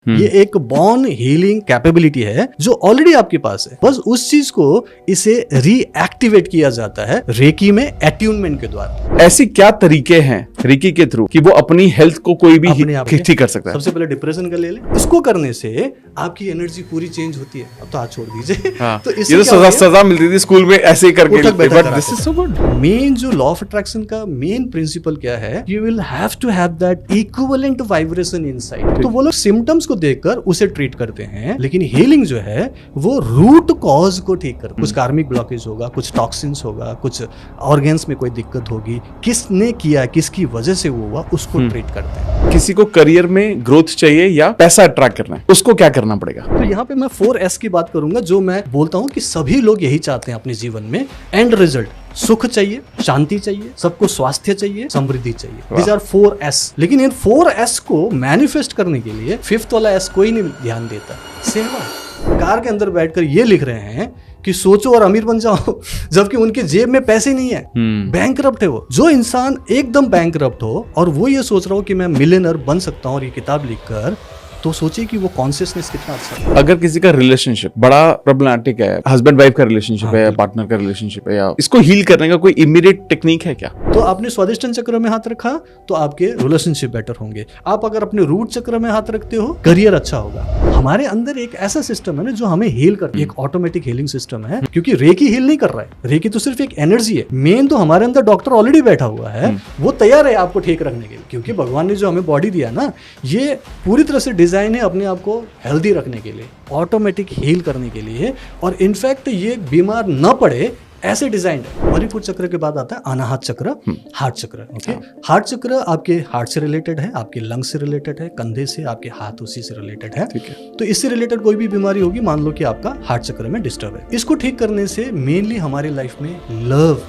ये एक born healing capability है जो ऑलरेडी आपके पास है, बस उस चीज को इसे रीएक्टिवेट किया जाता है रेकी में अट्यूनमेंट के द्वारा। ऐसी क्या तरीके हैं रेकी के थ्रू कि वो अपनी हेल्थ को कोई भी ठीक कर सकता है? सबसे पहले डिप्रेशन का ले ले, इसको करने से आपकी एनर्जी पूरी चेंज होती है। अब तो हाथ छोड़ दीजिए। हाँ। तो ये तो सजा मिलती थी स्कूल में ऐसे ही करके, but this is so good. Main जो लॉ ऑफ अट्रैक्शन का मेन प्रिंसिपल क्या है, you will have to have that equivalent vibration inside. तो वो लोग सिम्टम्स को देखकर उसे ट्रीट करते हैं, लेकिन हीलिंग जो है वो रूट कॉज को ठीक करता है। कुछ कार्मिक ब्लॉकेज होगा, कुछ टॉक्सिन्स होगा, कुछ ऑर्गन्स में कोई दिक्कत होगी, किसने किया, किसकी वजह से वो हुआ, उसको ट्रीट करते हैं। किसी को करियर में ग्रोथ चाहिए या पैसा अट्रैक्ट करना है, उसको क्या करना पड़ेगा? तो यहाँ पे मैं 4S की बात करूंगा, जो मैं बोलता हूँ कि सभी लोग यही चाहते हैं अपने जीवन में। एंड रिजल्ट, सुख चाहिए, शांति चाहिए, सबको स्वास्थ्य चाहिए, समृद्धि चाहिए। These are 4S। लेकिन इन 4S को मैनिफेस्ट करने के लिए 5th वाला S कोई नहीं ध्यान देता, सेवा। कार के अंदर बैठकर ये लिख रहे हैं कि सोचो और अमीर बन जाओ, जबकि उनके जेब में पैसे नहीं है, बैंकरप्ट है वो। जो इंसान एकदम बैंकरप्ट हो और वो ये सोच रहा हो कि मैं मिलियनर बन सकता हूँ और ये किताब लिखकर, तो सोचिए कि वो कॉन्शियसनेस कितना अच्छा है। अगर किसी का रिलेशनशिप बड़ा प्रॉब्लमैटिक है, हस्बैंड वाइफ का रिलेशनशिप है या पार्टनर का रिलेशनशिप है, या इसको हील करने का कोई इमीडिएट टेक्निक है क्या? तो आपने स्वादिष्टन चक्र में हाथ रखा तो आपके रिलेशनशिप बेटर होंगे। आप अगर अपने रूट चक्र में हाथ रखते हो, करियर अच्छा होगा। हमारे अंदर एक ऐसा सिस्टम है ना जो हमें हील करता है, एक ऑटोमेटिक हीलिंग सिस्टम है, क्योंकि रेकी हील नहीं कर रहा है। रेकी तो सिर्फ एक एनर्जी है। मेन तो हमारे अंदर डॉक्टर ऑलरेडी बैठा हुआ है, वो तैयार है आपको ठीक रखने के लिए, क्योंकि भगवान ने जो हमें बॉडी दिया ना, ये पूरी तरह से डिजाइन है अपने आप को हेल्दी रखने के लिए, ऑटोमेटिक हील करने के लिए, और इनफैक्ट ये बीमार न पड़े ऐसे डिजाइन है। मणिपुर चक्र के बाद आता है अनाहत चक्र, हार्ट चक्र। ओके, हार्ट चक्र आपके हार्ट से रिलेटेड है, आपके लंग्स से रिलेटेड है, कंधे से, आपके हाथ उसी से रिलेटेड है। ठीक है। तो इससे रिलेटेड कोई भी बीमारी होगी, मान लो कि आपका हार्ट चक्र में डिस्टर्ब है, इसको ठीक करने से मेनली हमारी लाइफ में लव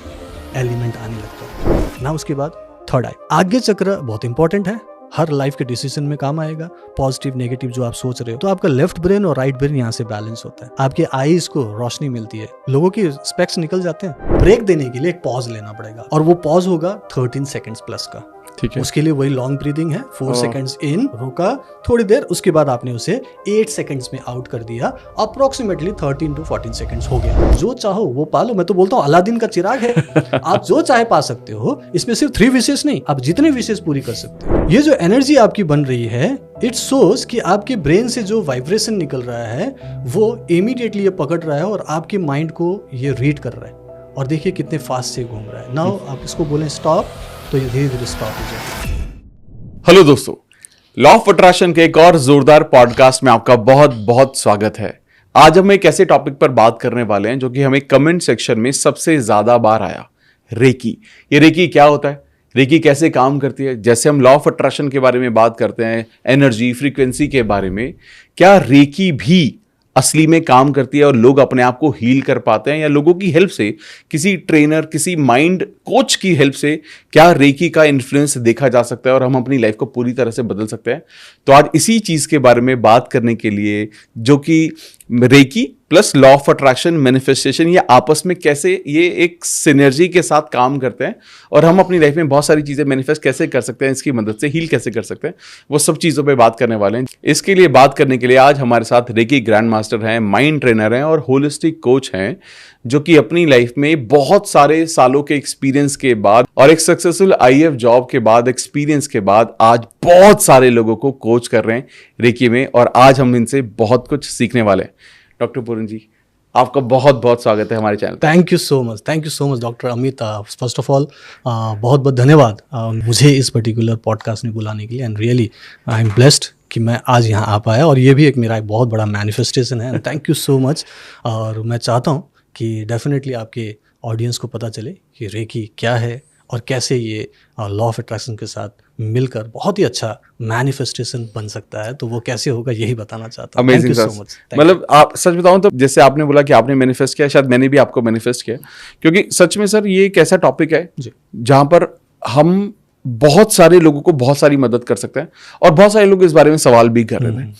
एलिमेंट आने लगता है ना। उसके बाद थर्ड आई, आज्ञा चक्र बहुत इंपॉर्टेंट है, हर लाइफ के डिसीजन में काम आएगा। पॉजिटिव नेगेटिव जो आप सोच रहे हो, तो आपका लेफ्ट ब्रेन और राइट ब्रेन यहाँ से बैलेंस होता है। आपके आईज को रोशनी मिलती है, लोगों की स्पेक्स निकल जाते हैं। ब्रेक देने के लिए एक पॉज लेना पड़ेगा, और वो पॉज होगा 13 सेकेंड्स प्लस का। ठीक है। उसके लिए वही लॉन्ग ब्रीदिंग है, 4 सेकंड्स इन, रुका थोड़ी देर, उसके बाद आपने उसे 8 सेकंड्स में आउट कर दिया। अप्रोक्सीमेटली 13 to 14 सेकंड्स हो गया। जो चाहो वो पालो। मैं तो बोलता हूँ अलादीन का चिराग है, आप जो चाहे पा सकते हो। इसमें सिर्फ 3 विशेष नहीं, आप जितने विशेष पूरी कर सकते हो। ये जो एनर्जी आपकी बन रही है, इट शोज कि आपके ब्रेन से जो वाइब्रेशन निकल रहा है वो इमीडिएटली ये पकड़ रहा है और आपके माइंड को ये रीड कर रहा है। और देखिए कितने फास्ट से घूम रहा है। नाउ आप इसको बोलें स्टॉप, तो ये धीरे धीरे स्टॉप हो जाएगा। हेलो दोस्तों, लॉ ऑफ अट्रैक्शन के एक और जोरदार पॉडकास्ट में आपका बहुत बहुत स्वागत है। आज हम एक ऐसे टॉपिक पर बात करने वाले हैं जो कि हमें कमेंट सेक्शन में सबसे ज्यादा बार आया, रेकी। ये रेकी क्या होता है, रेकी कैसे काम करती है? जैसे हम लॉ ऑफ अट्रैक्शन के बारे में बात करते हैं, एनर्जी फ्रीक्वेंसी के बारे में, क्या रेकी भी असली में काम करती है और लोग अपने आप को हील कर पाते हैं, या लोगों की हेल्प से, किसी ट्रेनर, किसी माइंड कोच की हेल्प से क्या रेकी का इन्फ्लुएंस देखा जा सकता है और हम अपनी लाइफ को पूरी तरह से बदल सकते हैं? तो आज इसी चीज के बारे में बात करने के लिए, जो कि reiki plus law of attraction manifestation, ये आपस में कैसे ये एक सिनर्जी के साथ काम करते हैं और हम अपनी लाइफ में बहुत सारी चीजें मैनिफेस्ट कैसे कर सकते हैं, इसकी मदद से हील कैसे कर सकते हैं, वो सब चीजों पे बात करने वाले हैं। इसके लिए बात करने के लिए आज हमारे साथ रेकी ग्रैंड मास्टर हैं, माइंड ट्रेनर हैं और होलिस्टिक कोच हैं, जो कि अपनी लाइफ में बहुत सारे सालों के एक्सपीरियंस के बाद और एक सक्सेसफुल IF जॉब के बाद, एक्सपीरियंस के बाद आज बहुत सारे लोगों को कोच कर रहे हैं रेकी में, और आज हम इनसे बहुत कुछ सीखने वाले हैं। डॉक्टर पूरन जी, आपका बहुत बहुत स्वागत है हमारे channel. Thank you so much doctor Amit. First of all बहुत बहुत धन्यवाद मुझे इस पर्टिकुलर पॉडकास्ट में बुलाने के लिए, and really I am blessed कि मैं आज यहाँ आ पाया, और ये भी एक मेरा एक बहुत बड़ा मैनिफेस्टेशन है। Thank you so much. और मैं चाहता हूँ कि डेफिनेटली आपके ऑडियंस को पता चले कि रेकी क्या है और कैसे ये लॉ ऑफ अट्रैक्शन के साथ मिलकर बहुत ही अच्छा मैनिफेस्टेशन बन सकता है। तो वो कैसे होगा यही बताना चाहता हूँ। Amazing so much. मतलब आप सच बताऊं तो जैसे आपने बोला कि आपने मैनिफेस्ट किया, शायद मैंने भी आपको मैनिफेस्ट किया, क्योंकि सच में सर ये एक ऐसा टॉपिक है जहां पर हम बहुत सारे लोगों को बहुत सारी मदद कर सकते हैं, और बहुत सारे लोग इस बारे में सवाल भी कर रहे थे।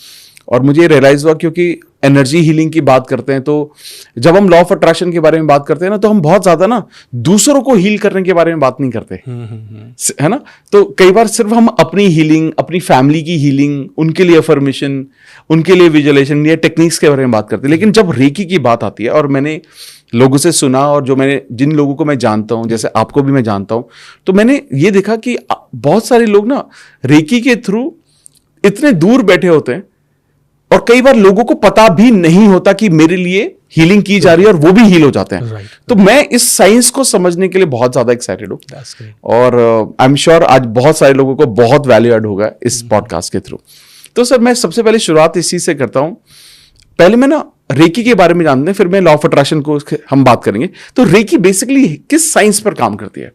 और मुझे रियलाइज हुआ, क्योंकि एनर्जी हीलिंग की बात करते हैं, तो जब हम लॉ ऑफ अट्रैक्शन के बारे में बात करते हैं ना, तो हम बहुत ज्यादा ना दूसरों को हील करने के बारे में बात नहीं करते, है ना। तो कई बार सिर्फ हम अपनी हीलिंग, अपनी फैमिली की हीलिंग, उनके लिए अफर्मेशन, उनके लिए विजुअलाइजेशन या टेक्निक्स के बारे में बात करते हैं। लेकिन जब रेकी की बात आती है, और मैंने लोगों से सुना, और जिन लोगों को मैं जानता हूं, जैसे आपको भी मैं जानता हूं, तो मैंने ये देखा कि बहुत सारे लोग ना रेकी के थ्रू इतने दूर बैठे होते हैं, और कई बार लोगों को पता भी नहीं होता कि मेरे लिए हीलिंग की जा रही है, और वो भी हील हो जाते हैं। तो मैं इस साइंस को समझने के लिए बहुत ज्यादा एक्साइटेड हूं, और आई एम श्योर आज बहुत सारे लोगों को बहुत वैल्यू एड होगा इस पॉडकास्ट के थ्रू। तो सर, मैं सबसे पहले शुरुआत इस चीज से करता हूं। पहले मैं ना रेकी के बारे में जानते हैं, फिर मैं लॉ ऑफ अट्रैक्शन को हम बात करेंगे। तो रेकी बेसिकली किस साइंस पर काम करती है?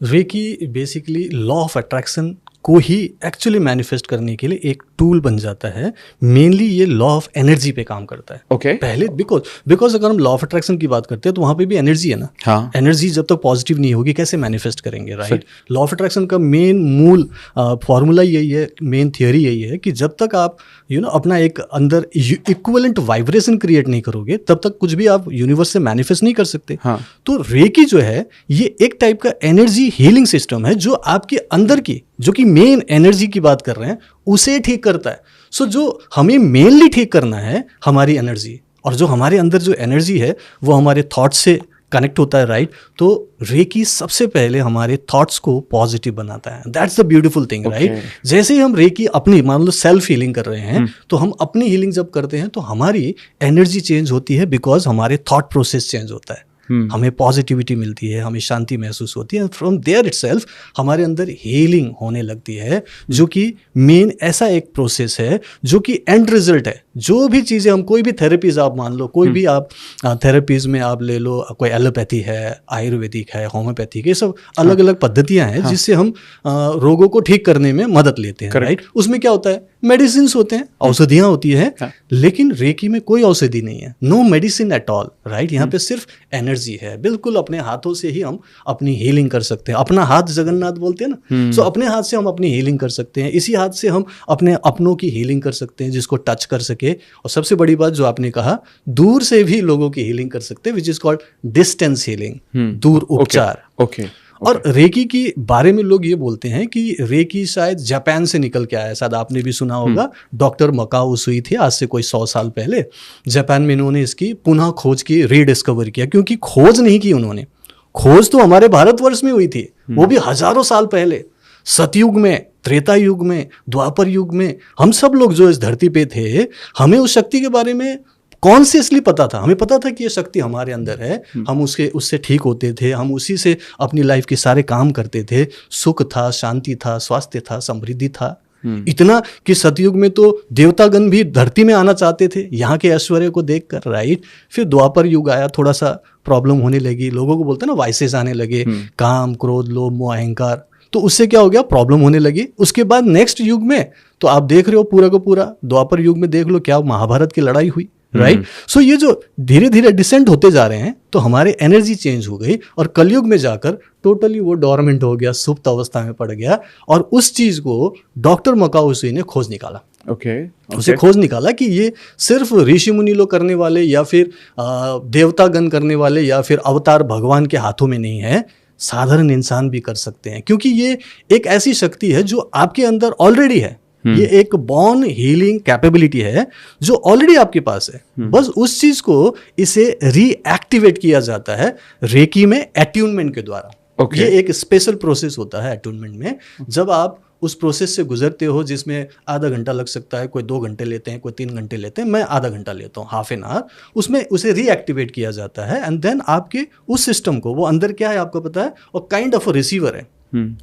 Reiki basically law of attraction को ही एक्चुअली मैनिफेस्ट करने के लिए एक टूल बन जाता है। मेनली ये लॉ ऑफ एनर्जी पे काम करता है। ओके। पहले बिकॉज अगर हम लॉ ऑफ अट्रैक्शन की बात करते हैं तो वहां पे भी एनर्जी है ना। हाँ। एनर्जी जब तक पॉजिटिव नहीं होगी कैसे मैनिफेस्ट करेंगे, राइट। लॉ ऑफ अट्रैक्शन का मेन मूल फॉर्मूला यही है, मेन थियोरी यही है कि जब तक आप अपना एक अंदर इक्विवेलेंट वाइब्रेशन क्रिएट नहीं करोगे, तब तक कुछ भी आप यूनिवर्स से मैनिफेस्ट नहीं कर सकते। हाँ। तो रेकी जो है ये एक टाइप का एनर्जी हीलिंग सिस्टम है, जो आपके अंदर की, जो कि मेन एनर्जी की बात कर रहे हैं, उसे ठीक करता है। सो जो हमें मेनली ठीक करना है हमारी एनर्जी, और जो हमारे अंदर जो एनर्जी है वो हमारे थॉट्स से कनेक्ट होता है, राइट। तो रेकी सबसे पहले हमारे थॉट्स को पॉजिटिव बनाता है। That's the beautiful thing, right. जैसे ही हम रेकी अपनी मान लो सेल्फ हीलिंग कर रहे हैं, तो हम अपनी हीलिंग जब करते हैं तो हमारी एनर्जी चेंज होती है, बिकॉज हमारे थॉट प्रोसेस चेंज होता है। हमें पॉजिटिविटी मिलती है, हमें शांति महसूस होती है। फ्रॉम देयर इटसेल्फ हमारे अंदर हीलिंग होने लगती है, जो कि मेन ऐसा एक प्रोसेस है जो कि एंड रिजल्ट है। जो भी चीज़ें हम, कोई भी थेरेपीज आप मान लो, कोई भी आप थेरेपीज में आप ले लो, कोई एलोपैथी है, आयुर्वेदिक है, होम्योपैथिक, ये सब अलग अलग पद्धतियां हैं जिससे हम रोगों को ठीक करने में मदद लेते हैं, राइट। उसमें क्या होता है, मेडिसिन होते हैं, औषधियां होती है। लेकिन रेकी में कोई औषधि नहीं है, no medicine at all, right. यहाँ पे सिर्फ एनर्जी है। बिल्कुल अपने हाथों से ही हम अपनी हीलिंग कर सकते हैं। अपना हाथ जगन्नाथ बोलते हैं ना, सो अपने हाथ से हम अपनी हीलिंग कर सकते हैं। इसी हाथ से हम अपने अपनों की हीलिंग कर सकते हैं, जिसको टच कर सके। और सबसे बड़ी बात जो आपने कहा, दूर से भी लोगों की हीलिंग कर सकते हैं, विच इज कॉल्ड डिस्टेंस हीलिंग, दूर उपचार। ओके। और रेकी के बारे में लोग ये बोलते हैं कि रेकी शायद जापान से निकल के आया है। शायद आपने भी सुना होगा, डॉक्टर मकाओ उसूई थे, आज से कोई 100 साल पहले जापान में इन्होंने इसकी पुनः खोज की, रीडिस्कवर किया। क्योंकि खोज नहीं की उन्होंने, खोज तो हमारे भारतवर्ष में हुई थी, वो भी हजारों साल पहले, सतयुग में, त्रेता युग में, द्वापर युग में। हम सब लोग जो इस धरती पे थे, हमें उस शक्ति के बारे में कॉन्शियसली पता था। हमें पता था कि ये शक्ति हमारे अंदर है, हम उससे ठीक होते थे, हम उसी से अपनी लाइफ के सारे काम करते थे। सुख था, शांति था, स्वास्थ्य था, समृद्धि था। इतना कि सतयुग में तो देवतागण भी धरती में आना चाहते थे यहाँ के ऐश्वर्य को देखकर, राइट। फिर द्वापर युग आया, थोड़ा सा प्रॉब्लम होने लगी, लोगों को बोलते हैं ना वाइसेस आने लगे, काम, क्रोध, लोभ, मोह, अहंकार। तो उससे क्या हो गया, प्रॉब्लम होने लगी। उसके बाद नेक्स्ट युग में तो आप देख रहे हो पूरा का पूरा, द्वापर युग में देख लो क्या महाभारत की लड़ाई हुई, राइट। सो ये जो धीरे धीरे डिसेंड होते जा रहे हैं, तो हमारे एनर्जी चेंज हो गई, और कलयुग में जाकर टोटली वो डोरमेंट हो गया, सुप्त अवस्था में पड़ गया। और उस चीज को डॉक्टर मकाओ उसूई ने खोज निकाला। उसे खोज निकाला कि ये सिर्फ ऋषि मुनि लोग करने वाले, या फिर देवतागण करने वाले, या फिर अवतार भगवान के हाथों में नहीं है, साधारण इंसान भी कर सकते हैं। क्योंकि ये एक ऐसी शक्ति है जो आपके अंदर ऑलरेडी है। ये एक बॉर्न हीलिंग कैपेबिलिटी है जो ऑलरेडी आपके पास है। बस उस चीज को इसे रीएक्टिवेट किया जाता है रेकी में एट्यूनमेंट के द्वारा। ये एक स्पेशल प्रोसेस होता है एट्यूनमेंट में। जब आप उस प्रोसेस से गुजरते हो, जिसमें आधा घंटा लग सकता है, कोई 2 घंटे लेते हैं, कोई 3 घंटे लेते हैं, मैं आधा घंटा लेता हूँ, हाफ एन आवर, उसमें उसे रीएक्टिवेट किया जाता है। एंड देन आपके उस सिस्टम को, वो अंदर क्या है आपको पता है, और काइंड ऑफ रिसीवर है,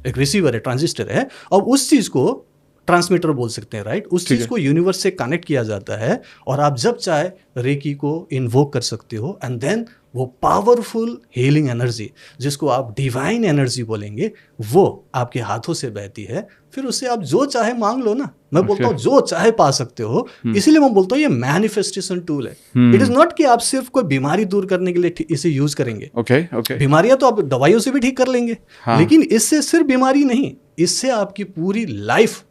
एक रिसीवर है, ट्रांजिस्टर है, और उस चीज को ट्रांसमीटर बोल सकते हैं, राइट। उस चीज को यूनिवर्स से कनेक्ट किया जाता है, और आप जब चाहे रेकी को इन्वोक कर सकते हो। एंड देन वो पावरफुल हीलिंग एनर्जी, जिसको आप डिवाइन एनर्जी बोलेंगे, वो आपके हाथों से बहती है। फिर उससे आप जो चाहे मांग लो ना, मैं बोलता हूँ जो चाहे पा सकते हो। इसीलिए मैं बोलता हूँ ये मैनिफेस्टेशन टूल है। इट इज नॉट कि आप सिर्फ कोई बीमारी दूर करने के लिए इसे यूज करेंगे। बीमारियां तो आप दवाइयों से भी ठीक कर लेंगे, लेकिन इससे सिर्फ बीमारी नहीं, इससे आपकी पूरी लाइफ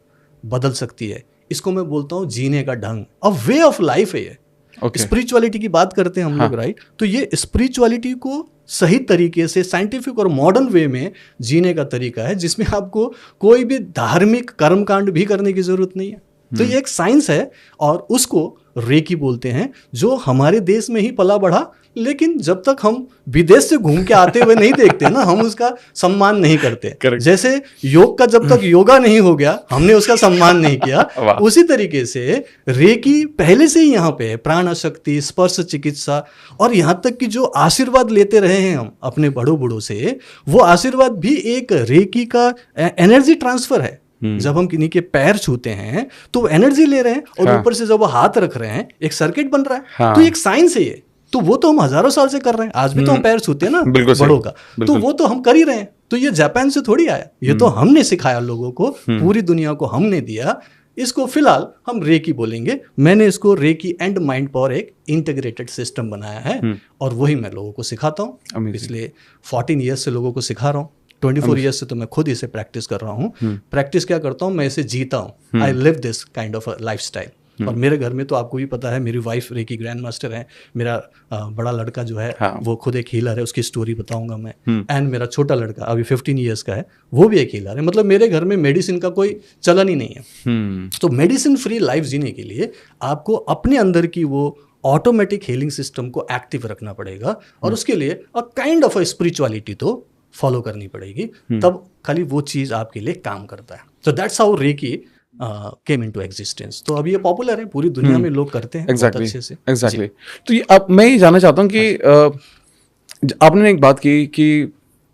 बदल सकती है। इसको मैं बोलता हूँ जीने का ढंग, अ वे ऑफ लाइफ है ये। Okay. स्पिरिचुअलिटी की बात करते हैं हम लोग, राइट? तो ये स्पिरिचुअलिटी को सही तरीके से साइंटिफिक और मॉडर्न वे में जीने का तरीका है, जिसमें आपको कोई भी धार्मिक कर्मकांड भी करने की जरूरत नहीं है। तो ये एक साइंस है और उसको रेकी बोलते हैं, जो हमारे देश में ही पला बढ़ा, लेकिन जब तक हम विदेश से घूम के आते हुए नहीं देखते ना, हम उसका सम्मान नहीं करते। Correct. जैसे योग का जब तक योगा नहीं हो गया, हमने उसका सम्मान नहीं किया, उसी तरीके से रेकी पहले से ही यहाँ पे है। प्राण शक्ति, स्पर्श चिकित्सा, और यहाँ तक कि जो आशीर्वाद लेते रहे हैं हम अपने बड़ों बूढ़ों से, वो आशीर्वाद भी एक रेकी का एनर्जी ट्रांसफर है। जब हम किन्हीं के पैर छूते हैं तो वो एनर्जी ले रहे हैं, और ऊपर से जब वो हाथ रख रहे हैं एक सर्किट बन रहा है। हाँ। तो एक साइंस है ये। तो वो तो हम हजारों साल से कर रहे हैं, आज भी तो हम पैर छूते हैं ना बड़ों का, तो वो तो हम कर ही रहे हैं। तो ये जापान से थोड़ी आया, ये तो हमने सिखाया लोगों को, पूरी दुनिया को हमने दिया। इसको फिलहाल हम रेकी बोलेंगे। मैंने इसको रेकी एंड माइंड पावर एक इंटीग्रेटेड सिस्टम बनाया है, और वही मैं लोगों को सिखाता हूँ। पिछले 14 ईयर्स से लोगों को सिखा रहा हूँ। 24 ईयर्स से तो मैं खुद इसे प्रैक्टिस कर रहा हूँ। प्रैक्टिस क्या करता हूँ, मैं इसे जीता हूँ। I live this kind of life style. और मेरे घर में तो आपको भी पता है, मेरी वाइफ रेकी ग्रैंड मास्टर है, मेरा बड़ा लड़का जो है वो खुद एक हीलर है, उसकी स्टोरी बताऊंगा मैं। एंड मेरा छोटा लड़का अभी 15 ईयर्स का है, वो भी एक हीलर है। मतलब मेरे घर में मेडिसिन का कोई चलन ही नहीं है। तो मेडिसिन फ्री लाइफ जीने के लिए आपको अपने अंदर की वो ऑटोमेटिक हीलिंग सिस्टम को एक्टिव रखना पड़ेगा, और उसके लिए a kind of a spirituality तो फॉलो करनी पड़ेगी, तब खाली वो चीज आपके लिए काम करता है। तो that's how reiki came into existence. तो अभी ये पॉपुलर है, पूरी दुनिया में लोग करते हैं बहुत अच्छे से। एग्जैक्टली। तो ये अब मैं ये जानना चाहता हूँ कि आपने एक बात की कि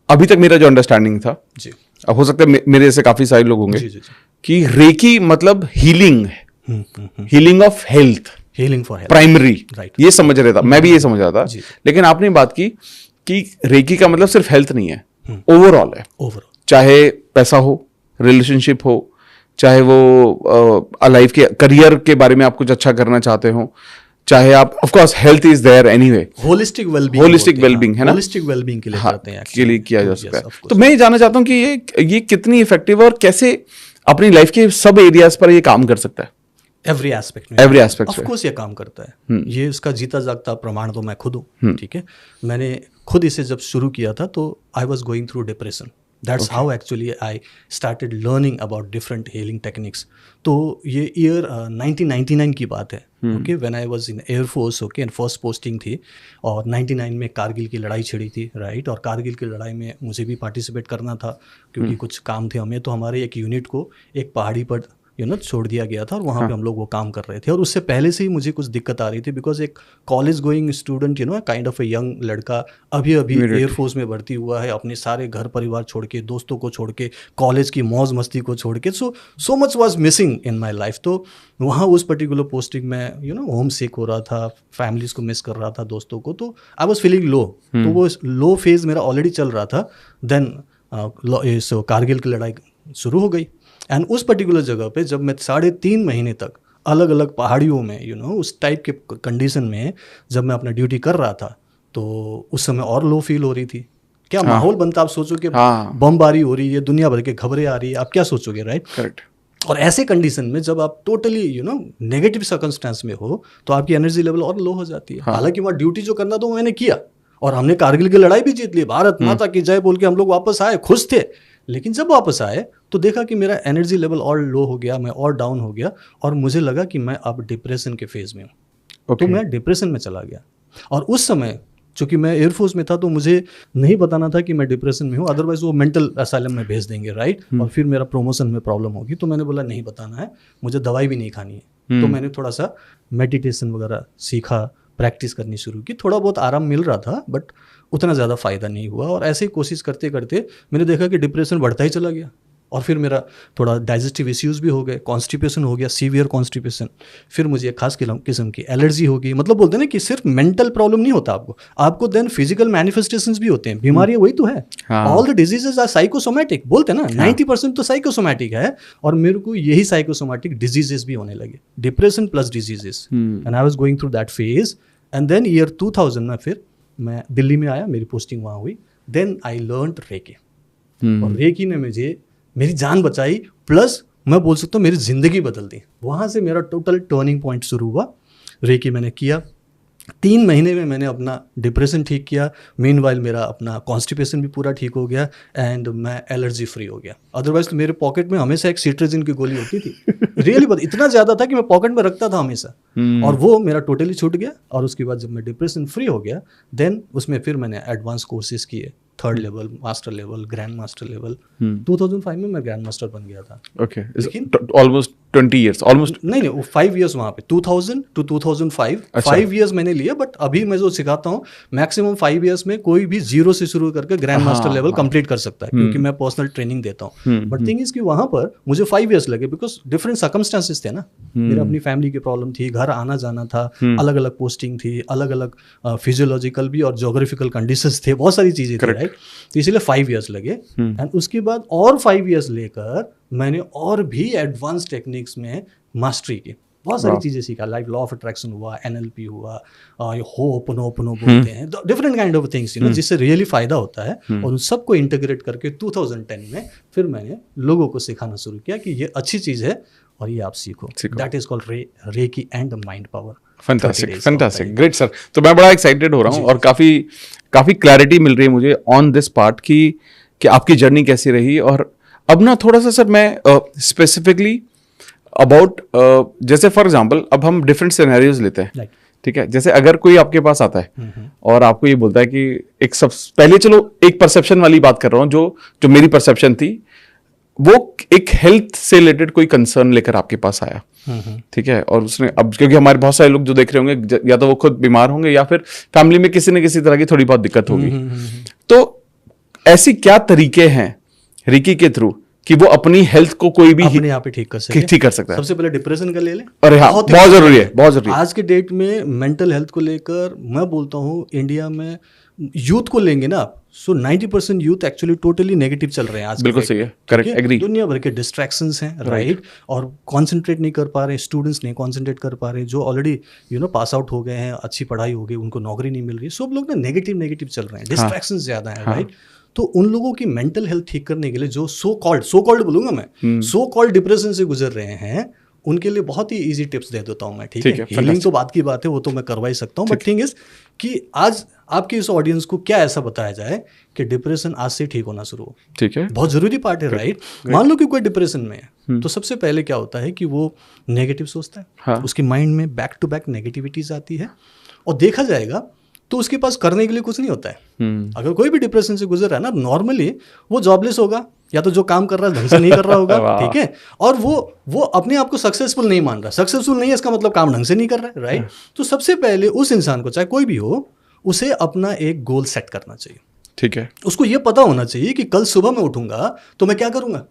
अभी तक मेरा जो अंडरस्टैंडिंग था जी, अब हो सकता है मेरे जैसे काफी सारे लोग होंगे जी, जी, जी. कि रेकी मतलब healing, healing of health, healing for health, primary, ये समझ रहा था, मैं भी ये समझ रहा था। लेकिन आपने बात की कि रेकी का मतलब सिर्फ हेल्थ नहीं है, ओवरऑल है। ओवरऑल, चाहे पैसा हो, रिलेशनशिप हो, चाहे वो लाइफ के करियर के बारे में आप कुछ अच्छा करना चाहते हो, चाहे आप, of course health is there anyway, holistic wellbeing है ना, होलिस्टिक वेलबीइंग के लिए करते हैं, के लिए किया जा सकता है। तो मैं ये जानना चाहता हूँ कि ये कितनी इफेक्टिव और कैसे अपनी लाइफ के सब एरियाज पर ये काम कर सकता है। एवरी एस्पेक्ट ऑफ कोर्स ये काम करता है। ये इसका जीता जागता प्रमाण तो मैं खुद हूँ। ठीक है, मैंने खुद इसे जब शुरू किया था तो I was going through depression. That's how actually I started learning about different healing techniques. तो ये ईयर 1999 की बात है, okay, when I was in air force, okay, and first posting थी, और 99 में कारगिल की लड़ाई छिड़ी थी, राइट। और कारगिल की लड़ाई में मुझे भी पार्टिसिपेट करना था, क्योंकि कुछ काम थे हमें। तो हमारे एक यूनिट को एक पहाड़ी पर छोड़ दिया गया था, और वहाँ पे हम लोग वो काम कर रहे थे। और उससे पहले से ही मुझे कुछ दिक्कत आ रही थी, बिकॉज एक college going student, kind of a young लड़का, अभी एयरफोर्स में भर्ती हुआ है, अपने सारे घर परिवार छोड़ के, दोस्तों को छोड़ के, कॉलेज की मौज मस्ती को छोड़ के, so much was missing in my life. तो वहाँ उस पर्टिकुलर पोस्टिंग में होम सिक हो रहा था, फैमिलीज को मिस कर रहा था, दोस्तों को। तो आई वॉज फीलिंग लो। तो वो लो फेज मेरा ऑलरेडी चल रहा था। देन कारगिल की लड़ाई शुरू हो गई, एंड उस पर्टिकुलर जगह पे जब मैं 3.5 महीने तक अलग अलग पहाड़ियों में उस टाइप के कंडीशन में जब मैं अपना ड्यूटी कर रहा था, तो उस समय और लो फील हो रही थी। क्या माहौल बनता, आप सोचो कि बमबारी हो रही है, दुनिया भर के खबरें आ रही है, आप क्या सोचोगे, राइट? करेक्ट। और ऐसे कंडीशन में जब आप टोटली नेगेटिव सर्कमस्टेंस में हो, तो आपकी एनर्जी लेवल और लो हो जाती है। हालांकि वहाँ ड्यूटी जो करना तो मैंने किया, और हमने कारगिल की लड़ाई भी जीत ली, भारत माता की जय बोल के हम लोग वापस आए, खुश थे। लेकिन जब वापस आए तो देखा कि मेरा एनर्जी लेवल और लो हो गया, मैं और डाउन हो गया, और मुझे लगा कि मैं अब डिप्रेशन के फेज में हूँ। तो मैं डिप्रेशन में चला गया। और उस समय चूंकि मैं एयरफोर्स में था, तो मुझे नहीं बताना था कि मैं डिप्रेशन में हूँ, अदरवाइज वो मेंटल असाइलम में भेज देंगे, राइट। और फिर मेरा प्रमोशन में प्रॉब्लम होगी। तो मैंने बोला नहीं बताना है, मुझे दवाई भी नहीं खानी है। तो मैंने थोड़ा सा मेडिटेशन वगैरह सीखा, प्रैक्टिस करनी शुरू की। थोड़ा बहुत आराम मिल रहा था, बट उतना ज़्यादा फ़ायदा नहीं हुआ। और ऐसे ही कोशिश करते करते मैंने देखा कि डिप्रेशन बढ़ता ही चला गया। और फिर मेरा थोड़ा डाइजेस्टिव इश्यूज़ भी हो गए, कॉन्स्टिपेशन हो गया, सीवियर कॉन्स्टिपेशन। फिर मुझे एक खास किस्म की एलर्जी हो गई। मतलब बोलते हैं ना कि सिर्फ मेंटल प्रॉब्लम नहीं होता आपको देन फिजिकल मैनिफेस्टेशंस भी होते हैं। बीमारियाँ वही तो है, all the diseases are psychosomatic, बोलते हैं ना, 90% तो साइकोसोमैटिक है। और मेरे को यही साइकोसोमैटिक डिजीजेस भी होने लगे, depression plus diseases, and I was going through that phase. And then year 2000 में फिर मैं दिल्ली में आया, मेरी पोस्टिंग वहाँ हुई। देन आई लर्नड रेकी, और रेकी ने मुझे मेरी जान बचाई, प्लस मैं बोल सकता हूँ मेरी ज़िंदगी बदल दी। वहाँ से मेरा टोटल टर्निंग पॉइंट शुरू हुआ, रेकी मैंने किया, 3 महीने में मैंने अपना डिप्रेशन ठीक किया। मीनवाइल मेरा अपना कॉन्स्टिपेशन भी पूरा ठीक हो गया एंड मैं एलर्जी फ्री हो गया। अदरवाइज तो मेरे पॉकेट में हमेशा एक सिट्राजिन की गोली होती थी। रियली बहुत इतना ज़्यादा था कि मैं पॉकेट में रखता था हमेशा, और वो मेरा टोटली छूट गया। और उसके बाद जब मैं डिप्रेशन फ्री हो गया, देन उसमें फिर मैंने एडवांस कोर्सेज किए, 3rd level, master level, grand master level. 2005 में मैं ग्रैंड मास्टर बन गया था। ओके, ऑलमोस्ट 20 years, ऑलमोस्ट नहीं वो 5 years वहाँ पे 2000 to 2005 5 years मैंने लिया। बट अभी मैं जो सिखाता हूँ मैक्सिमम 5 years में कोई भी 0 से शुरू करके ग्रैंड मास्टर लेवल कंप्लीट कर सकता है, क्योंकि मैं पर्सनल ट्रेनिंग देता हूँ। बट थिंग इज कि वहाँ पर मुझे 5 years लगे, बिकॉज डिफरेंट सर्कमस्टांसेस थे ना। मेरा अपनी फैमिली की प्रॉब्लम थी, घर आना जाना था, अलग अलग पोस्टिंग थी, अलग अलग फिजियोलॉजिकल भी और जोग्राफिकल कंडीशंस थे, बहुत सारी चीजें थी, राइट। तो इसीलिए 5 years लगे। एंड उसके बाद और 5 years लेकर मैंने और भी एडवांस टेक्निक्स में मास्टरी की, बहुत सारी चीजें सीखा। लाइक लॉ ऑफ अट्रैक्शन हुआ, NLP हुआ, होपनो बोलते हैं, डिफरेंट काइंड ऑफ थिंग्स जिससे रियली फायदा होता है। और उन सबको इंटीग्रेट करके 2010 में फिर मैंने लोगों को सिखाना शुरू किया कि ये अच्छी चीज है और ये आप सीखो। That is called recce and the mind power. Fantastic, great sir. तो मैं बड़ा एक्साइटेड हो रहा हूँ और काफी क्लैरिटी मिल रही है मुझे ऑन दिस पार्ट कि आपकी जर्नी कैसी रही। और अब ना थोड़ा सा सर मैं स्पेसिफिकली अबाउट जैसे फॉर एग्जांपल अब हम डिफरेंट सिनेरियोज लेते हैं, ठीक है। जैसे अगर कोई आपके पास आता है और आपको ये बोलता है कि एक सब पहले, चलो एक परसेप्शन वाली बात कर रहा हूँ, जो मेरी परसेप्शन थी, वो एक हेल्थ से रिलेटेड कोई कंसर्न लेकर आपके पास आया, ठीक है। और उसने, अब क्योंकि हमारे बहुत सारे लोग जो देख रहे होंगे, या तो वो खुद बीमार होंगे या फिर फैमिली में किसी न किसी तरह की थोड़ी बहुत दिक्कत होगी। तो ऐसी क्या तरीके हैं रेकी के थ्रू कि वो अपनी हेल्थ को कोई भी अपने आप ही ठीक कर सकता है। सबसे पहले डिप्रेशन का ले ले। अरे हाँ, बहुत जरूरी है। आज के डेट में मेंटल हेल्थ को लेकर मैं बोलता हूँ, इंडिया में यूथ को लेंगे ना, सो 90% यूथ एक्चुअली टोटली नेगेटिव चल रहे हैं आज। बिल्कुल सही है, करेक्ट, एग्री। दुनिया भर के डिस्ट्रैक्शंस हैं, राइट। और कॉन्सेंट्रेट नहीं कर पा रहे, स्टूडेंट्स नहीं कॉन्सेंट्रेट कर पा रहे, जो ऑलरेडी पास आउट हो गए हैं, अच्छी पढ़ाई हो गई, उनको नौकरी नहीं मिल रही, सब लोग ना नेगेटिव चल रहे हैं, डिस्ट्रैक्शंस ज्यादा है, राइट। तो उन लोगों की मेंटल हेल्थ ठीक करने के लिए जो सो कॉल्ड बोलूंगा मैं, सो कॉल्ड डिप्रेशन से गुजर रहे हैं, उनके लिए बहुत ही इजी टिप्स दे देता हूं मैं, ठीक है। हीलिंग तो बात की बात है, वो तो मैं करवा ही सकता हूं। बट थिंग इज कि आज आपके इस ऑडियंस को क्या ऐसा बताया जाए कि डिप्रेशन आज से ठीक होना शुरू हो, ठीक है। बहुत जरूरी पार्ट है, राइट। मान लो कि कोई डिप्रेशन में है, तो सबसे पहले क्या होता है कि वो नेगेटिव सोचता है, उसके माइंड में बैक टू बैक नेगेटिविटीज आती है, और देखा जाएगा तो उसके पास करने के लिए कुछ नहीं होता है। अगर कोई भी डिप्रेशन से गुजर रहा है ना, नॉर्मली वो जॉबलेस होगा, या तो जो काम कर रहा है ढंग से नहीं कर रहा होगा, ठीक है। और वो अपने आप को सक्सेसफुल नहीं मान रहा, सक्सेसफुल नहीं है इसका मतलब काम ढंग से नहीं कर रहा है, राइट। तो सबसे पहले उस इंसान को, चाहे कोई भी हो, उसे अपना एक गोल सेट करना चाहिए, ठीक है। उसको ये पता होना चाहिए कि कल सुबह मैं उठूंगा तो मैं क्या करूंगा।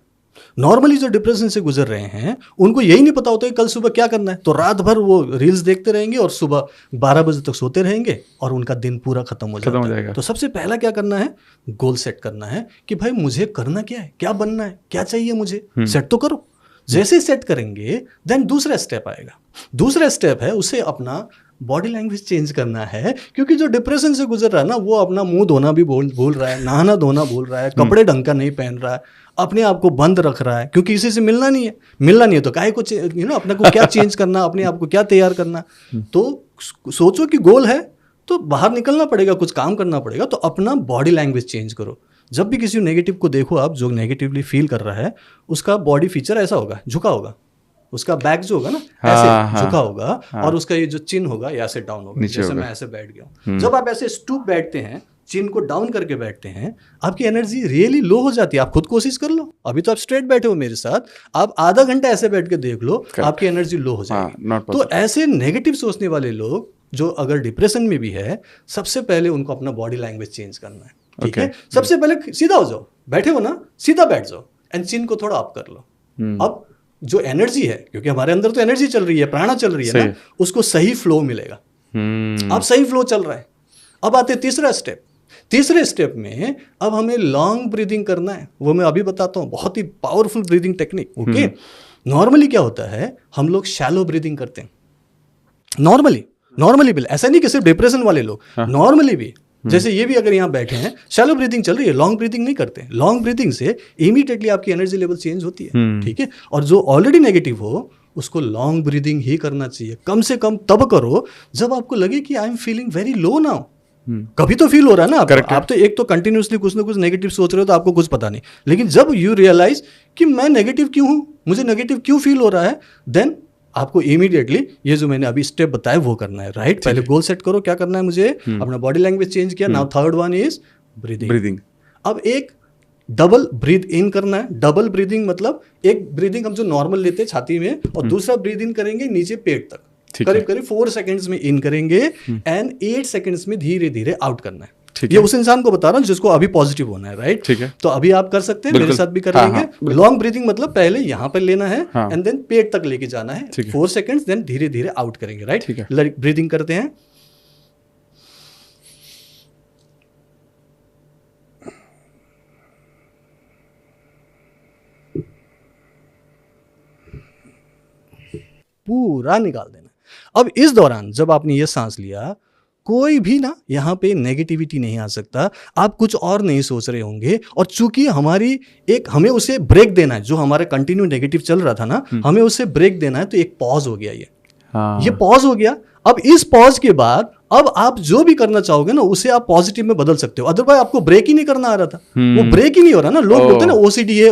नॉर्मली जो डिप्रेशन से गुजर रहे हैं उनको यही नहीं पता होता कि कल सुबह क्या करना है, तो रात भर वो रील्स देखते रहेंगे और सुबह 12 बजे तक सोते रहेंगे और उनका दिन पूरा खत्म हो जाएगा। तो सबसे पहला क्या करना है, गोल सेट करना है कि भाई मुझे करना क्या है, क्या बनना है, क्या चाहिए मुझे, सेट तो करो। जैसे सेट करेंगे देन दूसरा स्टेप आएगा। दूसरा स्टेप है उसे अपना बॉडी लैंग्वेज चेंज करना है, क्योंकि जो डिप्रेशन से गुजर रहा है ना, वो अपना मुंह धोना भी भूल रहा है, नहाना धोना भूल रहा है, कपड़े ढंग का नहीं पहन रहा है, अपने आप को बंद रख रहा है, क्योंकि इसी से मिलना नहीं है तो काहे को अपने को क्या चेंज करना, अपने आप को क्या तैयार करना। तो सोचो कि गोल है तो बाहर निकलना पड़ेगा, कुछ काम करना पड़ेगा, तो अपना बॉडी लैंग्वेज चेंज करो। जब भी किसी नेगेटिव को देखो आप, जो नेगेटिवली फील कर रहा है, उसका बॉडी फीचर ऐसा होगा, झुका होगा, उसका बैक जो होगा ना ऐसे झुका होगा, और उसका ये जो चिन होगा ये ऐसे डाउन होगा, जैसे मैं ऐसे बैठ गया हूँ। जब आप ऐसे स्टूप बैठते हैं, चिन को डाउन करके बैठते हैं, आपकी एनर्जी रियली लो हो जाती है। आप खुद कोशिश कर लो, अभी तो आप स्ट्रेट बैठे हो मेरे साथ, आप आधा घंटा ऐसे बैठ के देख लो, आपकी एनर्जी लो हो जाएगी। तो ऐसे नेगेटिव सोचने वाले लोग जो अगर डिप्रेशन में भी है, सबसे पहले उनको अपना बॉडी लैंग्वेज चेंज करना है, ठीक है। सबसे पहले सीधा हो जाओ, बैठे हो ना सीधा बैठ जाओ, एंड चिन को थोड़ा अप कर लो। अब जो एनर्जी है, क्योंकि हमारे अंदर तो एनर्जी चल रही है, प्राणा चल रही है ना, उसको सही फ्लो मिलेगा। अब सही फ्लो चल रहा है। अब आते तीसरा स्टेप। तीसरे स्टेप में अब हमें लॉन्ग ब्रीदिंग करना है, वो मैं अभी बताता हूँ, बहुत ही powerful breathing technique, okay. Normally क्या होता है, हम लोग शैलो ब्रीदिंग करते हैं, नॉर्मली भी, ऐसा नहीं कि सिर्फ डिप्रेशन वाले लोग, नॉर्मली भी, जैसे ये भी अगर यहाँ बैठे हैं, शैलो ब्रीदिंग चल रही है, लॉन्ग ब्रीदिंग नहीं करते। लॉन्ग ब्रीदिंग से इमीडिएटली आपकी एनर्जी लेवल चेंज होती है, ठीक है। और जो ऑलरेडी नेगेटिव हो उसको लॉन्ग ब्रीदिंग ही करना चाहिए। कम से कम तब करो जब आपको लगे कि I am feeling very low now. कभी तो फील हो रहा है ना आपको। आप तो एक तो कंटिन्यूअसली कुछ ना कुछ नेगेटिव सोच रहे हो तो आपको कुछ पता नहीं, लेकिन जब यू रियलाइज कि मैं नेगेटिव क्यों हूं, मुझे नेगेटिव क्यों फील हो रहा है, देन आपको इमीडिएटली ये जो मैंने अभी स्टेप बताया वो करना है, राइट। पहले गोल सेट करो, क्या करना है मुझे, अपना बॉडी लैंग्वेज चेंज किया। Now third one is breathing. अब एक डबल ब्रीथ इन करना है। डबल ब्रीदिंग मतलब एक ब्रीदिंग हम जो नॉर्मल लेते हैं छाती में, और दूसरा ब्रीथ इन करेंगे नीचे पेट तक, करीब करीब 4 सेकंड्स में इन करेंगे एंड 8 सेकंड्स में धीरे धीरे आउट करना है। ये उस इंसान को बता रहा हूं जिसको अभी पॉजिटिव होना है, राइट। ठीक है, तो अभी आप कर सकते हैं, मेरे साथ भी कर लेंगे। लॉन्ग ब्रीथिंग मतलब पहले यहां पर लेना है एंड देन पेट तक लेके जाना है 4 सेकंड्स, देन धीरे धीरे आउट करेंगे, राइट। ब्रीथिंग करते हैं। पूरा निकाल देना। अब इस दौरान जब आपने ये सांस लिया, कोई भी ना यहाँ पे नेगेटिविटी नहीं आ सकता, आप कुछ और नहीं सोच रहे होंगे। और चूंकि हमें उसे ब्रेक देना है, जो हमारा कंटिन्यू नेगेटिव चल रहा था ना, हमें उसे ब्रेक देना है, तो एक पॉज हो गया ये पॉज हो गया। अब इस पॉज के बाद अब आप जो भी करना चाहोगे ना उसे आप पॉजिटिव में बदल सकते हो। अदरवाइज आपको ब्रेक ही नहीं करना आ रहा था, वो ब्रेक ही नहीं हो रहा ना। लोग बोलते हैं ना ओसीडी है,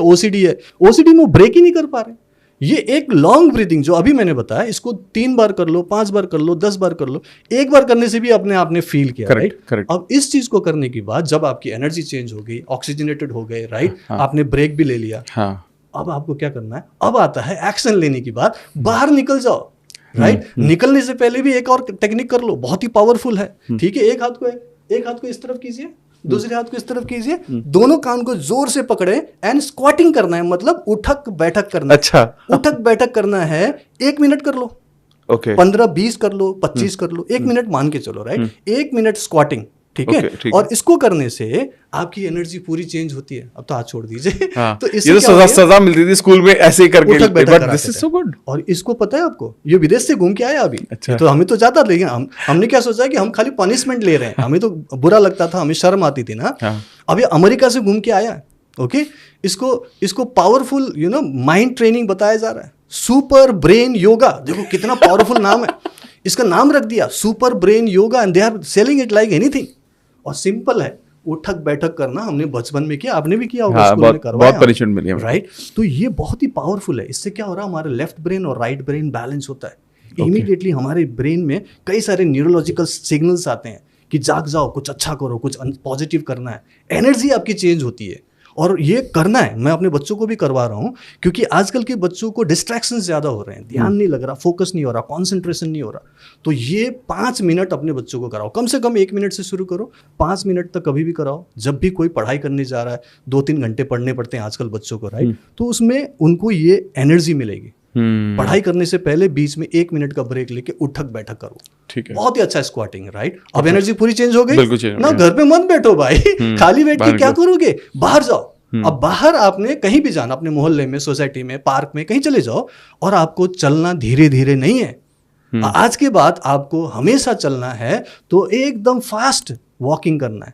ओसीडी में ब्रेक ही नहीं कर पा रहे। ये एक लॉन्ग ब्रीदिंग जो अभी मैंने बताया, इसको 3 बार कर लो, 5 बार कर लो, 10 बार कर लो। एक बार करने से भी अपने आपने फील किया, राइट। अब इस चीज को करने के बाद जब आपकी एनर्जी चेंज हो गई, ऑक्सीजनेटेड हो गए, राइट, आपने ब्रेक भी ले लिया, अब आपको क्या करना है, अब आता है एक्शन लेने की बात। बाहर निकल जाओ, राइट। निकलने से पहले भी एक और टेक्निक कर लो, बहुत ही पावरफुल है, ठीक है। एक हाथ को इस तरफ कीजिए, दूसरे हाथ को इस तरफ कीजिए, दोनों कान को जोर से पकड़े एंड स्क्वाटिंग करना है, मतलब उठक बैठक करना। अच्छा, उठक बैठक करना है। 1 मिनट कर लो, 15-20 कर लो, 25 कर लो, 1 मिनट मान के चलो, राइट। 1 मिनट स्क्वाटिंग, ठीक है। और इसको करने से आपकी एनर्जी पूरी चेंज होती है। अब तो हाथ छोड़ दीजिए। तो इससे ये तो सजा मिलती थी स्कूल में ऐसे ही करके, but this is so good. और इसको पता है आपको, ये विदेश से घूम के आया अभी। अच्छा। तो हमें तो जाता, लेकिन हमने क्या सोचा कि हम खाली पनिशमेंट ले रहे हैं, हमें तो बुरा लगता था, हमें शर्म आती थी ना। अभी अमेरिका से घूम के आया, ओके। इसको पावरफुल माइंड ट्रेनिंग बताया जा रहा है, सुपर ब्रेन योगा। देखो कितना पावरफुल नाम है, इसका नाम रख दिया super brain yoga, and they are selling it like anything. और सिंपल है, उठक बैठक करना हमने बचपन में किया, आपने भी किया होगा, स्कूल में करवाया, बहुत पनिशमेंट मिली, राइट। तो ये बहुत ही पावरफुल है। इससे क्या हो रहा है, हमारा लेफ्ट ब्रेन और राइट ब्रेन बैलेंस होता है। इमीडिएटली हमारे ब्रेन में कई सारे न्यूरोलॉजिकल सिग्नल्स आते हैं कि जाग जाओ, कुछ अच्छा करो, कुछ पॉजिटिव करना है, एनर्जी आपकी चेंज होती है। और ये करना है, मैं अपने बच्चों को भी करवा रहा हूँ, क्योंकि आजकल के बच्चों को डिस्ट्रैक्शन ज़्यादा हो रहे हैं, ध्यान नहीं लग रहा, फोकस नहीं हो रहा, कॉन्सेंट्रेशन नहीं हो रहा। तो ये 5 मिनट अपने बच्चों को कराओ, कम से कम 1 मिनट से शुरू करो, 5 मिनट तक कभी भी कराओ। जब भी कोई पढ़ाई करने जा रहा है, 2-3 घंटे पढ़ने पड़ते हैं आजकल बच्चों को, राइट। तो उसमें उनको ये एनर्जी मिलेगी। पढ़ाई करने से पहले बीच में 1 मिनट का ब्रेक लेके उठक बैठक करो, ठीक है। बहुत ही अच्छा स्क्वाटिंग, राइट। अब एनर्जी पूरी चेंज हो गई ना। घर पे मत बैठो भाई, खाली बैठ के क्या करोगे, बाहर जाओ। अब बाहर आपने कहीं भी जाना, अपने मोहल्ले में, सोसाइटी में, पार्क में, कहीं चले जाओ, और आपको चलना धीरे धीरे नहीं है। आज के बाद आपको हमेशा चलना है तो एकदम फास्ट वॉकिंग करना है,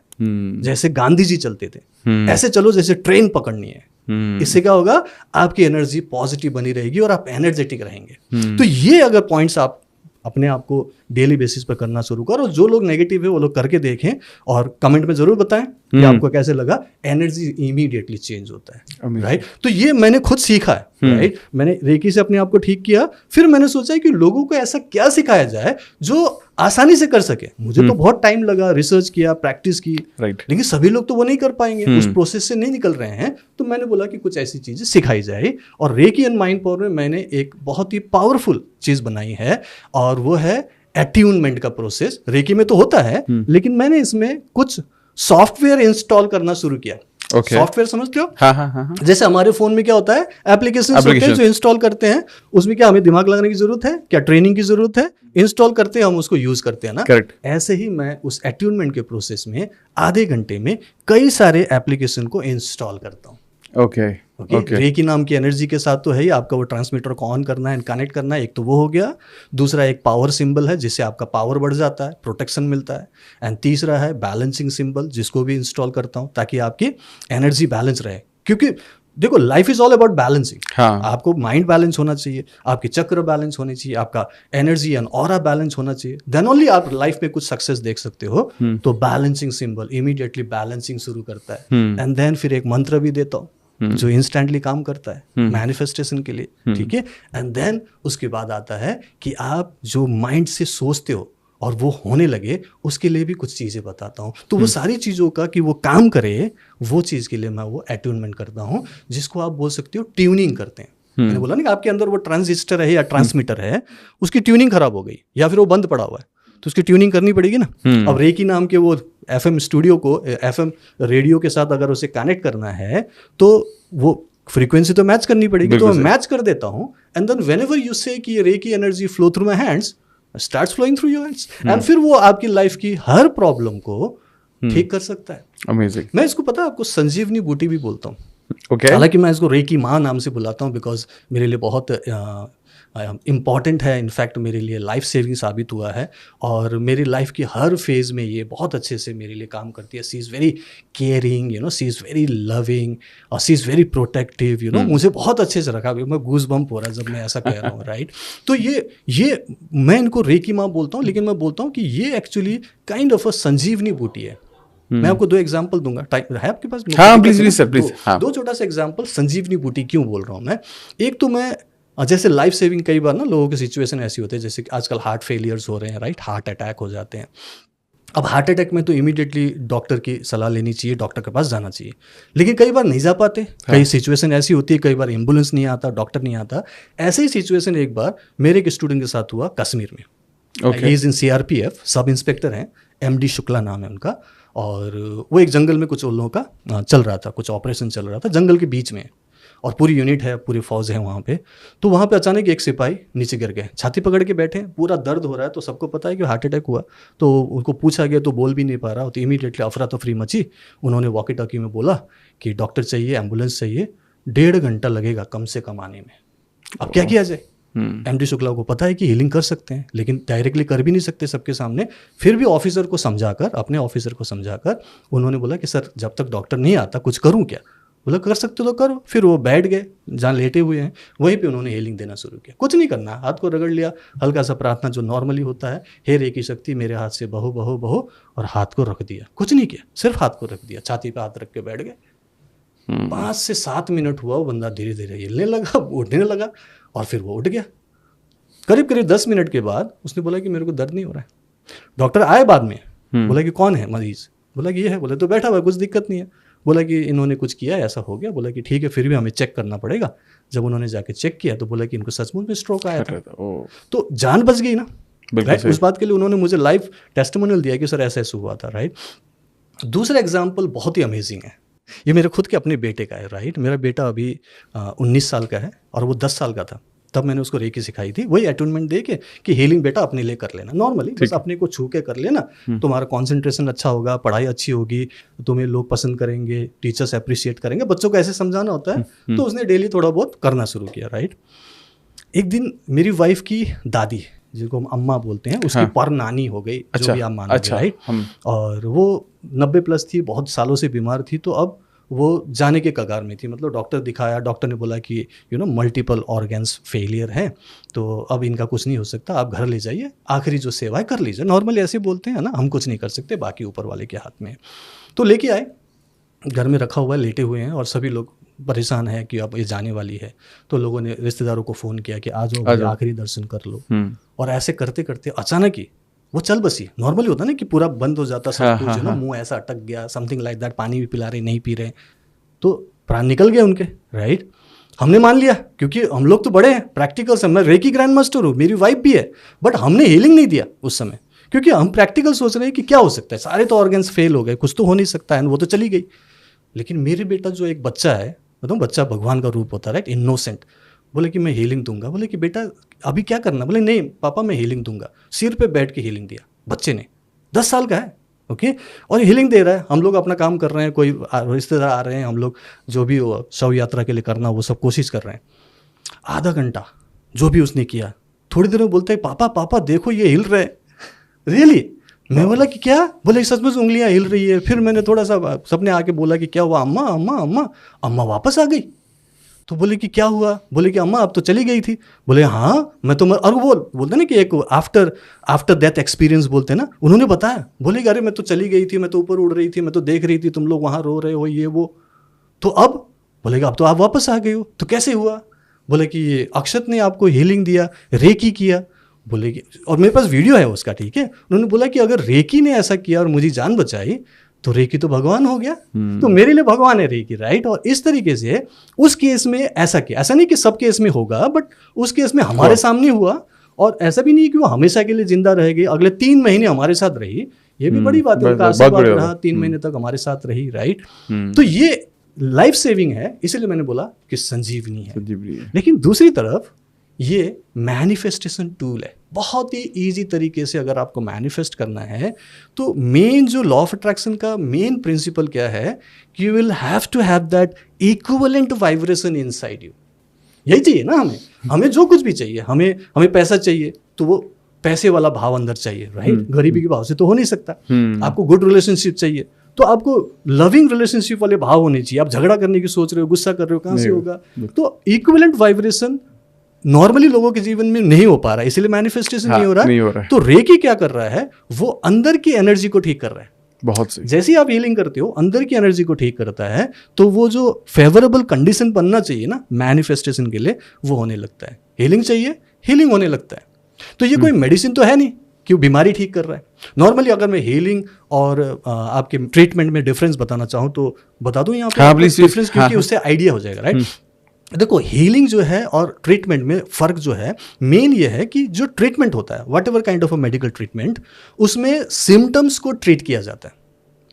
जैसे गांधी जी चलते थे, ऐसे चलो जैसे ट्रेन पकड़नी है। इससे क्या होगा, आपकी एनर्जी पॉजिटिव बनी रहेगी और आप एनर्जेटिक रहेंगे। तो ये अगर पॉइंट्स आप अपने आप को डेली बेसिस पर करना शुरू करो। जो लोग नेगेटिव है वो लोग करके देखें और कमेंट में जरूर बताएं कि आपको कैसे लगा। एनर्जी इमीडिएटली चेंज होता है, राइट। तो ये मैंने खुद सीखा है, राइट। मैंने रेकी से अपने आप को ठीक किया, फिर मैंने सोचा कि लोगों को ऐसा क्या सिखाया जाए जो आसानी से कर सके। मुझे तो बहुत टाइम लगा, रिसर्च किया, प्रैक्टिस की, राइट। लेकिन सभी लोग तो वो नहीं कर पाएंगे, उस प्रोसेस से नहीं निकल रहे हैं। तो मैंने बोला कि कुछ ऐसी चीजें सिखाई जाए, और रेकी एंड माइंड पावर में मैंने एक बहुत ही पावरफुल चीज बनाई है, और वो है अट्यूनमेंट का प्रोसेस। रेकी में तो होता है, लेकिन मैंने इसमें कुछ सॉफ्टवेयर इंस्टॉल करना शुरू किया। सॉफ्टवेयर समझते हो? हाँ। जैसे हमारे फोन में क्या होता है, एप्लीकेशन होते हैं जो इंस्टॉल करते हैं, उसमें क्या हमें दिमाग लगाने की जरूरत है, क्या ट्रेनिंग की जरूरत है, इंस्टॉल करते हैं हम, उसको यूज करते हैं ना। करेक्ट। ऐसे ही मैं उस अट्यूनमेंट के प्रोसेस में आधे घंटे में कई सारे एप्लीकेशन को इंस्टॉल करता हूँ। ओके। रेकी नाम की एनर्जी के साथ तो है ही, आपका वो ट्रांसमीटर को ऑन करना है, कनेक्ट करना है, एक तो वो हो गया। दूसरा एक पावर सिंबल है जिससे आपका पावर बढ़ जाता है, प्रोटेक्शन मिलता है। एंड तीसरा है बैलेंसिंग सिंबल, जिसको भी इंस्टॉल करता हूँ ताकि आपकी एनर्जी बैलेंस रहे। क्योंकि देखो life is all about balancing. हाँ। आपको माइंड बैलेंस होना चाहिए, आपके चक्र बैलेंस होने चाहिए, आपका एनर्जी एंड ऑरा बैलेंस होना चाहिए, देन ओनली आप लाइफ में कुछ सक्सेस देख सकते हो। तो बैलेंसिंग सिंबल इमीडिएटली बैलेंसिंग शुरू करता है, एंड देन फिर एक मंत्र भी देता हूँ जो इंस्टेंटली काम करता है मैनिफेस्टेशन के लिए, ठीक है। एंड देन उसके बाद आता है कि आप जो माइंड से सोचते हो और वो होने लगे, उसके लिए भी कुछ चीज़ें बताता हूँ। तो वो सारी चीज़ों का कि वो काम करे, वो चीज़ के लिए मैं वो अट्यूनमेंट करता हूँ, जिसको आप बोल सकते हो ट्यूनिंग करते हैं। मैंने बोला ना कि आपके अंदर वो ट्रांजिस्टर है या ट्रांसमीटर है, उसकी ट्यूनिंग खराब हो गई या फिर वो बंद पड़ा हुआ है, तो उसकी ट्यूनिंग करनी पड़ेगी ना। अब रेकी नाम के वो FM स्टूडियो को FM रेडियो के साथ अगर उसे कनेक्ट करना है तो वो फ्रीक्वेंसी तो मैच करनी पड़ेगी, तो मैं मैच कर देता हूँ। And then whenever you say कि reiki energy flow through my hands, starts flowing through your hands, and फिर वो आपकी लाइफ की हर प्रॉब्लम को ठीक कर सकता है। अमेजिंग। मैं इसको पता है आपको संजीवनी बूटी भी बोलता हूँ। ओके। हालांकि मैं इसको रेकी माँ नाम से बुलाता हूँ बिकॉज मेरे लिए बहुत इम्पॉर्टेंट है, इनफैक्ट मेरे लिए लाइफ सेविंग साबित हुआ है, और मेरी लाइफ की हर फेज़ में ये बहुत अच्छे से मेरे लिए काम करती है। She is very caring, you know, she is very loving, और she is very protective, you know. मुझे बहुत अच्छे से रखा, मैं गूज बम्प हो रहा है जब मैं ऐसा कह रहा हूँ, राइट। तो ये मैं इनको रेकी माँ बोलता हूँ, लेकिन मैं बोलता हूँ कि ये एक्चुअली काइंड ऑफ अ संजीवनी बूटी है। मैं आपको 2 एग्जांपल दूंगा, टाइम है आपके पास? हाँ प्लीज सर प्लीज। हाँ। 2 छोटा सा एग्जांपल संजीवनी बूटी क्यों बोल रहा हूँ मैं। एक तो मैं जैसे लाइफ सेविंग, कई बार ना लोगों की सिचुएशन ऐसी होती है, जैसे कि आजकल हार्ट फेलियर्स हो रहे हैं, राइट, हार्ट अटैक हो जाते हैं। अब हार्ट अटैक में तो इमीडिएटली डॉक्टर की सलाह लेनी चाहिए, डॉक्टर के पास जाना चाहिए, लेकिन कई बार नहीं जा पाते। हाँ। कई सिचुएशन ऐसी होती है, कई बार एम्बुलेंस नहीं आता, डॉक्टर नहीं आता। ऐसे ही सिचुएशन एक बार मेरे एक स्टूडेंट के साथ हुआ कश्मीर में। He is in CRPF, sub inspector हैं, MD शुक्ला नाम है उनका, और वो एक जंगल में कुछ उन लोगों का चल रहा था, कुछ ऑपरेशन चल रहा था जंगल के बीच में, और पूरी यूनिट है, पूरी फौज है वहाँ पे। तो वहाँ पे अचानक एक सिपाही नीचे गिर गए, छाती पकड़ के बैठे, पूरा दर्द हो रहा है, तो सबको पता है कि हार्ट अटैक हुआ। तो उनको पूछा गया तो बोल भी नहीं पा रहा, तो इमीडिएटली अफरा तफरी मची। उन्होंने वॉकी टॉकी में बोला कि डॉक्टर चाहिए, एम्बुलेंस चाहिए, 1.5 घंटा लगेगा कम से कम आने में। अब क्या किया जाए? MD शुक्ला को पता है कि हीलिंग कर सकते हैं, लेकिन डायरेक्टली कर भी नहीं सकते सबके सामने। फिर भी ऑफिसर को समझाकर, अपने ऑफिसर को समझाकर उन्होंने बोला कि सर जब तक डॉक्टर नहीं आता कुछ करूं क्या? बोला कर सकते तो करो। फिर वो बैठ गए जहाँ लेटे हुए हैं, वहीं पे उन्होंने हीलिंग देना शुरू किया। कुछ नहीं करना, हाथ को रगड़ लिया, हल्का सा प्रार्थना जो नॉर्मली होता है, हे रेकी शक्ति मेरे हाथ से बहो बहो बहो, और हाथ को रख दिया। कुछ नहीं किया, सिर्फ हाथ को रख दिया, छाती पे हाथ रख के बैठ गए। 5 से 7 मिनट हुआ, वो बंदा धीरे धीरे हिलने लगा, उठने लगा, और फिर वो उठ गया। करीब 10 मिनट के बाद उसने बोला कि मेरे को दर्द नहीं हो रहा है। डॉक्टर आए बाद में, बोला कि कौन है मरीज? बोला कि ये है। बोले तो बैठा हुआ, कुछ दिक्कत नहीं है। बोला कि इन्होंने कुछ किया, ऐसा हो गया। बोला कि ठीक है, फिर भी हमें चेक करना पड़ेगा। जब उन्होंने जाके चेक किया तो बोला कि इनको सचमुच में स्ट्रोक आया था। तो जान बच गई ना, राइट। उस बात के लिए उन्होंने मुझे लाइव टेस्टिमोनियल दिया कि सर ऐसा ऐसा हुआ था, राइट। दूसरा एग्जाम्पल बहुत ही अमेजिंग है, ये मेरे खुद के अपने बेटे का है, राइट। मेरा बेटा अभी 19 साल का है और वो 10 साल का था, तब मैंने उसको रेकी सिखाई थी। वही अटूनमेंट दे के कि हीलिंग बेटा अपने लिए कर लेना, नॉर्मली बस अपने को छू के कर लेना, तुम्हारा कंसंट्रेशन अच्छा होगा, पढ़ाई अच्छी होगी, तुम्हें लोग पसंद करेंगे, टीचर्स अप्रिशिएट करेंगे। बच्चों को ऐसे समझाना होता है। तो उसने डेली थोड़ा बहुत करना शुरू किया, राइट। एक दिन मेरी वाइफ की दादी, जिनको हम अम्मा बोलते हैं, उसकी पर नानी हो गई, जो भी आप मानोगे, राइट। और वो 90+ थी, बहुत सालों से बीमार थी। तो अब वो जाने के कगार में थी, मतलब डॉक्टर दिखाया, डॉक्टर ने बोला कि मल्टीपल ऑर्गन्स फेलियर हैं, तो अब इनका कुछ नहीं हो सकता, आप घर ले जाइए, आखिरी जो सेवा है कर लीजिए। नॉर्मली ऐसे बोलते हैं ना, हम कुछ नहीं कर सकते, बाकी ऊपर वाले के हाथ में। तो लेके आए, घर में रखा हुआ है, लेटे हुए हैं, और सभी लोग परेशान है कि अब ये जाने वाली है। तो लोगों ने रिश्तेदारों को फ़ोन किया कि आ जाओ, आखिरी दर्शन कर लो। और ऐसे करते करते अचानक ही वो चल बसी। नॉर्मली होता ना कि पूरा बंद हो जाता सब कुछ, मुंह ऐसा अटक गया, समथिंग लाइक दैट, पानी भी पिला रहे, नहीं पी रहे, तो प्राण निकल गए उनके, राइट। हमने मान लिया, क्योंकि हम लोग तो बड़े हैं, प्रैक्टिकल से, मैं रेकी ग्रैंड मास्टर हूँ, मेरी वाइफ भी है, बट हमने हीलिंग नहीं दिया उस समय, क्योंकि हम प्रैक्टिकल सोच रहे हैं कि क्या हो सकता है, सारे तो ऑर्गन्स फेल हो गए, कुछ तो हो नहीं सकता है, वो तो चली गई। लेकिन मेरे बेटा जो एक बच्चा है, मतलब बच्चा भगवान का रूप होता है, राइट, इनोसेंट, बोले कि मैं हीलिंग दूंगा। बोले कि बेटा अभी क्या करना? बोले नहीं पापा मैं हीलिंग दूंगा। सिर पे बैठ के हीलिंग दिया बच्चे ने, 10 साल का है, ओके। और हीलिंग दे रहा है, हम लोग अपना काम कर रहे हैं, कोई रिश्तेदार आ रहे हैं, हम लोग जो भी शव यात्रा के लिए करना वो सब कोशिश कर रहे हैं। आधा घंटा जो भी उसने किया, थोड़ी देर में बोलता है पापा पापा देखो ये हिल रहे, रियली। मैं बोला कि क्या? बोले सचमुच उंगलियां हिल रही है। फिर मैंने थोड़ा सा सबने आके बोला कि क्या हुआ? अम्मा अम्मा अम्मा। अम्मा वापस आ गई, तो बोले कि क्या हुआ? बोले कि अम्मा अब तो चली गई थी। बोले हाँ मैं तो और बोलते ना कि एक आफ्टर डेथ एक्सपीरियंस बोलते हैं ना, उन्होंने बताया। बोले कि अरे मैं तो चली गई थी, मैं तो ऊपर उड़ रही थी, मैं तो देख रही थी तुम लोग वहाँ रो रहे हो ये वो। तो अब बोलेगा अब तो आप वापस आ गए हो, तो कैसे हुआ? बोले कि ये अक्षत ने आपको हीलिंग दिया, रेकी किया। बोले कि और मेरे पास वीडियो है उसका, ठीक है। उन्होंने बोला कि अगर रेकी ने ऐसा किया और मुझे जान बचाई तो रेकी तो भगवान हो गया। तो मेरे लिए भगवान है रेकी, राइट। और इस तरीके से उस केस में ऐसा किया, ऐसा नहीं कि सब केस में होगा, बट उस केस में हमारे सामने हुआ। और ऐसा भी नहीं कि वो हमेशा के लिए जिंदा रह गई, अगले 3 महीने हमारे साथ रही। ये भी बड़ी बात है, उनका आशीर्वाद रहा, 3 महीने तक हमारे साथ रही, राइट। तो ये लाइफ सेविंग है, इसीलिए मैंने बोला कि संजीवनी है। लेकिन दूसरी तरफ ये मैनिफेस्टेशन टूल है। बहुत ही इजी तरीके से अगर आपको मैनिफेस्ट करना है तो मेन जो लॉ ऑफ अट्रैक्शन का मेन प्रिंसिपल क्या है कि you will have to have that equivalent vibration inside you. यही चाहिए ना हमें जो कुछ भी चाहिए, हमें पैसा चाहिए तो वो पैसे वाला भाव अंदर चाहिए, राइट। गरीबी के भाव से तो हो नहीं सकता। आपको गुड रिलेशनशिप चाहिए तो आपको लविंग रिलेशनशिप वाले भाव होने चाहिए। आप झगड़ा करने की सोच रहे हो, गुस्सा कर रहे हो, कहाँ से होगा? तो इक्विवेलेंट वाइब्रेशन नॉर्मली लोगों के जीवन में नहीं हो पा रहा है, इसलिए मैनिफेस्टेशन नहीं हो रहा है। तो रेकी क्या कर रहा है, वो अंदर की एनर्जी को ठीक कर रहा है। बहुत सही। जैसे ही आप हीलिंग करते हो अंदर की एनर्जी को ठीक करता है, तो वो जो फेवरेबल कंडीशन बनना चाहिए ना मैनिफेस्टेशन के लिए, वो होने लगता है। हीलिंग चाहिए, हीलिंग होने लगता है। तो ये कोई मेडिसिन तो है नहीं कि वो बीमारी ठीक कर रहा है। नॉर्मली अगर मैं हीलिंग और आपके ट्रीटमेंट में डिफरेंस बताना चाहूँ तो बता दूं यहाँ पे डिफरेंस, क्योंकि उससे आइडिया हो जाएगा, राइट। देखो हीलिंग जो है और ट्रीटमेंट में फर्क जो है मेन ये है कि जो ट्रीटमेंट होता है, what ever kind of a medical treatment, उसमें सिम्टम्स को ट्रीट किया जाता है।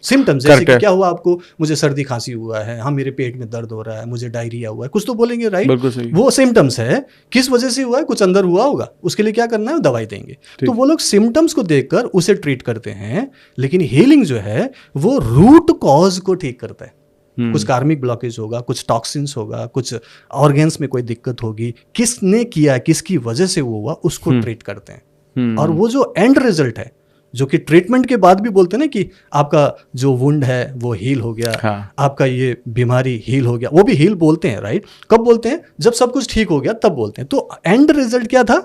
सिम्टम्स जैसे कि क्या हुआ आपको, मुझे सर्दी खांसी हुआ है, हाँ मेरे पेट में दर्द हो रहा है, मुझे डायरिया हुआ है, कुछ तो बोलेंगे, राइट। वो सिम्टम्स है, किस वजह से हुआ है, कुछ अंदर हुआ होगा, उसके लिए क्या करना है, दवाई देंगे। तो वो लोग सिम्टम्स को देखकर उसे ट्रीट करते हैं। लेकिन हीलिंग जो है वो रूट कॉज को ठीक करता है। कुछ कार्मिक ब्लॉकेज होगा, कुछ टॉक्सिन्स होगा, कुछ ऑर्गन्स में कोई दिक्कत होगी, किसने किया, किसकी वजह से वो हुआ, उसको ट्रीट करते हैं। और वो जो एंड रिजल्ट है, जो कि ट्रीटमेंट के बाद भी बोलते हैं ना कि आपका जो वुंड है वो हील हो गया, हाँ। आपका ये बीमारी हील हो गया, वो भी हील बोलते हैं, राइट। कब बोलते हैं, जब सब कुछ ठीक हो गया तब बोलते हैं। तो एंड रिजल्ट क्या था,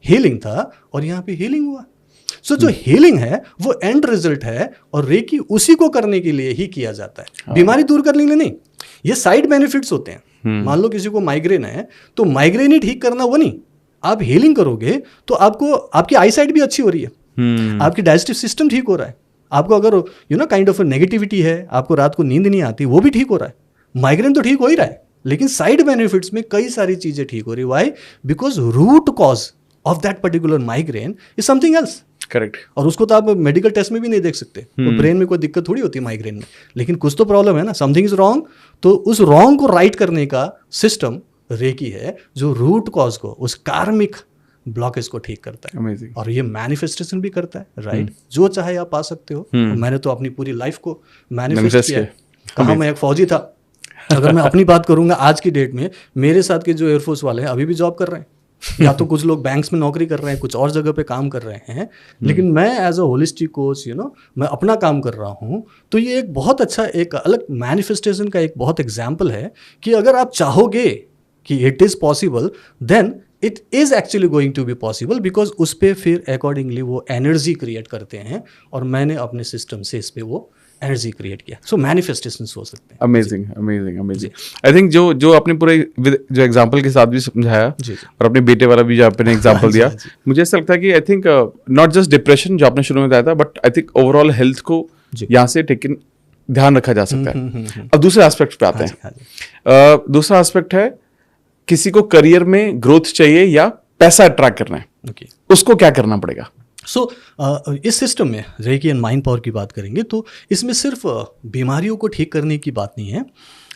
हीलिंग था, और यहाँ पे हीलिंग हुआ। सो जो हीलिंग है वो एंड रिजल्ट है, और रेकी उसी को करने के लिए ही किया जाता है, हाँ। बीमारी दूर करने के लिए नहीं। ये साइड बेनिफिट्स होते हैं। मान लो किसी को माइग्रेन है तो माइग्रेन ही ठीक करना वो नहीं, आप हीलिंग करोगे तो आपको आपकी आई साइट भी अच्छी हो रही है, आपकी डाइजेस्टिव सिस्टम ठीक हो रहा है, आपको अगर काइंड ऑफ नेगेटिविटी है, आपको रात को नींद नहीं आती, वो भी ठीक हो रहा है। माइग्रेन तो ठीक हो ही रहा है, लेकिन साइड बेनिफिट्स में कई सारी चीजें ठीक हो रही। Why? Because root cause of that particular migraine is something else. Correct. और उसको तो आप मेडिकल टेस्ट में भी नहीं देख सकते, तो ब्रेन में कोई दिक्कत थोड़ी होती है माइग्रेन में, लेकिन कुछ तो प्रॉब्लम है ना, समथिंग इज रॉन्ग। तो उस रॉन्ग को राइट करने का सिस्टम रेकी है, जो रूट कॉज को, उस कार्मिक ब्लॉकेज को ठीक करता है। Amazing. और ये मैनिफेस्टेशन भी करता है, राइट। जो चाहे आप पा सकते हो। मैंने तो अपनी पूरी लाइफ को मैनिफेस्ट किया है। कहा मैं एक फौजी था, अगर मैं अपनी बात करूंगा आज की डेट में, मेरे साथ के जो एयरफोर्स वाले हैं अभी भी जॉब कर रहे हैं, या तो कुछ लोग बैंक्स में नौकरी कर रहे हैं, कुछ और जगह पे काम कर रहे हैं, लेकिन मैं एज अ होलिस्टिक कोच मैं अपना काम कर रहा हूँ। तो ये एक बहुत अच्छा, एक अलग मैनिफेस्टेशन का एक बहुत एग्जाम्पल है कि अगर आप चाहोगे कि it is possible, then it is actually going to be possible, because उस पर फिर अकॉर्डिंगली वो एनर्जी क्रिएट करते हैं, और मैंने अपने सिस्टम से इस पर वो एनर्जी क्रिएट किया। सो मैनिफेस्टेशंस हो सकते हैं। Amazing amazing amazing. I think जो आपने पूरे जो एग्जांपल के साथ भी समझाया, और अपने बेटे वाला भी जो आपने एग्जांपल दिया, मुझे ऐसा लगता है कि I think not just depression जो आपने शुरू में बताया था, but I think overall health को यहाँ से टेकन ध्यान रखा जा सकता है। अब दूसरे एस्पेक्ट पे आते हैं। दूसरा एस्पेक्ट है, किसी को करियर में ग्रोथ चाहिए या पैसा अट्रैक्ट करना है, उसको क्या करना पड़ेगा? इस सिस्टम में रेकी एंड माइंड पावर की बात करेंगे तो इसमें सिर्फ बीमारियों को ठीक करने की बात नहीं है,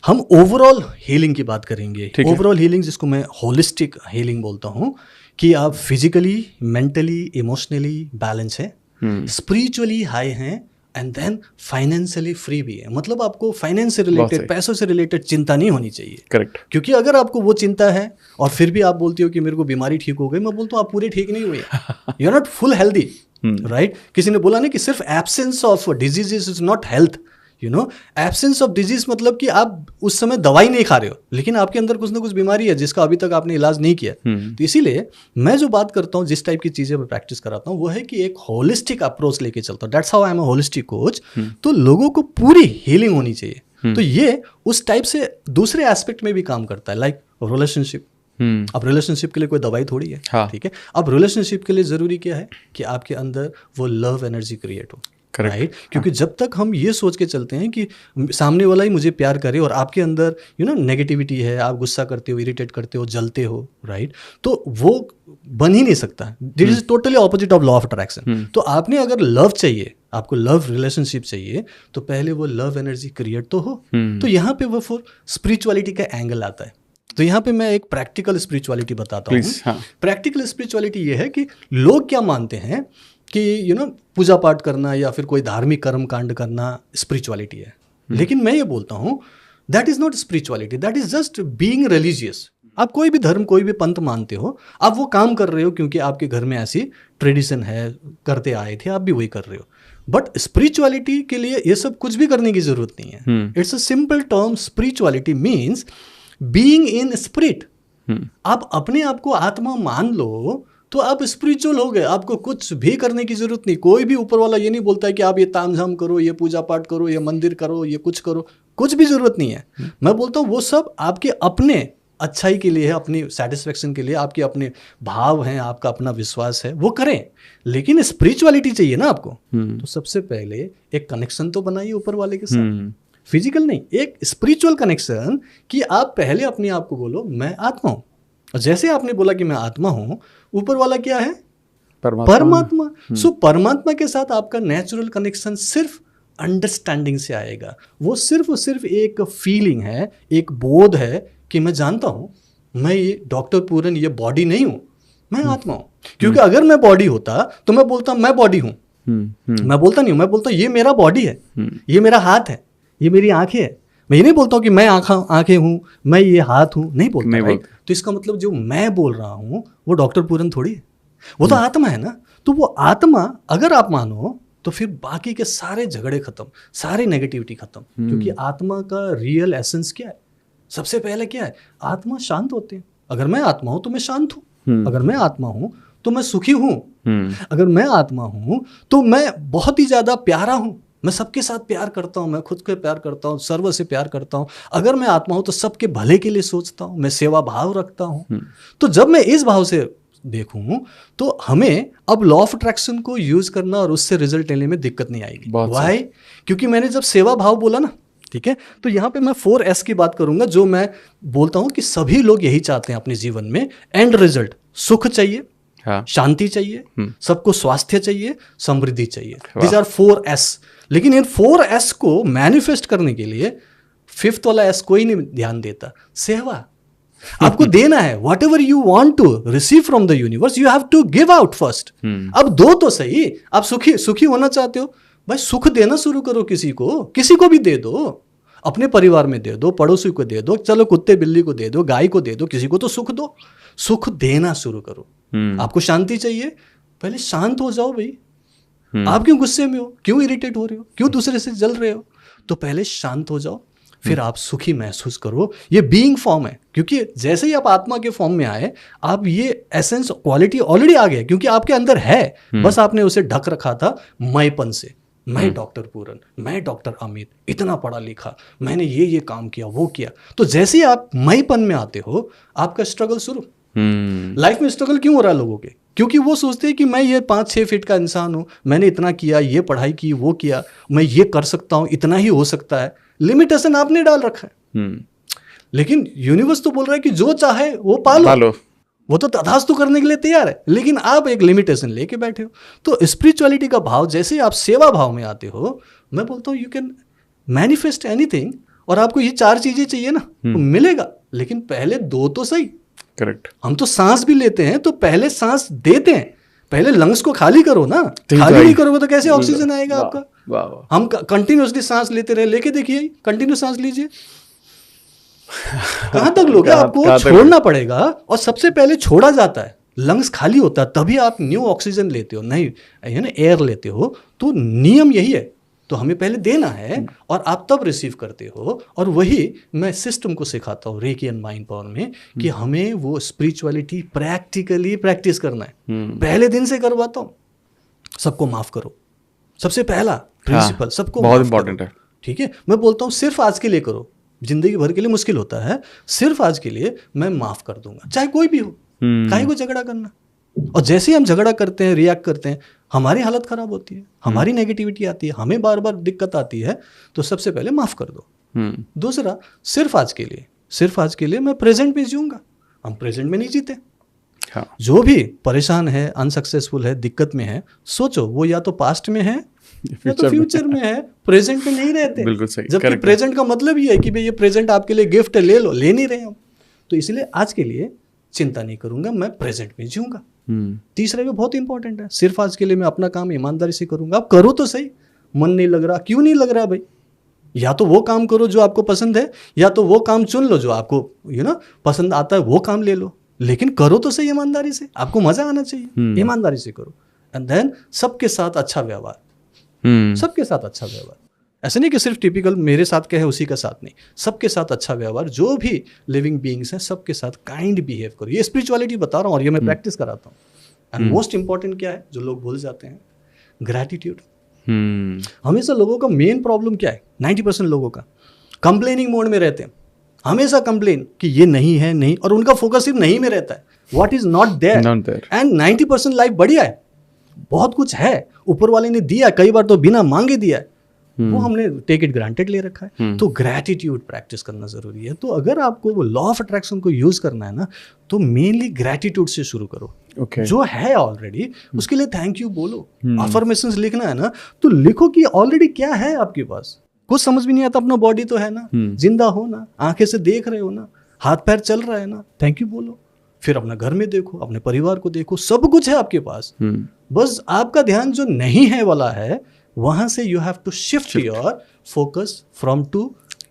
हम ओवरऑल हीलिंग की बात करेंगे। ओवरऑल हीलिंग, जिसको मैं होलिस्टिक हीलिंग बोलता हूँ, कि आप फिजिकली, मेंटली, इमोशनली बैलेंस है, स्पिरिचुअली हाई हैं, एंड देन फाइनेंशियली फ्री भी है। मतलब आपको फाइनेंस से रिलेटेड, पैसों से रिलेटेड चिंता नहीं होनी चाहिए। करेक्ट। क्योंकि अगर आपको वो चिंता है और फिर भी आप बोलती हो कि मेरे को बीमारी ठीक हो गई, मैं बोलता हूँ आप पूरे ठीक नहीं हुए, you are not full healthy, right. किसी ने बोला ना कि सिर्फ absence of diseases is not health, absence of disease मतलब कि आप उस समय दवाई नहीं खा रहे हो, लेकिन आपके अंदर कुछ ना कुछ बीमारी है जिसका अभी तक आपने इलाज नहीं किया। तो इसीलिए मैं जो बात करता हूँ, जिस टाइप की चीजें मैं प्रैक्टिस कराता हूँ, वो है कि एक होलिस्टिक अप्रोच लेके चलता हूँ। That's how I am a holistic coach. तो लोगों को पूरी हीलिंग होनी चाहिए। तो ये उस टाइप से दूसरे एस्पेक्ट में भी काम करता है, लाइक रिलेशनशिप। अब रिलेशनशिप के लिए कोई दवाई थोड़ी है, ठीक है। अब रिलेशनशिप के लिए जरूरी क्या है कि आपके अंदर वो लव एनर्जी क्रिएट हो, राइट। क्योंकि जब तक हम ये सोच के चलते हैं कि सामने वाला ही मुझे प्यार करे और आपके अंदर नेगेटिविटी है, आप गुस्सा करते हो, इरिटेट करते हो, जलते हो, राइट, तो वो बन ही नहीं सकता। This is totally opposite of law of attraction. तो आपने अगर लव चाहिए, आपको लव रिलेशनशिप चाहिए, तो पहले वो लव एनर्जी क्रिएट तो हो। तो यहाँ पे वो फिर स्पिरिचुअलिटी का एंगल आता है। तो यहाँ पे मैं एक प्रैक्टिकल स्पिरिचुअलिटी बताता हूँ। प्रैक्टिकल स्पिरिचुअलिटी ये है कि लोग क्या मानते हैं कि पूजा पाठ करना या फिर कोई धार्मिक कर्म कांड करना स्पिरिचुअलिटी है। लेकिन मैं ये बोलता हूँ that is not spirituality, that is just being religious. आप कोई भी धर्म, कोई भी पंथ मानते हो, आप वो काम कर रहे हो क्योंकि आपके घर में ऐसी ट्रेडिशन है, करते आए थे, आप भी वही कर रहे हो। बट स्पिरिचुअलिटी के लिए ये सब कुछ भी करने की जरूरत नहीं है। It's a simple term. Spirituality means being in spirit. आप अपने आप को आत्मा मान लो तो आप स्पिरिचुअल हो गए। आपको कुछ भी करने की जरूरत नहीं। कोई भी ऊपर वाला ये नहीं बोलता है कि आप ये तामझाम करो, ये पूजा पाठ करो, ये मंदिर करो, ये कुछ करो, कुछ भी जरूरत नहीं है। मैं बोलता हूँ वो सब आपके अपने अच्छाई के लिए है, अपनी सेटिस्फेक्शन के लिए, आपके अपने भाव हैं, आपका अपना विश्वास है, वो करें। लेकिन स्पिरिचुअलिटी चाहिए ना आपको, तो सबसे पहले एक कनेक्शन तो बनाइए ऊपर वाले के साथ। फिजिकल नहीं, एक स्पिरिचुअल कनेक्शन कि आप पहले अपने आप को बोलो मैं आत्मा हूं। और जैसे आपने बोला कि मैं आत्मा हूं, ऊपर वाला क्या है? परमात्मा। सो परमात्मा के साथ आपका नेचुरल कनेक्शन सिर्फ अंडरस्टैंडिंग से आएगा। वो सिर्फ एक फीलिंग है, एक बोध है कि मैं जानता हूं मैं ये डॉक्टर पूरन ये बॉडी नहीं हूं, मैं आत्मा हूं। क्योंकि अगर मैं बॉडी होता तो मैं बोलता मैं बॉडी हूं। मैं बोलता नहीं हूं, मैं बोलता ये मेरा बॉडी है, ये मेरा हाथ है, ये मेरी आंखें है। मैं ये नहीं बोलता हूँ कि मैं आंखें हूँ, मैं ये हाथ हूँ, नहीं बोलता, राइट। तो इसका मतलब जो मैं बोल रहा हूँ वो डॉक्टर पूरन थोड़ी है, वो तो आत्मा है ना। तो वो आत्मा अगर आप मानो तो फिर बाकी के सारे झगड़े खत्म, सारी नेगेटिविटी खत्म। क्योंकि आत्मा का रियल एसेंस क्या है? सबसे पहले क्या है? आत्मा शांत होते हैं। अगर मैं आत्मा हूं तो मैं शांत हूं। अगर मैं आत्मा हूं तो मैं सुखी हूं। अगर मैं आत्मा हूं तो मैं बहुत ही ज्यादा प्यारा हूं। मैं सबके साथ प्यार करता हूं, मैं खुद को प्यार करता हूं, सर्व से प्यार करता हूं। अगर मैं आत्मा हूं तो सबके भले के लिए सोचता हूं, मैं सेवा भाव रखता हूं। तो जब मैं इस भाव से देखूं तो हमें अब लॉ ऑफ अट्रैक्शन को यूज करना और उससे रिजल्ट लेने में दिक्कत नहीं आएगी। व्हाई? क्योंकि मैंने जब सेवा भाव बोला ना, ठीक है, तो यहाँ पे मैं 4S की बात करूंगा, जो मैं बोलता हूं कि सभी लोग यही चाहते हैं अपने जीवन में। एंड रिजल्ट सुख चाहिए, शांति चाहिए, सबको स्वास्थ्य चाहिए, समृद्धि चाहिए। These are 4S। लेकिन इन 4S को मैनिफेस्ट करने के लिए 5th वाला S कोई नहीं ध्यान देता, सेवा। आपको देना है। Whatever you want to receive from the universe you have to give out first. अब दो तो सही। आप सुखी होना चाहते हो, भाई सुख देना शुरू करो। किसी को भी दे दो, अपने परिवार में दे दो, पड़ोसी को दे दो, चलो कुत्ते बिल्ली को दे दो, गाय को दे दो, किसी को तो सुख दो। सुख देना शुरू करो। आपको शांति चाहिए, पहले शांत हो जाओ भाई। आप क्यों गुस्से में हो, क्यों इरिटेट हो रहे हो, क्यों दूसरे से जल रहे हो? तो पहले शांत हो जाओ, फिर आप सुखी महसूस करो। ये बीइंग फॉर्म है। क्योंकि जैसे ही आप आत्मा के फॉर्म में आए, आप ये एसेंस क्वालिटी ऑलरेडी आ गया, क्योंकि आपके अंदर है। बस आपने उसे ढक रखा था मैंपन से। मैं डॉक्टर पूरन, मैं डॉक्टर अमित, इतना पढ़ा लिखा, मैंने ये काम किया, वो किया। तो जैसे ही आप मैंपन में आते हो, आपका स्ट्रगल शुरू। लाइफ में स्ट्रगल क्यों हो रहा है लोगों के? क्योंकि वो सोचते हैं कि मैं ये 5-6 फीट का इंसान हूं, मैंने इतना किया, ये पढ़ाई की, वो किया, मैं ये कर सकता हूं, इतना ही हो सकता है। लिमिटेशन आपने डाल रखा है। लेकिन यूनिवर्स तो बोल रहा है कि जो चाहे वो पालो। वो तो तथास्तु करने के लिए तैयार है, लेकिन आप एक लिमिटेशन लेके बैठे हो। तो स्पिरिचुअलिटी का भाव, जैसे आप सेवा भाव में आते हो, मैं बोलता हूँ यू कैन मैनिफेस्ट एनीथिंग। और आपको ये 4 चीजें चाहिए ना, तो मिलेगा। लेकिन पहले 2 तो सही। करेक्ट। हम तो सांस भी लेते हैं तो पहले सांस देते हैं, पहले लंग्स को खाली करो ना। खाली नहीं करोगे तो कैसे ऑक्सीजन आएगा आपका? हम कंटिन्यूसली सांस लेते रहे, लेके देखिए, कंटिन्यू सांस लीजिए। कहां तक लोगे? आपको छोड़ना पड़ेगा। और सबसे पहले छोड़ा जाता है, लंग्स खाली होता है, तभी आप न्यू ऑक्सीजन लेते हो, नहीं एयर लेते हो। तो नियम यही है तो हमें पहले देना है और आप तब रिसीव करते हो। और वही मैं सिस्टम को सिखाता हूँ रेकी एंड माइंड पावर में कि हमें वो स्पिरिचुअलिटी प्रैक्टिकली प्रैक्टिस करना है। पहले दिन से करवाता हूँ, सबको माफ करो, सबसे पहला प्रिंसिपल, सबको बहुत इंपॉर्टेंट है। ठीक है, मैं बोलता हूँ सिर्फ आज के लिए करो, जिंदगी भर के लिए मुश्किल होता है, सिर्फ आज के लिए मैं माफ कर दूंगा, चाहे कोई भी हो। काहे को झगड़ा करना। और जैसे ही हम झगड़ा करते हैं, रिएक्ट करते हैं, हमारी हालत खराब होती है, हमारी नेगेटिविटी आती है, हमें बार बार दिक्कत आती है। तो सबसे पहले माफ कर दो। दूसरा, सिर्फ आज के लिए, सिर्फ आज के लिए मैं प्रेजेंट में जीऊंगा। हम प्रेजेंट में नहीं जीते। हाँ। जो भी परेशान है, अनसक्सेसफुल है, दिक्कत में है, सोचो वो या तो पास्ट में है या तो फ्यूचर में है, प्रेजेंट में नहीं रहते। बिल्कुल सही। जबकि प्रेजेंट का मतलब ये है कि भाई ये प्रेजेंट आपके लिए गिफ्ट है, ले लो, ले नहीं रहे हम। तो इसलिए आज के लिए चिंता नहीं करूंगा, मैं प्रेजेंट में जीऊंगा। तीसरा भी बहुत इंपॉर्टेंट है, सिर्फ आज के लिए मैं अपना काम ईमानदारी से करूंगा। आप करो तो सही, मन नहीं लग रहा, क्यों नहीं लग रहा भाई? या तो वो काम करो जो आपको पसंद है, या तो वो काम चुन लो जो आपको पसंद आता है, वो काम ले लो, लेकिन करो तो सही ईमानदारी से। आपको मजा आना चाहिए, ईमानदारी से करो। एंड देन सबके साथ अच्छा व्यवहार, सबके साथ अच्छा व्यवहार। ऐसा नहीं कि सिर्फ टिपिकल मेरे साथ क्या है उसी का साथ नहीं, सबके साथ अच्छा व्यवहार। जो भी लिविंग बीइंग्स हैं सबके साथ काइंड बिहेव करो। ये स्पिरिचुअलिटी बता रहा हूँ और ये मैं प्रैक्टिस कराता हूँ। एंड मोस्ट इंपॉर्टेंट क्या है जो लोग भूल जाते हैं, ग्रैटिट्यूड। हमेशा लोगों का मेन प्रॉब्लम क्या है, 90% लोगों का कंप्लेनिंग मोड में रहते हैं, हमेशा कंप्लेन कि ये नहीं है, नहीं, और उनका फोकस सिर्फ नहीं में रहता है, what is not there. And 90% life बढ़िया है, बहुत कुछ है, ऊपर वाले ने दिया, कई बार तो बिना मांगे दिया है, वो हमने टेक इट ग्रांटेड ले रखा है। तो ग्रैटिट्यूड प्रैक्टिस करना जरूरी है। तो अगर आपको वो लॉ ऑफ अट्रैक्शन को यूज करना है ना, तो मेनली ग्रैटिट्यूड से शुरू करो। जो है ऑलरेडी उसके लिए थैंक यू बोलो। अफर्मेशंस लिखना है ना, तो लिखो कि ऑलरेडी क्या है आपके पास। कुछ समझ भी नहीं आता, अपना बॉडी तो है ना, जिंदा हो ना, आंखें से देख रहे हो ना, हाथ पैर चल रहा है ना, थैंक यू बोलो। फिर अपना घर में देखो, अपने परिवार को देखो, सब कुछ है आपके पास। बस आपका ध्यान जो नहीं है वाला है, वहां से you have to shift your focus from to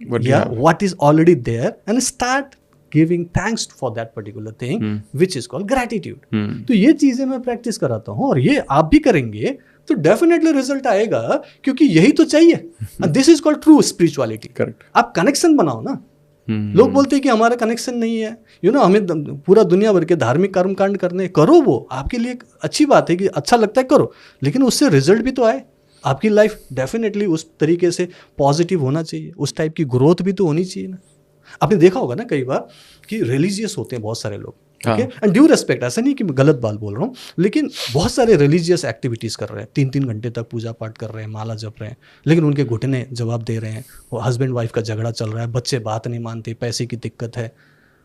what is already there and start giving thanks for that particular thing which is called gratitude. तो ये चीजें मैं प्रैक्टिस कराता हूँ, और ये आप भी करेंगे तो डेफिनेटली रिजल्ट आएगा, क्योंकि यही तो चाहिए। This is called true spirituality. Correct. आप कनेक्शन बनाओ ना। लोग बोलते हैं कि हमारा कनेक्शन नहीं है, हमें पूरा दुनिया भर के धार्मिक कर्मकांड करने, करो, वो आपके लिए अच्छी बात है कि अच्छा लगता है, करो, लेकिन उससे रिजल्ट भी तो आए। आपकी लाइफ डेफिनेटली उस तरीके से पॉजिटिव होना चाहिए, उस टाइप की ग्रोथ भी तो होनी चाहिए ना। आपने देखा होगा ना कई बार कि रिलीजियस होते हैं बहुत सारे लोग, ओके, एंड ड्यू रिस्पेक्ट, ऐसा नहीं कि मैं गलत बात बोल रहा हूँ, लेकिन बहुत सारे रिलीजियस एक्टिविटीज़ कर रहे हैं, 3-3 घंटे तक पूजा पाठ कर रहे हैं, माला जप रहे हैं, लेकिन उनके घुटने जवाब दे रहे हैं, वो हस्बैंड वाइफ का झगड़ा चल रहा है, बच्चे बात नहीं मानते, पैसे की दिक्कत है,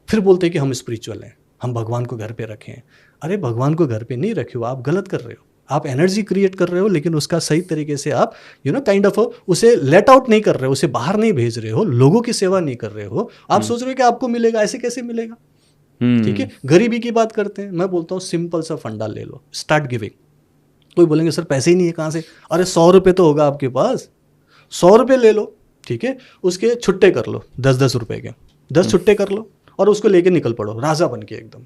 फिर बोलते हैं कि हम स्पिरिचुअल हैं, हम भगवान को घर पे रखें। अरे भगवान को घर पे नहीं रखे हो, आप गलत कर रहे हो। आप एनर्जी क्रिएट कर रहे हो, लेकिन उसका सही तरीके से आप काइंड ऑफ उसे लेट आउट नहीं कर रहे हो, उसे बाहर नहीं भेज रहे हो, लोगों की सेवा नहीं कर रहे हो। आप सोच रहे हो कि आपको मिलेगा, ऐसे कैसे मिलेगा? ठीक है। गरीबी की बात करते हैं, मैं बोलता हूँ सिंपल सा फंडा ले लो, स्टार्ट गिविंग। कोई बोलेंगे सर पैसे ही नहीं है कहाँ से? अरे 100 रुपये तो होगा आपके पास, 100 रुपये ले लो, ठीक है, उसके छुट्टे कर लो 10-10 रुपये के, 10 छुट्टे कर लो और उसको लेके निकल पड़ो राजा बन के एकदम।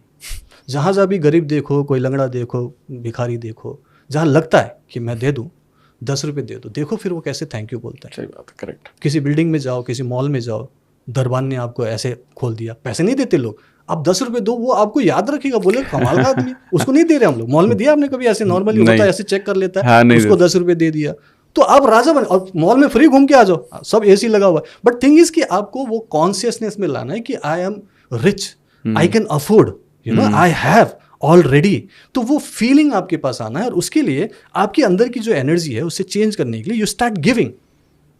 जहाँ जहाँ भी गरीब देखो, कोई लंगड़ा देखो, भिखारी देखो, जहाँ लगता है कि मैं दे दूँ, 10 रुपये दे दो, देखो फिर वो कैसे थैंक यू बोलता है। सही बात है, करेक्ट। किसी बिल्डिंग में जाओ, किसी मॉल में जाओ, दरबान ने आपको ऐसे खोल दिया, पैसे नहीं देते लोग, आप 10 रुपये दो, वो आपको याद रखेगा, बोले कमाल का आदमी, उसको नहीं दे रहे हम लोग। मॉल में दिया आपने कभी? ऐसे नॉर्मली होता है, ऐसे चेक कर लेता है, हाँ, उसको 10 रुपये दे दिया, तो आप राजा बने। और मॉल में फ्री घूम के आ जाओ, सब एसी लगा हुआ है, बट थिंग इज कि आपको वो कॉन्शियसनेस में लाना है कि I am rich, I can afford, I have already. तो वो फीलिंग आपके पास आना है, और उसके लिए आपके अंदर की जो एनर्जी है उसे चेंज करने के लिए यू स्टार्ट गिविंग।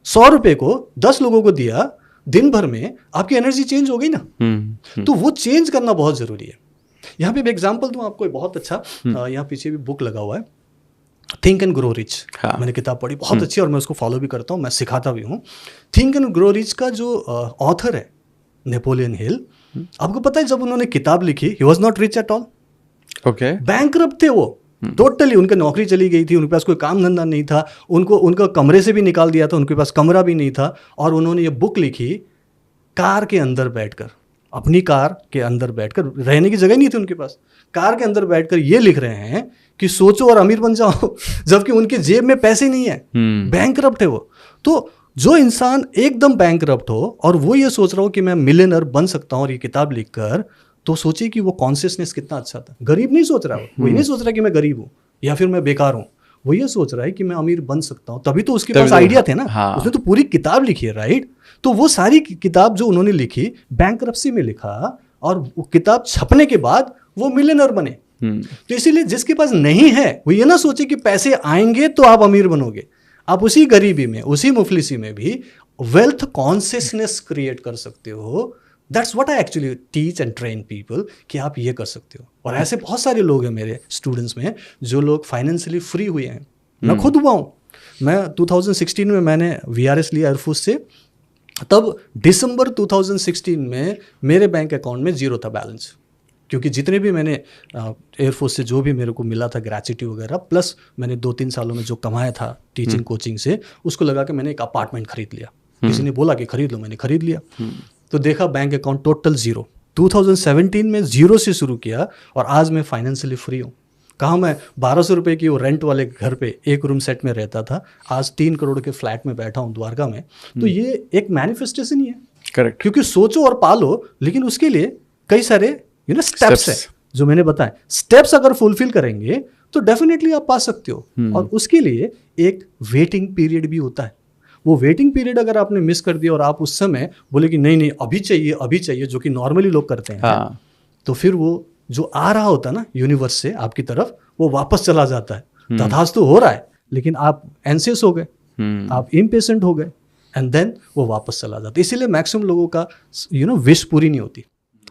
100 रुपये को 10 लोगों को दिया, दिन भर में आपकी एनर्जी चेंज हो गई ना। तो वो चेंज करना बहुत जरूरी है। यहाँ पे एक एग्जांपल दूं आपको, बहुत अच्छा, यहाँ पीछे भी बुक लगा हुआ है, थिंक एंड ग्रो रिच। मैंने किताब पढ़ी, बहुत अच्छी, और मैं उसको फॉलो भी करता हूँ, मैं सिखाता भी हूँ। थिंक एंड ग्रो रिच का जो ऑथर है नेपोलियन हिल, आपको पता है जब उन्होंने किताब लिखी, he was not rich at all. Okay, bankrupt थे वो टोटली, उनकी नौकरी चली गई थी, उनके पास कोई काम धंधा नहीं था, उनका कमरे से भी निकाल दिया था, उनके पास कमरा भी नहीं था, और उन्होंने ये बुक लिखी कार के अंदर बैठकर, अपनी कार के अंदर बैठकर, रहने की जगह नहीं थी उनके पास, कार के अंदर बैठकर ये लिख रहे हैं कि सोचो और अमीर बन जाओ जबकि उनके जेब में पैसे नहीं है, बैंकरप्ट है वो। तो जो इंसान एकदम बैंकरप्ट हो और वो ये सोच रहा हो कि मैं मिलियनर बन सकता हूँ और ये किताब लिखकर, तो सोचिए कि वो कॉन्शियसनेस कितना अच्छा था। गरीब नहीं सोच रहा, वो नहीं सोच रहा कि मैं गरीब हूँ या फिर मैं बेकार हूँ, वो ये सोच रहा है कि मैं अमीर बन सकता हूँ। तभी तो उसके पास आइडिया थे ना। हाँ। उसने तो पूरी किताब लिखी है, राइट। तो वो सारी किताब जो उन्होंने लिखी बैंकरप्सी में लिखा और वो किताब छपने के बाद वो मिलियनर बने। तो इसीलिए जिसके पास नहीं है वो ये ना सोचे कि पैसे आएंगे तो आप अमीर बनोगे। आप उसी गरीबी में, उसी मुफलिसी में भी वेल्थ कॉन्शियसनेस क्रिएट कर सकते हो। That's what I actually teach and train people कि आप ये कर सकते हो। और ऐसे बहुत सारे लोग हैं मेरे स्टूडेंट्स में जो लोग फाइनेंशियली फ्री हुए हैं। मैं खुद हुआ हूँ। मैं 2016 में मैंने VRS लिया एयरफोर्स से। तब दिसंबर 2016 में मेरे बैंक अकाउंट में 0 था बैलेंस, क्योंकि जितने भी मैंने एयरफोर्स से जो भी मेरे को मिला था ग्रेच्युटी वगैरह, प्लस मैंने 2-3 सालों में जो कमाया था टीचिंग कोचिंग से, उसको लगा के मैंने एक अपार्टमेंट खरीद लिया। किसी ने बोला कि खरीद लो, मैंने खरीद लिया। तो देखा बैंक अकाउंट टोटल 0। 2017 में 0 से शुरू किया और आज मैं फाइनेंशियली फ्री हूँ। कहाँ मैं 1200 रुपये की वो रेंट वाले घर पे 1 रूम सेट में रहता था, आज 3 करोड़ के फ्लैट में बैठा हूँ द्वारका में। तो ये एक मैनिफेस्टेशन ही है। करेक्ट। क्योंकि सोचो और पालो, लेकिन उसके लिए कई सारे स्टेप्स है जो मैंने बताए। स्टेप्स अगर फुलफिल करेंगे तो डेफिनेटली आप पा सकते हो। और उसके लिए एक वेटिंग पीरियड भी होता है। वो वेटिंग पीरियड अगर आपने मिस कर दिया और आप उस समय बोले कि नहीं अभी चाहिए, जो कि नॉर्मली लोग करते हैं, हाँ। तो फिर वो जो आ रहा होता है ना यूनिवर्स से आपकी तरफ, वो वापस चला जाता है। तथास्तु तो हो रहा है, लेकिन आप एंसियस हो गए, आप इम्पेशेंट हो गए, एंड देन वो वापस चला जाता है। इसीलिए मैक्सिमम लोगों का विश पूरी नहीं होती।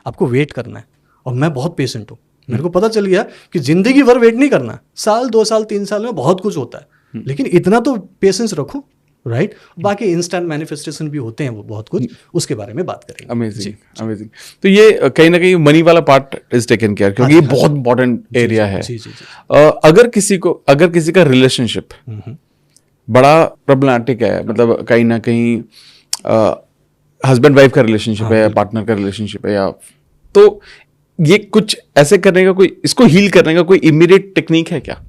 आपको वेट करना है। और मैं बहुत पेशेंट हूँ। मेरे को पता चल गया कि जिंदगी भर वेट नहीं करना। साल 2 साल 3 साल में बहुत कुछ होता है, लेकिन इतना तो पेशेंस रखो, राइट। बाकी इंस्टेंट मैनिफेस्टेशन भी होते हैं वो बहुत कुछ, उसके बारे में बात करेंगे। Amazing, amazing. तो ये कहीं ना कहीं मनी वाला पार्ट इज टेकन केयर, क्योंकि ये बहुत इंपॉर्टेंट एरिया है। अगर किसी का रिलेशनशिप बड़ा प्रॉब्लमैटिक है, मतलब कहीं ना कहीं हस्बैंड वाइफ का रिलेशनशिप है, पार्टनर का रिलेशनशिप है, या तो ये कुछ ऐसे करने का कोई, इसको हील करने का कोई इमीडिएट टेक्निक है क्या?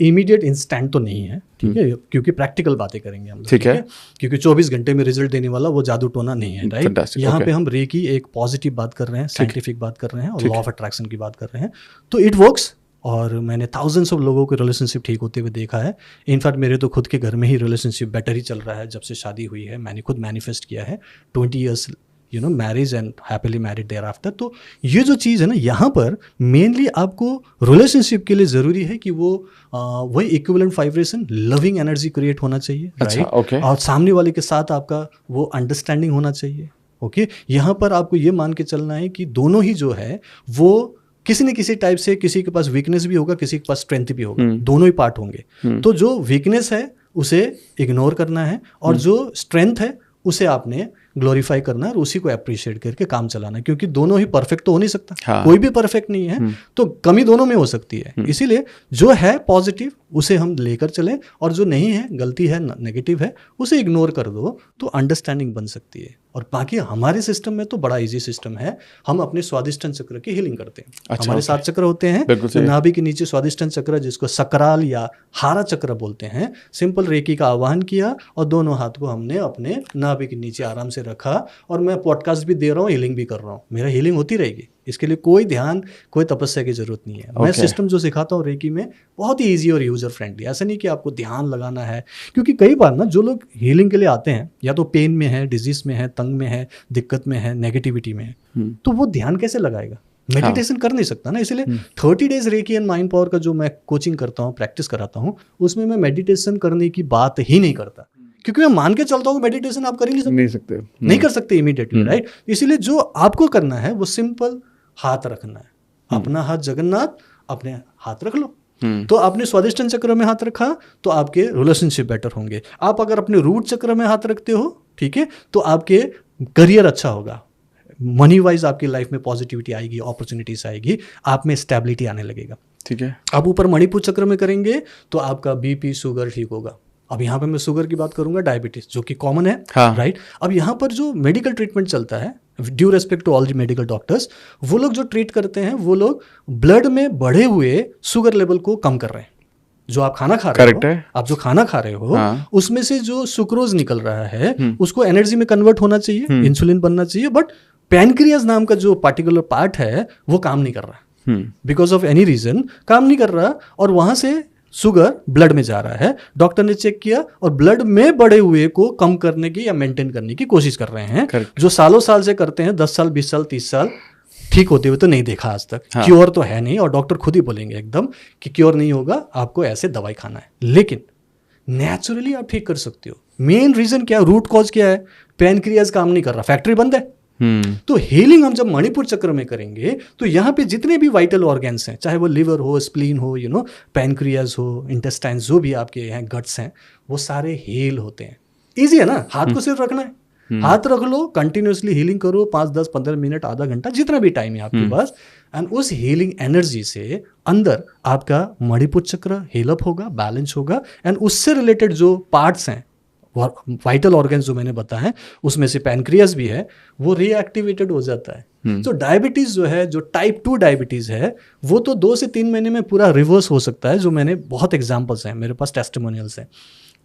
इमीडिएट इंस्टेंट तो नहीं है, ठीक है, क्योंकि प्रैक्टिकल बातें करेंगे हम, ठीक है। क्योंकि 24 घंटे में रिजल्ट देने वाला वो जादू टोना नहीं है, राइट। यहाँ पे हम रेकी एक पॉजिटिव बात कर रहे हैं, साइंटिफिक बात कर रहे हैं और लॉ ऑफ अट्रैक्शन की बात कर रहे हैं। तो इट वर्क्स। और मैंने थाउजेंड्स ऑफ लोगों के रिलेशनशिप ठीक होते हुए देखा है। इनफैक्ट मेरे तो खुद के घर में ही रिलेशनशिप बेटर ही चल रहा है जब से शादी हुई है। मैंने खुद मैनिफेस्ट किया है 20 years marriage and happily married thereafter. तो ये जो चीज़ है ना, यहाँ पर मेनली आपको रिलेशनशिप के लिए ज़रूरी है कि वो वही equivalent vibration, loving energy create होना चाहिए, राइट। और सामने वाले के साथ आपका वो अंडरस्टैंडिंग होना चाहिए, ओके। यहाँ पर आपको ये मान के चलना है कि दोनों ही जो है वो किसी न किसी टाइप से, किसी के पास वीकनेस भी होगा, किसी के पास स्ट्रेंथ भी होगा, दोनों ही पार्ट होंगे। तो जो वीकनेस है उसे इग्नोर करना है और जो स्ट्रेंथ है उसे आपने ग्लोरीफाई करना है और उसी को अप्रिशिएट करके काम चलाना है। क्योंकि दोनों ही परफेक्ट तो हो नहीं सकता, हाँ। कोई भी परफेक्ट नहीं है, तो कमी दोनों में हो सकती है। इसीलिए जो है पॉजिटिव उसे हम लेकर चलें और जो नहीं है, गलती है, नेगेटिव है, उसे इग्नोर कर दो, तो अंडरस्टैंडिंग बन सकती है। और बाकी हमारे सिस्टम में तो बड़ा इजी सिस्टम है। हम अपने स्वादिष्टन चक्र की हीलिंग करते हैं। अच्छा, हमारे 7 चक्र होते हैं। नाभि के नीचे स्वादिष्टन चक्र, जिसको सकराल या हारा चक्र बोलते हैं। सिंपल रेकी का आह्वान किया और दोनों हाथ को हमने अपने नाभि के नीचे आराम से रखा। और मैं पॉडकास्ट भी दे रहा हूँ, हीलिंग भी कर रहा हूँ। मेरा हीलिंग होती रहेगी, इसके लिए कोई ध्यान, कोई तपस्या की जरूरत नहीं है। मैं सिस्टम जो सिखाता हूँ रेकी में बहुत ही ईजी और यूजर फ्रेंडली। ऐसा नहीं कि आपको ध्यान लगाना है, क्योंकि कई बार ना जो लोग हीलिंग के लिए आते हैं या तो पेन में है, डिजीज में है, तंग में है, दिक्कत में है, नेगेटिविटी में है, तो वो ध्यान कैसे लगाएगा? मेडिटेशन कर नहीं सकता ना। इसलिए 30 days recce and mind power का जो मैं कोचिंग करता हूँ, प्रैक्टिस कराता हूँ, उसमें मैं मेडिटेशन करने की बात ही नहीं करता, क्योंकि मैं मान के चलता हूँ मेडिटेशन आप कर ही नहीं कर सकते इमीडिएटली, राइट। इसीलिए जो आपको करना है वो सिंपल हाथ रखना है। अपना हाथ जगन्नाथ, अपने हाथ रख लो। तो आपने स्वादिष्टन चक्र में हाथ रखा तो आपके रिलेशनशिप बेटर होंगे। आप अगर अपने रूट चक्र में हाथ रखते हो, ठीक है, तो आपके करियर अच्छा होगा, मनी वाइज आपकी लाइफ में पॉजिटिविटी आएगी, अपॉर्चुनिटीज आएगी, आप में स्टेबिलिटी आने लगेगा, ठीक है। आप ऊपर मणिपुर चक्र में करेंगे तो आपका बीपी, शुगर ठीक होगा। अब यहाँ पे मैं शुगर की बात करूंगा, डायबिटीज जो कि कॉमन है, हाँ। राइट। अब यहाँ पर जो मेडिकल ट्रीटमेंट चलता है, due respect to all the medical doctors, वो लोग जो ट्रीट करते हैं वो लोग ब्लड में बढ़े हुए शुगर लेवल को कम कर रहे हैं। जो आप खाना खा रहे हो, आप जो खाना खा रहे हो, उसमें से जो सुक्रोज निकल रहा है उसको एनर्जी में कन्वर्ट होना चाहिए, इंसुलिन बनना चाहिए, बट पैनक्रियाज नाम का जो पार्टिकुलर पार्ट है वो काम नहीं कर रहा, बिकॉज ऑफ एनी रीजन काम नहीं कर रहा, और वहां से शुगर ब्लड में जा रहा है। डॉक्टर ने चेक किया और ब्लड में बढ़े हुए को कम करने की या मेंटेन करने की कोशिश कर रहे हैं, जो सालों साल से करते हैं, 10 साल 20 साल 30 साल, ठीक होते हुए तो नहीं देखा आज तक। क्योर तो है नहीं, और डॉक्टर खुद ही बोलेंगे एकदम कि क्योर नहीं होगा, आपको ऐसे दवाई खाना है, लेकिन नेचुरली आप ठीक कर सकते हो। मेन रीजन क्या है, रूट कॉज क्या है, पैनक्रियाज काम नहीं कर रहा, फैक्ट्री बंद है। तो हीलिंग हम जब मणिपुर चक्र में करेंगे तो यहाँ पे जितने भी वाइटल ऑर्गन्स हैं, चाहे वो लिवर हो, स्प्लीन हो, पैनक्रियाज हो, इंटेस्टाइन, जो भी आपके हैं, गट्स हैं, वो सारे हील होते हैं। इजी है ना, हाथ को सिर्फ रखना है, हाथ रख लो, कंटिन्यूसली हीलिंग करो, 5 10 15 मिनट, आधा घंटा, जितना भी टाइम है आपके पास, एंड उस हीलिंग एनर्जी से अंदर आपका मणिपुर चक्र हील अप होगा, बैलेंस होगा, एंड उससे रिलेटेड जो पार्ट्स हैं, वाइटल ऑर्गन्स जो मैंने बताया है, उसमें से पैनक्रियास भी है, वो रीएक्टिवेटेड हो जाता है। तो डायबिटीज जो है, जो टाइप 2 डायबिटीज है, वो तो 2 से 3 महीने में पूरा रिवर्स हो सकता है, जो मैंने बहुत एग्जांपल्स हैं, मेरे पास टेस्टिमोनियल्स हैं।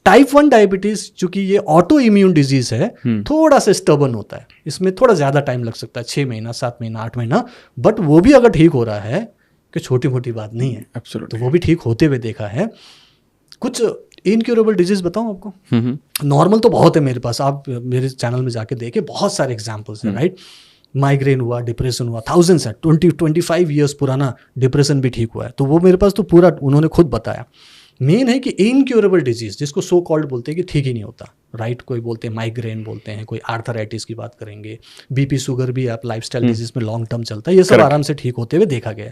टाइप 1 डायबिटीज, चूंकि ये ऑटो इम्यून डिजीज है, थोड़ा सा स्टबर्न होता है, इसमें थोड़ा ज्यादा टाइम लग सकता है, 6 महीना 7 महीना 8 महीना, बट वो भी अगर ठीक हो रहा है, कि छोटी मोटी बात नहीं है, तो वो भी ठीक होते हुए देखा है। कुछ इनक्यूरेबल डिजीज बताऊं आपको, नॉर्मल तो बहुत है मेरे पास, आप मेरे चैनल में जाके देखे, बहुत सारे एग्जांपल्स हैं, राइट। माइग्रेन हुआ, डिप्रेशन हुआ, थाउजेंड्स है, 20-25 ईयर्स पुराना डिप्रेशन भी ठीक हुआ है, तो वो मेरे पास तो पूरा उन्होंने खुद बताया। मेन है कि इनक्यूरेबल डिजीज, जिसको सो कॉल्ड बोलते हैं कि ठीक ही नहीं होता, राइट। कोई बोलते हैं माइग्रेन बोलते हैं, कोई आर्थराइटिस की बात करेंगे, बीपी शुगर भी आप लाइफस्टाइल डिजीज में लॉन्ग टर्म चलता है, ये सब आराम से ठीक होते हुए देखा गया।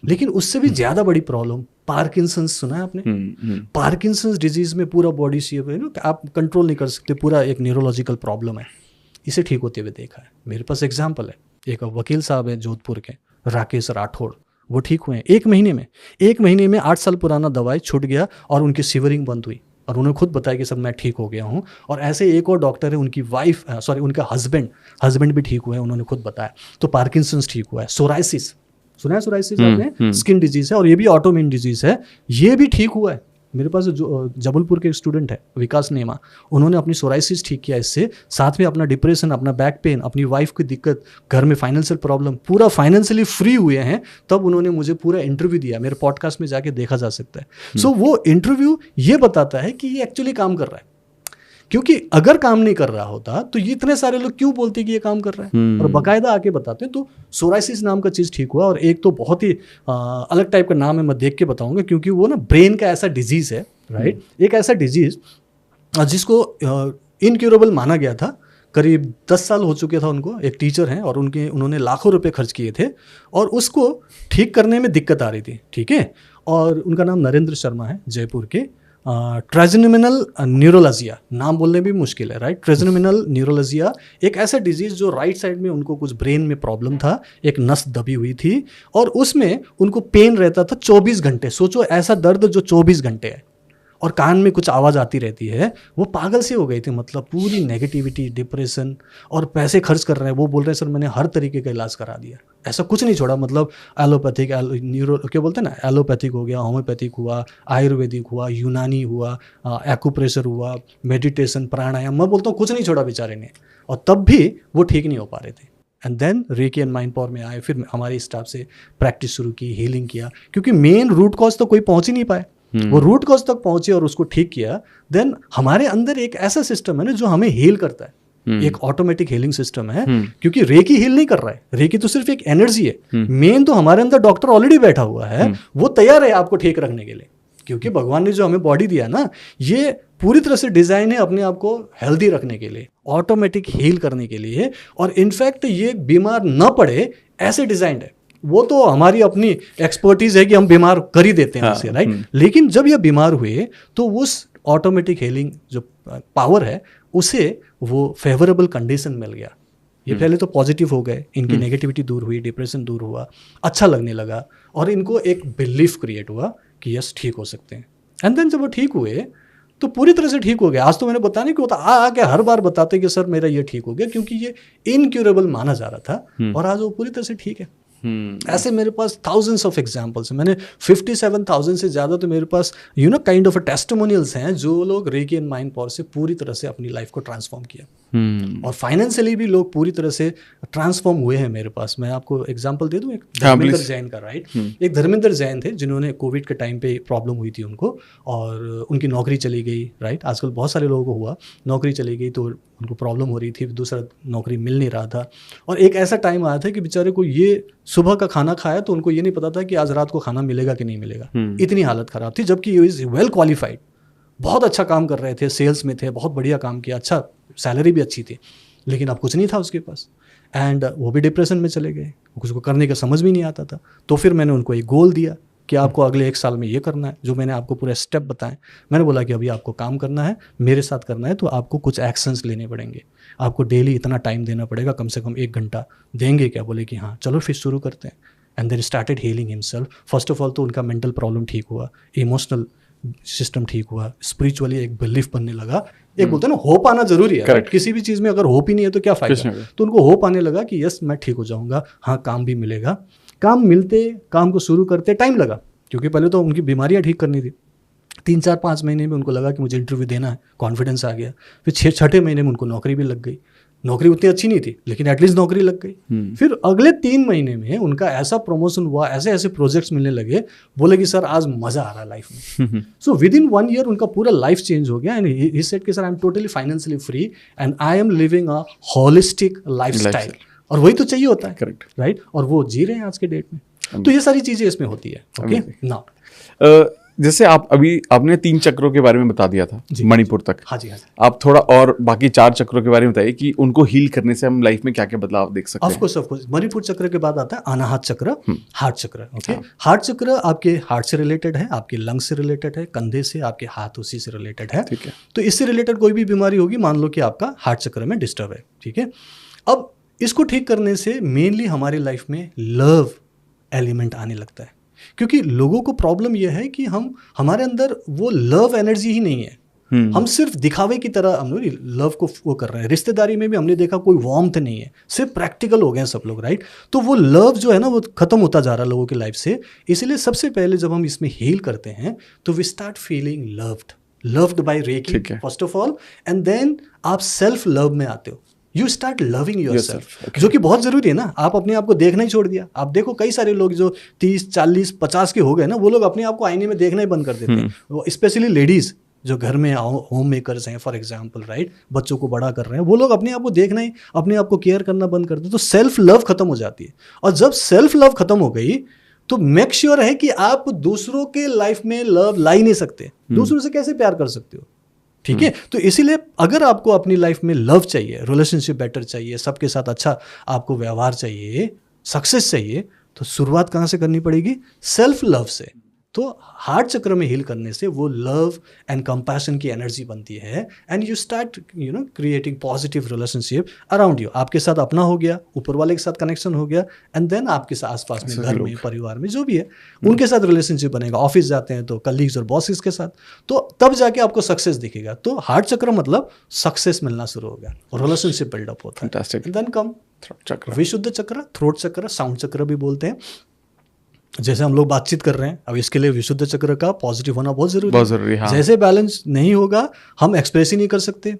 लेकिन उससे भी ज्यादा बड़ी प्रॉब्लम पार्किंसंस, सुना है आपने? पार्किंसंस डिजीज में पूरा बॉडी शेप आप कंट्रोल नहीं कर सकते, पूरा एक न्यूरोलॉजिकल प्रॉब्लम है, इसे ठीक होते हुए देखा है। मेरे पास एग्जांपल है, एक वकील साहब है जोधपुर के, राकेश राठौड़, वो ठीक हुए हैं 1 महीने में। 1 महीने में 8 साल पुराना दवाई छूट गया और उनकी शिवरिंग बंद हुई, और उन्होंने खुद बताया कि सब मैं ठीक हो गया हूँ। और ऐसे एक और डॉक्टर है, उनकी वाइफ उनका हस्बैंड भी ठीक हुए हैं, उन्होंने खुद बताया। तो पार्किंसंस ठीक हुआ है। सोराइसिस, सुना है सोराइसिस आपने? स्किन डिजीज है और ये भी ऑटोइम्यून डिजीज है, ये भी ठीक हुआ है। मेरे पास जो जबलपुर के स्टूडेंट है विकास नेमा, उन्होंने अपनी सोराइसिस ठीक किया इससे, साथ में अपना डिप्रेशन, अपना बैक पेन, अपनी वाइफ की दिक्कत, घर में फाइनेंशियल प्रॉब्लम, पूरा फाइनेंशियली फ्री हुए हैं। तब उन्होंने मुझे पूरा इंटरव्यू दिया, मेरे पॉडकास्ट में जाके देखा जा सकता है। सो वो इंटरव्यू ये बताता है कि ये एक्चुअली काम कर रहा है, क्योंकि अगर काम नहीं कर रहा होता तो ये इतने सारे लोग क्यों बोलते कि ये काम कर रहा है, और बाकायदा आके बताते हैं। तो सोराइसिस नाम का चीज ठीक हुआ, और एक तो बहुत ही अलग टाइप का नाम है, मैं देख के बताऊंगा, क्योंकि वो ना ब्रेन का ऐसा डिजीज है, राइट। एक ऐसा डिजीज जिसको इनक्यूरेबल माना गया था, करीब 10 साल हो चुके था उनको, एक टीचर हैं और उन्होंने लाखों रुपए खर्च किए थे और उसको ठीक करने में दिक्कत आ रही थी, ठीक है। और उनका नाम नरेंद्र शर्मा है, जयपुर के। ट्राइजेमिनल न्यूरोलजिया, नाम बोलने भी मुश्किल है, राइट। ट्राइजेमिनल न्यूरोलजिया एक ऐसा डिजीज जो राइट साइड में उनको कुछ ब्रेन में प्रॉब्लम था, एक नस दबी हुई थी और उसमें उनको पेन रहता था 24 घंटे। सोचो ऐसा दर्द जो 24 घंटे है, और कान में कुछ आवाज़ आती रहती है। वो पागल से हो गए थे, मतलब पूरी नेगेटिविटी, डिप्रेशन, और पैसे खर्च कर रहे हैं। वो बोल रहे हैं सर मैंने हर तरीके का इलाज करा दिया, ऐसा कुछ नहीं छोड़ा, मतलब एलोपैथिक, न्यूरो क्या बोलते हैं ना, एलोपैथिक हो गया, होम्योपैथिक हुआ, आयुर्वेदिक हुआ, यूनानी हुआ, एक्यूप्रेशर हुआ, मेडिटेशन, प्राणायाम, मैं बोलता हूँ कुछ नहीं छोड़ा बेचारे ने, और तब भी वो ठीक नहीं हो पा रहे थे। And then reiki and mind power में आए, फिर हमारे स्टाफ से प्रैक्टिस शुरू की, हीलिंग किया, क्योंकि मेन रूट कॉज तो कोई पहुंच ही नहीं पाए। वो रूट कॉज तक पहुंचे और उसको ठीक किया। देन हमारे अंदर एक ऐसा सिस्टम है ना जो हमें हील करता है, एक ऑटोमेटिक हीलिंग सिस्टम है। क्योंकि रेकी हील नहीं कर रहा है, रेकी तो सिर्फ एक एनर्जी है। मेन तो हमारे अंदर डॉक्टर ऑलरेडी बैठा हुआ है, वो तैयार है आपको ठीक रखने के लिए, क्योंकि भगवान ने जो हमें बॉडी दिया ना, ये पूरी तरह से डिजाइन है अपने आप को हेल्दी रखने के लिए, ऑटोमेटिक हील करने के लिए। और इनफैक्ट ये बीमार न पड़े ऐसे डिजाइंड है। वो तो हमारी अपनी एक्सपर्टीज है कि हम बीमार कर ही देते हैं उसे, राइट। लेकिन जब ये बीमार हुए तो उस ऑटोमेटिक हीलिंग जो पावर है उसे वो फेवरेबल कंडीशन मिल गया। ये पहले तो पॉजिटिव हो गए, इनकी नेगेटिविटी दूर हुई, डिप्रेशन दूर हुआ, अच्छा लगने लगा, और इनको एक बिलीफ क्रिएट हुआ कि यस ठीक हो सकते हैं। एंड देन जब वो ठीक हुए तो पूरी तरह से ठीक हो गया। आज तो मैंने बताया नहीं कि होता आके हर बार बताते कि सर मेरा ये ठीक हो गया, क्योंकि ये इनक्यूरेबल माना जा रहा था और आज वो पूरी तरह से ठीक है। ऐसे मेरे पास थाउजेंड्स ऑफ एग्जांपल्स हैं। मैंने 57,000 से ज़्यादा तो मेरे पास काइंड ऑफ टेस्टिमोनियल्स हैं जो लोग रेकी एंड माइंड पावर से पूरी तरह से अपनी लाइफ को ट्रांसफॉर्म किया और फाइनेंशियली भी लोग पूरी तरह से ट्रांसफॉर्म हुए हैं मेरे पास। मैं आपको एग्जांपल दे दूं, एक धर्मेंद्र जैन का, राइट। एक धर्मेंद्र जैन थे जिन्होंने कोविड के टाइम पे प्रॉब्लम हुई थी उनको, और उनकी नौकरी चली गई, राइट। आजकल बहुत सारे लोगों को हुआ, नौकरी चली गई तो उनको प्रॉब्लम हो रही थी, दूसरा नौकरी मिल नहीं रहा था, और एक ऐसा टाइम आया था कि बेचारे को ये सुबह का खाना खाया तो उनको ये नहीं पता था कि आज रात को खाना मिलेगा कि नहीं मिलेगा। इतनी हालत खराब थी, जबकि ही इज वेल क्वालिफाइड, बहुत अच्छा काम कर रहे थे, सेल्स में थे, बहुत बढ़िया काम किया, अच्छा सैलरी भी अच्छी थी, लेकिन अब कुछ नहीं था उसके पास, एंड वो भी डिप्रेशन में चले गए, उसको करने का समझ भी नहीं आता था। तो फिर मैंने उनको एक गोल दिया कि आपको अगले 1 साल में ये करना है, जो मैंने आपको पूरे स्टेप बताएं। मैंने बोला कि अभी आपको काम करना है, मेरे साथ करना है, तो आपको कुछ एक्शंस लेने पड़ेंगे, आपको डेली इतना टाइम देना पड़ेगा, कम से कम 1 घंटा देंगे क्या? बोले कि हाँ, चलो फिर शुरू करते हैं। And then started healing himself. First of all तो उनका मेंटल प्रॉब्लम ठीक हुआ, इमोशनल सिस्टम ठीक हुआ, स्पिरिचुअली एक बिलीफ बनने लगा। एक बोलते हैं ना, होप आना जरूरी है। किसी भी चीज में अगर होप ही नहीं है तो क्या फायदा। तो उनको होप आने लगा कि यस मैं ठीक हो जाऊंगा, हाँ काम भी मिलेगा। काम मिलते, काम को शुरू करते टाइम लगा, क्योंकि पहले तो उनकी बीमारियां ठीक करनी थी। 3-4-5 महीने में उनको लगा कि मुझे इंटरव्यू देना है, कॉन्फिडेंस आ गया। फिर 6-6 महीने में उनको नौकरी भी लग गई। नौकरी उतनी अच्छी नहीं थी, लेकिन एटलीस्ट नौकरी लग गई। फिर अगले 3 महीने में उनका ऐसा प्रमोशन हुआ, ऐसे ऐसे प्रोजेक्ट्स मिलने लगे, बोले कि सर आज मजा आ रहा है लाइफ में। सो विद इन 1 ईयर उनका पूरा लाइफ चेंज हो गया, एंड ही सेड कि sir I am totally financially free and I M living a holistic lifestyle. और वही तो चाहिए होता है, करेक्ट, राइट। और वो जी रहे हैं आज के डेट में। तो ये सारी चीजें इसमें होती है। ओके नाउ जैसे आपने 3 चक्रों के बारे में बता दिया था, मणिपुर तक। हाँ जी, हाँ जी। आप थोड़ा और बाकी 4 चक्रों के बारे में बताइए कि उनको हील करने से हम लाइफ में क्या क्या बदलाव देख सकते हैं। ऑफ कोर्स मणिपुर चक्र के बाद आता है अनाहत चक्र, हार्ट चक्र। ओके, हार्ट चक्र आपके हार्ट से रिलेटेड है, आपके लंग्स से रिलेटेड है, कंधे से, आपके हाथ उसी से रिलेटेड है। ठीक है, तो इससे रिलेटेड कोई भी बीमारी होगी, मान लो कि आपका हार्ट चक्र में डिस्टर्ब है। ठीक है, अब इसको ठीक करने से मेनली हमारी लाइफ में लव एलिमेंट आने लगता है, क्योंकि लोगों को प्रॉब्लम यह है कि हमारे अंदर वो लव एनर्जी ही नहीं है। हम सिर्फ दिखावे की तरह हम लोग लव को वो कर रहे हैं। रिश्तेदारी में भी हमने देखा कोई वार्मथ नहीं है, सिर्फ प्रैक्टिकल हो गए हैं सब लोग, राइट। तो वो लव जो है ना वो खत्म होता जा रहा है लोगों की लाइफ से। इसलिए सबसे पहले जब हम इसमें हील करते हैं तो we start feeling loved by reiki first of all, and then आप सेल्फ लव में आते हो। यू स्टार्ट लविंग योरसेल्फ, जो कि बहुत जरूरी है ना। आप अपने आप को देखना ही छोड़ दिया। आप देखो कई सारे लोग जो 30, 40, 50 के हो गए ना, वो लोग अपने आप को आईने में देखना ही बंद कर देते हैं। वो स्पेशली लेडीज जो घर में होम मेकर्स हैं फॉर एग्जाम्पल, राइट, बच्चों को बड़ा कर रहे हैं, वो लोग अपने आप को देखना ही, अपने आप को केयर करना बंद कर देते हैं। तो सेल्फ लव खत्म हो जाती है। और जब सेल्फ लव खत्म हो गई तो मेक श्योर है कि आप दूसरों के लाइफ में लव ला ही नहीं सकते। दूसरों से कैसे प्यार कर सकते हो? ठीक है, तो इसीलिए अगर आपको अपनी लाइफ में लव चाहिए, रिलेशनशिप बेटर चाहिए, सबके साथ अच्छा आपको व्यवहार चाहिए, सक्सेस चाहिए, तो शुरुआत कहाँ से करनी पड़ेगी? सेल्फ लव से। तो हार्ट चक्र में हील करने से वो लव एंड कंपैशन की एनर्जी बनती है, and you start creating positive relationship around you. आपके साथ अपना हो गया, ऊपर वाले के साथ कनेक्शन हो गया, एंड देन आपके साथ आसपास में, घर में, परिवार में जो भी है उनके साथ रिलेशनशिप बनेगा। ऑफिस जाते हैं तो कलीग्स और बॉसेस के साथ, तो तब जाके आपको सक्सेस दिखेगा। तो हार्ट चक्र मतलब सक्सेस मिलना शुरू हो गया और रिलेशनशिप बिल्डअप होता है। देन कम चक्र, विशुद्ध चक्र, थ्रोट चक्र, साउंड चक्र भी बोलते हैं। जैसे हम लोग बातचीत कर रहे हैं, अब इसके लिए विशुद्ध चक्र का पॉजिटिव होना बहुत जरूरी है। हाँ। जैसे बैलेंस नहीं होगा हम एक्सप्रेस ही नहीं कर सकते।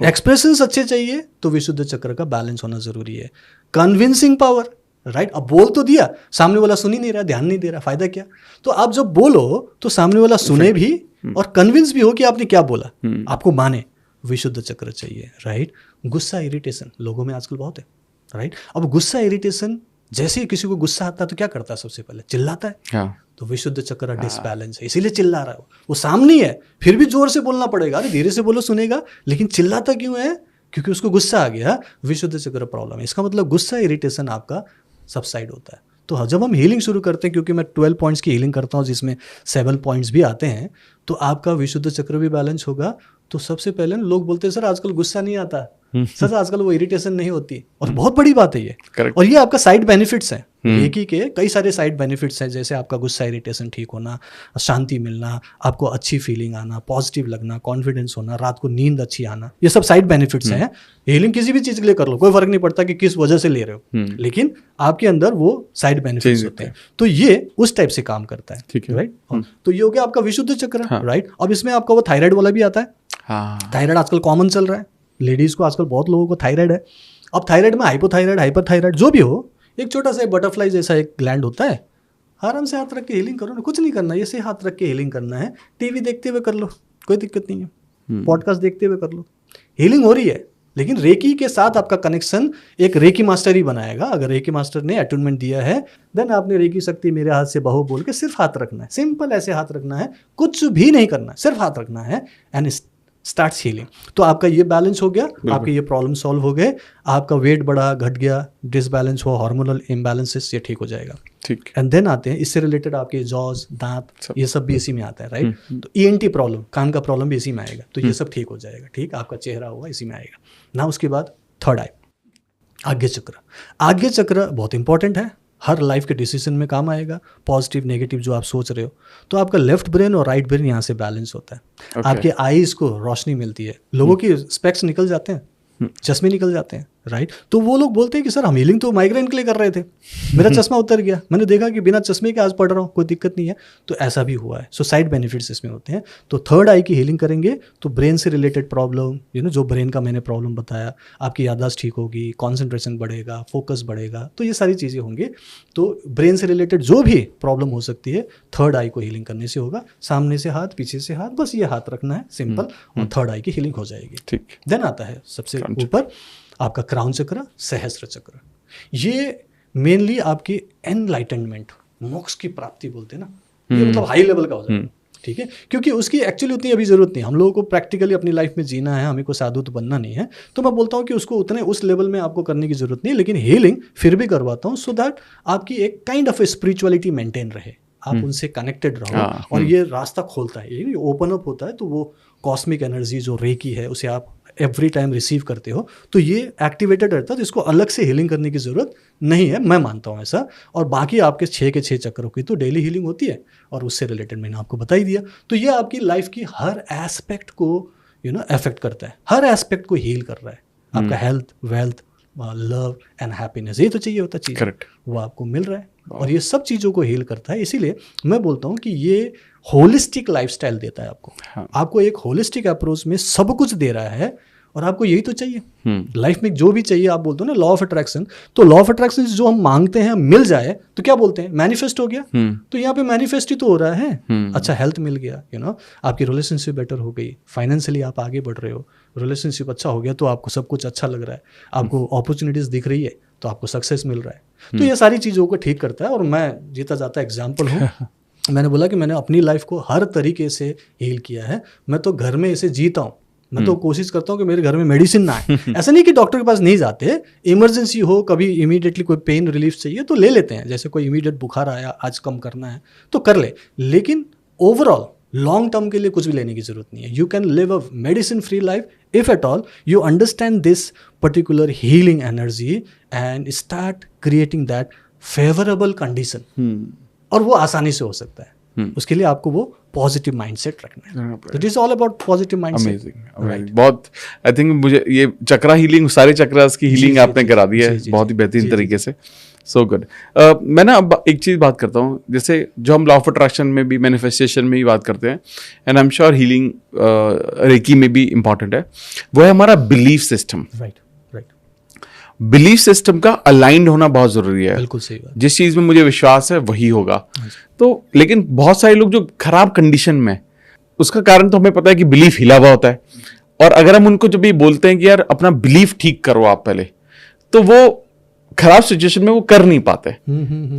एक्सप्रेशंस अच्छे चाहिए तो विशुद्ध चक्र का बैलेंस होना जरूरी है। कन्विंसिंग पावर, राइट, अब बोल तो दिया, सामने वाला सुन ही नहीं रहा, ध्यान नहीं दे रहा, फायदा क्या? तो आप जब बोलो तो सामने वाला सुने भी और कन्विंस भी हो कि आपने क्या बोला, आपको माने। विशुद्ध चक्र चाहिए, राइट। गुस्सा, इरिटेशन लोगों में आजकल बहुत है, राइट। अब गुस्सा, इरिटेशन, जैसे ही किसी को गुस्सा आता है तो क्या करता है? सबसे पहले चिल्लाता है। हाँ। तो विशुद्ध चक्र डिसबैलेंस है, इसीलिए चिल्ला रहा है। वो सामने है, फिर भी जोर से बोलना पड़ेगा। अरे धीरे से बोलो, सुनेगा, लेकिन चिल्लाता क्यों है? क्योंकि उसको गुस्सा आ गया। विशुद्ध चक्र प्रॉब्लम है। इसका मतलब गुस्सा, इरिटेशन आपका सबसाइड होता है। तो जब हम हीलिंग शुरू करते हैं, क्योंकि मैं 12 पॉइंट्स की हीलिंग करता हूँ जिसमें 7 पॉइंट्स भी आते हैं, तो आपका विशुद्ध चक्र भी बैलेंस होगा। तो सबसे पहले लोग बोलते हैं सर आजकल गुस्सा नहीं आता, सर आजकल वो इरिटेशन नहीं होती, और बहुत बड़ी बात है ये। और ये आपका साइड बेनिफिट्स हैं। रेकी के कई सारे साइड बेनिफिट्स हैं, जैसे आपका गुस्सा इरिटेशन ठीक होना, शांति मिलना, आपको अच्छी फीलिंग आना, पॉजिटिव लगना, कॉन्फिडेंस होना, रात को नींद अच्छी आना, ये सब साइड बेनिफिट्स हैं। हीलिंग किसी भी चीज के लिए कर लो, कोई फर्क नहीं पड़ता कि किस वजह से ले रहे हो, लेकिन आपके अंदर वो साइड बेनिफिट्स होते हैं। तो ये उस टाइप से काम करता है, ठीक है, राइट। तो ये हो गया आपका विशुद्ध चक्र, राइट। अब इसमें आपका वो थायराइड वाला भी आता है। थायराइड आजकल कॉमन चल रहा है, लेडीज को आजकल बहुत लोगों को थायराइड है। अब थायराइड में हाइपोथायराइड, हाइपरथायराइड जो भी हो, एक छोटा सा बटरफ्लाई जैसा एक ग्लैंड होता है, आराम से हाथ रख के हीलिंग करो ना, कुछ नहीं करना, ऐसे हाथ रख के हीलिंग करना है। टीवी देखते हुए कर लो, कोई दिक्कत नहीं है, पॉडकास्ट देखते हुए कर लो, हीलिंग हो रही है। लेकिन रेकी के साथ आपका कनेक्शन एक रेकी मास्टर ही बनाएगा। अगर रेकी मास्टर ने अटूनमेंट दिया है, देन आपने रेकी शक्ति मेरे हाथ से बहो बोल के सिर्फ हाथ रखना है, सिंपल ऐसे हाथ रखना है, कुछ भी नहीं करना है, सिर्फ हाथ रखना है एंड स्टार्ट्स हीलिंग। तो आपका ये बैलेंस हो गया, आपके ये प्रॉब्लम सॉल्व हो गए, आपका वेट बढ़ा घट गया, डिसबैलेंस हुआ, हार्मोनल इम्बैलेंसेस, ये ठीक हो जाएगा, ठीक। एंड देन आते हैं इससे रिलेटेड आपके जॉज, दांत, ये सब भी इसी में आता है, राइट। तो ENT प्रॉब्लम, कान का प्रॉब्लम भी इसी में आएगा, तो ये सब ठीक हो जाएगा, ठीक। आपका चेहरा होगा इसी में आएगा ना। उसके बाद थर्ड आई, आज्ञा चक्र। आज्ञा चक्र बहुत इंपॉर्टेंट है, हर लाइफ के डिसीजन में काम आएगा, पॉजिटिव नेगेटिव जो आप सोच रहे हो। तो आपका लेफ्ट ब्रेन और राइट ब्रेन यहाँ से बैलेंस होता है। आपके आईज को रोशनी मिलती है। लोगों की स्पेक्स निकल जाते हैं, चश्मे निकल जाते हैं, राइट। तो वो लोग बोलते हैं कि सर हम हीलिंग तो माइग्रेन के लिए कर रहे थे, मेरा चश्मा उतर गया, मैंने देखा कि बिना चश्मे के आज पढ़ रहा हूँ, कोई दिक्कत नहीं है। तो ऐसा भी हुआ है। सो साइड बेनिफिट्स इसमें होते हैं। तो थर्ड आई की हीलिंग करेंगे तो ब्रेन से रिलेटेड प्रॉब्लम, जो ब्रेन का मैंने प्रॉब्लम बताया, आपकी याददाश्त ठीक होगी, कॉन्सेंट्रेशन बढ़ेगा, फोकस बढ़ेगा, तो ये सारी चीज़ें होंगी। तो ब्रेन से रिलेटेड जो भी प्रॉब्लम हो सकती है, थर्ड आई को हीलिंग करने से होगा। सामने से हाथ, पीछे से हाथ, बस ये हाथ रखना है, सिंपल, और थर्ड आई की हीलिंग हो जाएगी, ठीक। देन आता है सबसे ऊपर आपका क्राउन चक्र, सहस्त्र चक्र। ये मेनली आपकी एनलाइटनमेंट, मोक्ष की प्राप्ति बोलते हैं ना, ये मतलब हाई लेवल का हो जाएगा, ठीक है। क्योंकि उसकी एक्चुअली उतनी अभी जरूरत नहीं, हम लोगों को प्रैक्टिकली अपनी लाइफ में जीना है, हमें को साधु तो बनना नहीं है। तो मैं बोलता हूँ कि उसको उतने उस लेवल में आपको करने की जरूरत नहीं, लेकिन हीलिंग फिर भी करवाता हूँ, सो दैट आपकी एक काइंड ऑफ स्पिरिचुअलिटी मेंटेन रहे, आप उनसे कनेक्टेड रहो। और ये रास्ता खोलता है, ये ओपन अप होता है। तो वो कॉस्मिक एनर्जी जो रेकी है, उसे आप एवरी टाइम रिसीव करते हो, तो ये एक्टिवेटेड रहता है। तो इसको अलग से हीलिंग करने की जरूरत नहीं है, मैं मानता हूँ ऐसा। और बाकी आपके 6 के 6 चक्रों की तो डेली हीलिंग होती है, और उससे रिलेटेड मैंने आपको बता ही दिया। तो ये आपकी लाइफ की हर एस्पेक्ट को अफेक्ट करता है, हर एस्पेक्ट को हील कर रहा है। आपका health, wealth, love and happiness, ये तो चाहिए होता चीज़, करेक्ट, वो आपको मिल रहा है, और ये सब चीज़ों को हील करता है। इसीलिए मैं बोलता हूँ कि ये होलिस्टिक लाइफस्टाइल देता है आपको। आपको एक होलिस्टिक अप्रोच में सब कुछ दे रहा है, और आपको यही तो चाहिए लाइफ में। जो भी चाहिए, आप बोलते हो ना लॉ ऑफ अट्रैक्शन, तो लॉ ऑफ अट्रैक्शन जो हम मांगते हैं मिल जाए तो क्या बोलते हैं, मैनिफेस्ट हो गया। तो यहाँ पे मैनिफेस्ट ही तो हो रहा है। अच्छा हेल्थ मिल गया, आपकी रिलेशनशिप बेटर हो गई, फाइनेंशियली आप आगे बढ़ रहे हो, रिलेशनशिप अच्छा हो गया तो आपको सब कुछ अच्छा लग रहा है, आपको अपॉर्चुनिटीज दिख रही है, तो आपको सक्सेस मिल रहा है। तो ये सारी चीज़ों को ठीक करता है। और मैं जीता जाता एग्जाम्पल हूँ। मैंने बोला कि मैंने अपनी लाइफ को हर तरीके से हील किया है। मैं तो घर में इसे जीता हूँ। मैं तो कोशिश करता हूँ कि मेरे घर में मेडिसिन ना आए। ऐसा नहीं कि डॉक्टर के पास नहीं जाते, इमरजेंसी हो, कभी इमीडिएटली कोई पेन रिलीफ चाहिए तो ले लेते हैं। जैसे कोई इमीडिएट बुखार आया, आज कम करना है तो कर ले, लेकिन ओवरऑल लॉन्ग टर्म के लिए कुछ भी लेने की जरूरत नहीं है। You can live a medicine free life if at all you understand this particular healing energy and start creating that favourable condition. और वो आसानी से हो सकता है। उसके लिए आपको वो पॉजिटिव माइंडसेट रखना है। It is all about positive mindset. Amazing, बहुत आई थिंक मुझे ये चक्रा हीलिंग, सारे चक्रास की हीलिंग आपने करा दी है बहुत ही बेहतरीन तरीके से। So good. मैं ना अब एक चीज बात करता हूँ, जैसे जो हम लॉ ऑफ अट्रैक्शन में भी, मैनिफेस्टेशन में भी बात करते हैं, and I am sure healing reiki में भी इंपॉर्टेंट है, वो है हमारा belief system. Right. Belief system का अलाइंड होना बहुत जरूरी है। बिल्कुल सही बात। जिस चीज में मुझे विश्वास है वही होगा। तो लेकिन बहुत सारे लोग जो खराब कंडीशन में, उसका कारण तो हमें पता है कि बिलीफ हिला हुआ होता है। और अगर हम उनको जब भी बोलते हैं कि यार अपना बिलीफ ठीक करो आप पहले, तो वो खराब सिचुएशन में वो कर नहीं पाते।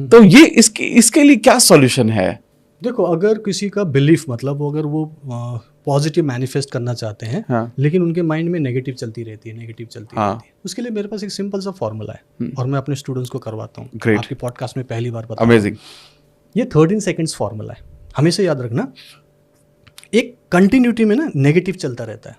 तो ये इसके लिए क्या सॉल्यूशन है? देखो, अगर किसी का बिलीफ मतलब अगर वो पॉजिटिव मैनिफेस्ट करना चाहते हैं, हाँ, लेकिन उनके माइंड में नेगेटिव चलती रहती है, उसके लिए मेरे पास एक सिंपल सा फॉर्मूला है, और मैं अपने स्टूडेंट्स को करवाता हूँ। आपके पॉडकास्ट में पहली बार बताया। अमेजिंग। ये 13 सेकंड्स फॉर्मूला है, हमेशा याद रखना। एक कंटिन्यूटी में ना नेगेटिव चलता रहता है।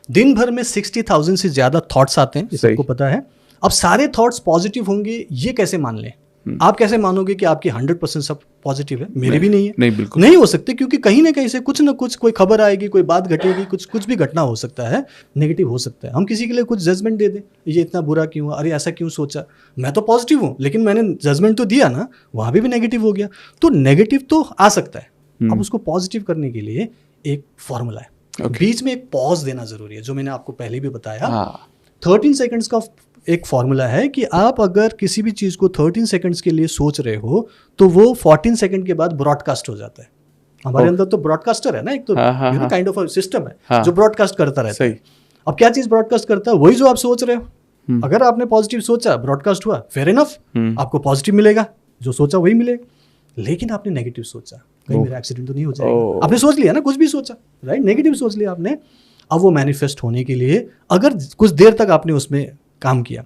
दिन भर में 60,000 से ज्यादा थॉट्स आते हैं, सबको पता है। अब सारे थॉट्स पॉजिटिव होंगे ये कैसे मान लें? आप कैसे मानोगे कि आपकी 100% सब पॉजिटिव है? मेरी भी नहीं है। नहीं, बिल्कुल नहीं हो सकते, क्योंकि कहीं ना कहीं से कुछ ना कुछ कोई खबर आएगी, कोई बात घटेगी, कुछ भी घटना हो सकता है, नेगेटिव हो सकता है। हम किसी के लिए कुछ जजमेंट दे दें, ये इतना बुरा क्यों हुआ, अरे ऐसा क्यों सोचा, मैं तो पॉजिटिव हूँ लेकिन मैंने जजमेंट तो दिया ना, वहां भी नेगेटिव हो गया। तो नेगेटिव तो आ सकता है, अब उसको पॉजिटिव करने के लिए एक फॉर्मूला है। बीच में एक पॉज देना जरूरी है, जो मैंने आपको पहले भी बताया। 13 सेकंड्स का एक फॉर्मूला है कि आप अगर किसी भी चीज को 13 सेकंड्स के लिए सोच रहे हो तो वो 14 सेकंड के बाद ब्रॉडकास्ट हो जाता है। हमारे अंदर तो ब्रॉडकास्टर है ना, एक तो काइंड ऑफ सिस्टम है जो ब्रॉडकास्ट करता रहता है। अब क्या चीज ब्रॉडकास्ट करता है? वही जो आप सोच रहे हो। अगर आपने पॉजिटिव सोचा, ब्रॉडकास्ट हुआ, फेयर इनफ, आपको पॉजिटिव मिलेगा, जो सोचा वही मिलेगा। लेकिन आपने नेगेटिव सोचा, कहीं मेरा एक्सीडेंट तो नहीं हो जाएगा, आपने सोच लिया ना, कुछ भी सोचा, राइट, नेगेटिव सोच लिया आपने। अब वो मैनिफेस्ट होने के लिए अगर कुछ देर तक आपने उसमें काम किया,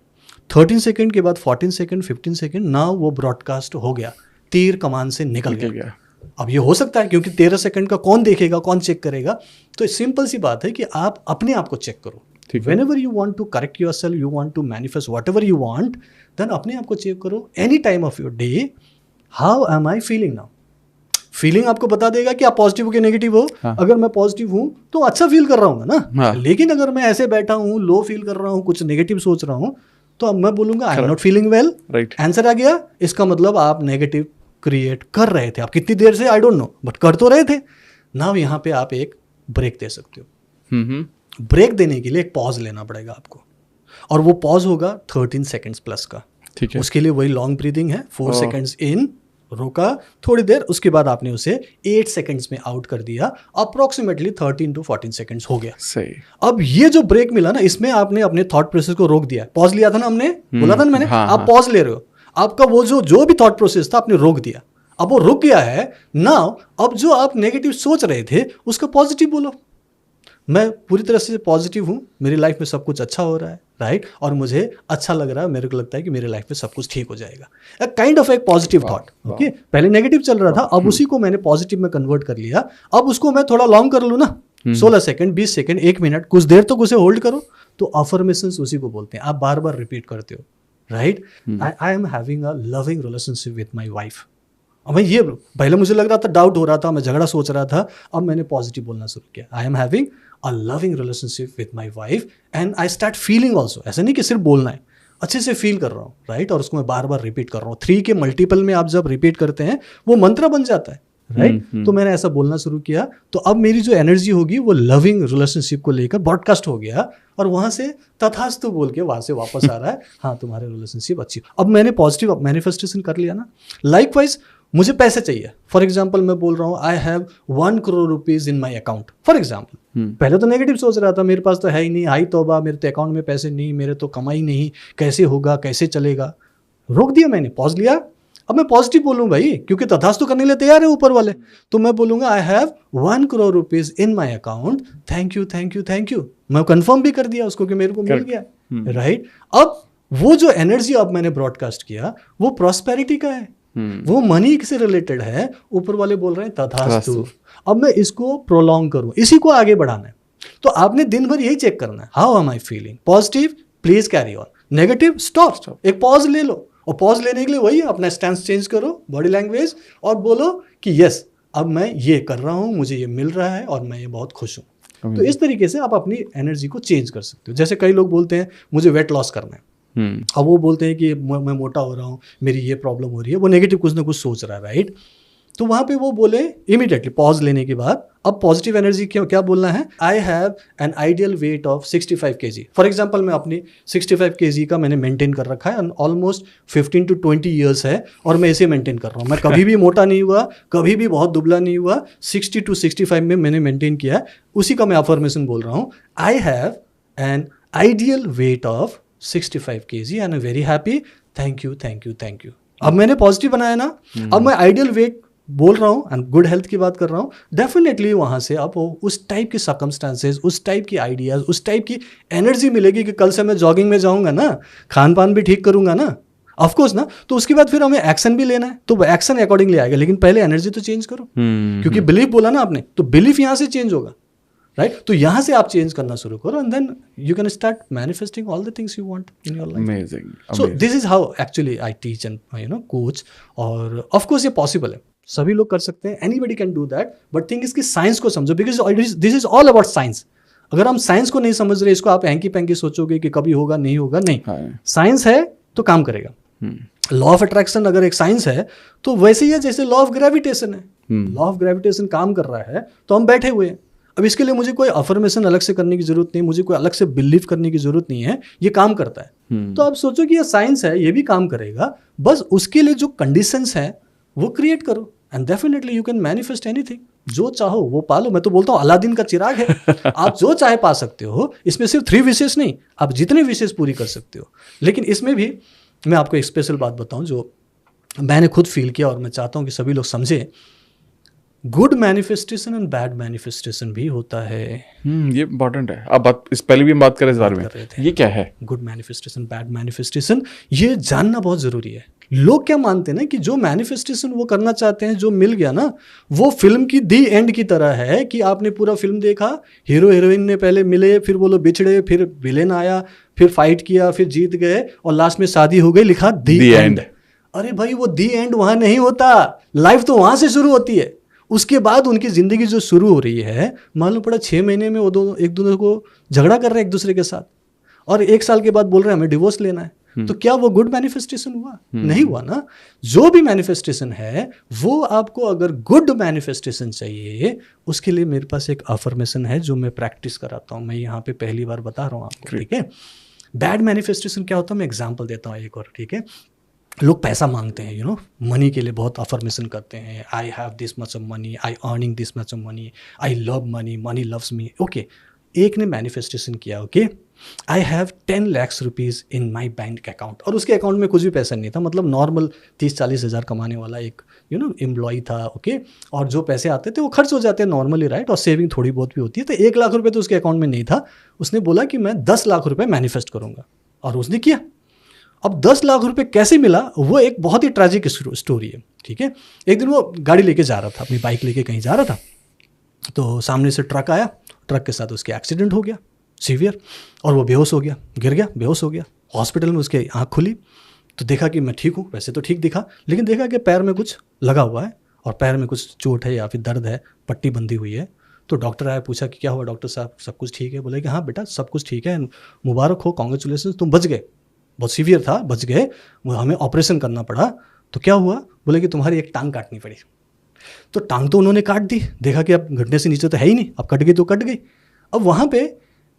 13 सेकंड के बाद 14 सेकंड, 15 सेकंड, ना वो ब्रॉडकास्ट हो गया, तीर कमान से निकल गया। अब ये हो सकता है क्योंकि 13 सेकंड का कौन देखेगा, कौन चेक करेगा? तो सिंपल सी बात है कि आप अपने आप को चेक करो। Whenever you want to correct yourself, you want to manifest whatever you want, then अपने आप को चेक करो, any time of your day, how am I feeling now? Feeling आपको बता देगा कि आप पॉजिटिव हो कि नेगेटिव हो। अगर मैं पॉजिटिव हूं तो अच्छा फील कर रहा हूँ ना, लेकिन अगर मैं ऐसे बैठा हूँ, लो फील कर रहा हूँ, कुछ नेगेटिव सोच रहा हूँ, तो अब मैं बोलूंगा I am not feeling well. Answer आ गया। इसका मतलब आप नेगेटिव क्रिएट कर रहे थे। आप कितनी देर से आई डोंट नो, बट कर तो रहे थे ना। यहाँ पे आप एक ब्रेक दे सकते हो। ब्रेक देने के लिए एक पॉज लेना पड़ेगा आपको, और वो पॉज होगा 13 सेकंड्स प्लस का। ठीक है, उसके लिए वही लॉन्ग ब्रीदिंग है। 4 सेकंड्स इन, रोका थोड़ी देर, उसके बाद आपने उसे 8 सेकंड्स में आउट कर दिया। अप्रोक्सीमेटली 13 to 14 सेकंड्स हो गया। सही। अब ये जो ब्रेक मिला ना, इसमें आपने अपने थॉट प्रोसेस को रोक दिया। पॉज लिया था ना हमने, बोला था ना मैंने, आप पॉज ले रहे हो, आपका वो जो भी थॉट प्रोसेस था आपने रोक दिया। अब वो रुक गया है ना। अब जो आप नेगेटिव सोच रहे थे उसका पॉजिटिव बोलो। मैं पूरी तरह से पॉजिटिव हूँ, मेरी लाइफ में सब कुछ अच्छा हो रहा है, राइट, और मुझे अच्छा लग रहा है, मेरे को लगता है कि मेरे लाइफ में सब कुछ ठीक हो जाएगा। काइंड ऑफ एक पॉजिटिव थॉट। ओके, पहले नेगेटिव चल रहा था, अब उसी को मैंने पॉजिटिव में कन्वर्ट कर लिया। अब उसको मैं थोड़ा लॉन्ग कर लूँ ना, 16 सेकंड, 20 सेकंड, 1 मिनट, कुछ देर तक उसे होल्ड करो। तो अफर्मेशंस उसी को बोलते हैं, आप बार बार रिपीट करते हो, right. I am having a loving relationship with my wife. अब ये पहले मुझे लग रहा था, डाउट हो रहा था, मैं झगड़ा सोच रहा था, अब मैंने पॉजिटिव बोलना शुरू किया। I am having a loving relationship with my wife and I start feeling also. ऐसा नहीं कि सिर्फ बोलना है, अच्छे से फील कर रहा हूँ, राइट, और उसको मैं बार बार रिपीट कर रहा हूँ। 3 के मल्टीपल में आप जब रिपीट करते हैं वो मंत्र बन जाता है, राइट। तो मैंने ऐसा बोलना शुरू किया, तो अब मेरी जो एनर्जी होगी वो लविंग रिलेशनशिप को लेकर ब्रॉडकास्ट हो गया, और वहां से तथास्तु बोल के वहां से वापस आ रहा है, हाँ तुम्हारे रिलेशनशिप अच्छी। अब मैंने पॉजिटिव मैनिफेस्टेशन कर लिया ना। लाइकवाइज मुझे पैसे चाहिए, फॉर एग्जाम्पल मैं बोल रहा हूँ I have 1 crore rupees in my account, for example. पहले तो नेगेटिव सोच रहा था, मेरे पास तो है ही नहीं, हाई तौबा, मेरे तो अकाउंट में पैसे नहीं, मेरे तो कमाई नहीं, कैसे होगा, कैसे चलेगा। रोक दिया मैंने, पॉज लिया। अब मैं पॉजिटिव बोलूँ भाई, क्योंकि तथास्तु करने के लिए तैयार है ऊपर वाले, तो मैं बोलूंगा I have 1 crore rupees in my account, thank you thank you thank you. मैं कंफर्म भी कर दिया उसको कि मेरे को मिल गया, राइट। अब वो जो एनर्जी अब मैंने ब्रॉडकास्ट किया वो प्रॉस्पेरिटी का है, वो मनी से रिलेटेड है। ऊपर वाले बोल रहे हैं तथास्तु। अब मैं इसको प्रोलॉन्ग करूं, इसी को आगे बढ़ाना है। तो आपने दिन भर यही चेक करना है, how am I feeling. Positive, please carry on. Negative, stop, एक पॉज ले लो। और पॉज लेने के लिए वही अपना स्टैंस चेंज करो, बॉडी लैंग्वेज, और बोलो कि यस अब मैं ये कर रहा हूं, मुझे ये मिल रहा है और मैं ये बहुत खुश हूं। तो इस तरीके से आप अपनी एनर्जी को चेंज कर सकते हो। जैसे कई लोग बोलते हैं मुझे वेट लॉस करना है, अब वो बोलते हैं कि मैं मोटा हो रहा हूँ, मेरी ये प्रॉब्लम हो रही है, वो नेगेटिव कुछ ना कुछ सोच रहा है, राइट। तो वहां पे वो बोले इमीडिएटली पॉज लेने के बाद, अब पॉजिटिव एनर्जी क्या बोलना है, I have an ideal weight of 65 kg। For example मैं अपनी 65 kg का मैंने मेंटेन कर रखा है, ऑलमोस्ट 15 to 20 ईयर्स है, और मैं इसे मेंटेन कर रहा हूँ। मैं कभी भी मोटा नहीं हुआ, कभी भी बहुत दुबला नहीं हुआ, 60 to 65 में मैंने मेंटेन किया। उसी का मैं अफर्मेशन बोल रहा हूँ, I have an ideal weight of 65 kg and I very happy, thank you thank you thank you. अब मैंने पॉजिटिव बनाया ना, अब मैं आइडियल वेट बोल रहा हूँ एंड गुड हेल्थ की बात कर रहा हूँ। डेफिनेटली वहाँ से आप उस टाइप की सर्कमस्टांसेस, उस टाइप की आइडियाज, उस टाइप की एनर्जी मिलेगी कि कल से मैं जॉगिंग में जाऊँगा ना, खान पान भी ठीक करूँगा ना, ऑफकोर्स ना। तो उसके बाद फिर हमें एक्शन भी लेना है, तो एक्शन अकॉर्डिंगली आएगा, लेकिन पहले एनर्जी तो चेंज करो। क्योंकि बिलीफ बोला ना आपने, तो बिलीफ यहाँ से चेंज होगा, राइट? तो यहाँ से आप चेंज करना शुरू करो and then you can start manifesting all the things you want in your life. Amazing. So this is how actually I teach and coach. और ऑफ कोर्स ये पॉसिबल है, सभी लोग कर सकते हैं, anybody can do that. But thing इसकी science को समझो, because this is all about science. अगर हम साइंस को नहीं समझ रहे, इसको आप हैंकी पैंकी सोचोगे कि कभी होगा नहीं होगा, नहीं. साइंस है तो काम करेगा. लॉ ऑफ अट्रैक्शन अगर एक साइंस है तो वैसे ही है जैसे लॉ ऑफ ग्रेविटेशन है. लॉ ऑफ ग्रेविटेशन काम कर रहा है तो हम बैठे हुए हैं. अब इसके लिए मुझे कोई अफर्मेशन अलग से करने की जरूरत नहीं, मुझे कोई अलग से बिलीव करने की जरूरत नहीं है, ये काम करता है. तो आप सोचो कि ये साइंस है, ये भी काम करेगा, बस उसके लिए जो कंडीशंस हैं वो क्रिएट करो and definitely you can manifest anything. जो चाहो वो पालो. मैं तो बोलता हूँ अलादीन का चिराग है. आप जो चाहे पा सकते हो. इसमें सिर्फ 3 विशेष नहीं, आप जितने विशेष पूरी कर सकते हो. लेकिन इसमें भी मैं आपको एक स्पेशल बात बताऊं जो मैंने खुद फील किया और मैं चाहता हूं कि सभी लोग समझें. Good manifestation and bad manifestation भी होता है. ये इंपॉर्टेंट है. अब इस पहले भी हम बात करें इस बारे में, ये क्या है गुड मैनिफेस्टेशन, बैड मैनिफेस्टेशन, ये जानना बहुत जरूरी है. लोग क्या मानते हैं ना कि जो मैनिफेस्टेशन वो करना चाहते हैं, जो मिल गया ना, वो फिल्म की दी एंड की तरह है कि आपने पूरा फिल्म देखा, हीरो हीरोइन ने पहले मिले, फिर वो लोग बिछड़े, फिर विलेन आया, फिर फाइट किया, फिर जीत गए और लास्ट में शादी हो गई, लिखा दी एंड. अरे भाई वो दी एंड वहां नहीं होता. लाइफ तो वहां से शुरू होती है. उसके बाद उनकी जिंदगी जो शुरू हो रही है, मालूम पड़ा 6 महीने में वो एक दूसरे को झगड़ा कर रहे हैं एक दूसरे के साथ, और 1 साल के बाद बोल रहे हैं हमें डिवोर्स लेना है. तो क्या वो गुड मैनिफेस्टेशन हुआ? नहीं हुआ ना. जो भी मैनिफेस्टेशन है वो आपको, अगर गुड मैनिफेस्टेशन चाहिए, उसके लिए मेरे पास एक अफर्मेशन है जो मैं प्रैक्टिस कराता हूँ. मैं यहाँ पे पहली बार बता रहा हूँ आपको, ठीक है. बैड मैनिफेस्टेशन क्या होता है, मैं एग्जाम्पल देता हूँ एक और, ठीक है. लोग पैसा मांगते हैं, मनी के लिए बहुत अफर्मेशन करते हैं. I have this much of money, I earning this much of money, I love money, money loves me. Okay, एक ने मैनिफेस्टेशन किया, okay, I have 10 lakhs rupees in my bank account, और उसके अकाउंट में कुछ भी पैसा नहीं था, मतलब नॉर्मल 30-40 हज़ार कमाने वाला एक एम्प्लॉय था, ओके. और जो पैसे आते थे वो खर्च हो जाते हैं नॉर्मली, राइट, और सेविंग थोड़ी बहुत भी होती है. तो 1 लाख रुपये तो उसके अकाउंट में नहीं था. उसने बोला कि मैं 10 लाख रुपये मैनिफेस्ट करूँगा, और उसने किया. अब 10 लाख रुपए कैसे मिला, वो एक बहुत ही ट्रैजिक स्टोरी है, ठीक है. एक दिन वो गाड़ी लेके जा रहा था, अपनी बाइक लेके कहीं जा रहा था, तो सामने से ट्रक आया. ट्रक के साथ उसके एक्सीडेंट हो गया सीवियर, और वो बेहोश हो गया, गिर गया, बेहोश हो गया. हॉस्पिटल में उसकी आँख खुली तो देखा कि मैं ठीक हूँ, वैसे तो ठीक दिखा, लेकिन देखा कि पैर में कुछ लगा हुआ है और पैर में कुछ चोट है या फिर दर्द है, पट्टी बंधी हुई है. तो डॉक्टर आया, पूछा कि क्या हुआ डॉक्टर साहब, सब कुछ ठीक है? बोले कि हाँ बेटा सब कुछ ठीक है, मुबारक हो, कॉन्ग्रेचुलेसन, तुम बच गए. बहुत सीवियर था, बच गए, हमें ऑपरेशन करना पड़ा. तो क्या हुआ? बोले कि तुम्हारी एक टांग काटनी पड़ी. तो टांग तो उन्होंने काट दी, देखा कि अब घटने से नीचे तो है ही नहीं, अब कट गई तो कट गई. अब वहाँ पे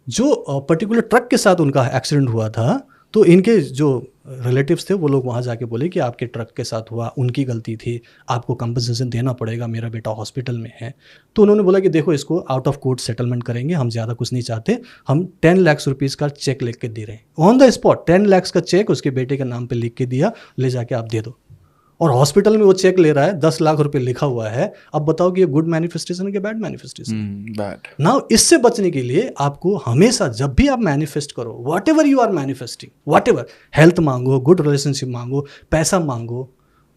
जो पर्टिकुलर ट्रक के साथ उनका एक्सीडेंट हुआ था, तो इनके जो रिलेटिव्स थे वो लोग वहाँ जाके बोले कि आपके ट्रक के साथ हुआ, उनकी गलती थी, आपको कंपनसेशन देना पड़ेगा, मेरा बेटा हॉस्पिटल में है. तो उन्होंने बोला कि देखो इसको आउट ऑफ कोर्ट सेटलमेंट करेंगे, हम ज़्यादा कुछ नहीं चाहते, हम 10 लाख रुपीज़ का चेक लिख के दे रहे हैं. ऑन द स्पॉट 10 लाख का चेक उसके बेटे के नाम पे लिख के दिया, ले जाके आप दे दो. और हॉस्पिटल में वो चेक ले रहा है, 10 लाख रुपए लिखा हुआ है. अब बताओ कि ये गुड मैनिफेस्टेशन है कि बैड मैनिफेस्टेशन? बैड. नाउ इससे बचने के लिए आपको हमेशा जब भी आप मैनिफेस्ट करो, whatever you are manifesting, whatever, health मांगो, गुड रिलेशनशिप मांगो, पैसा मांगो,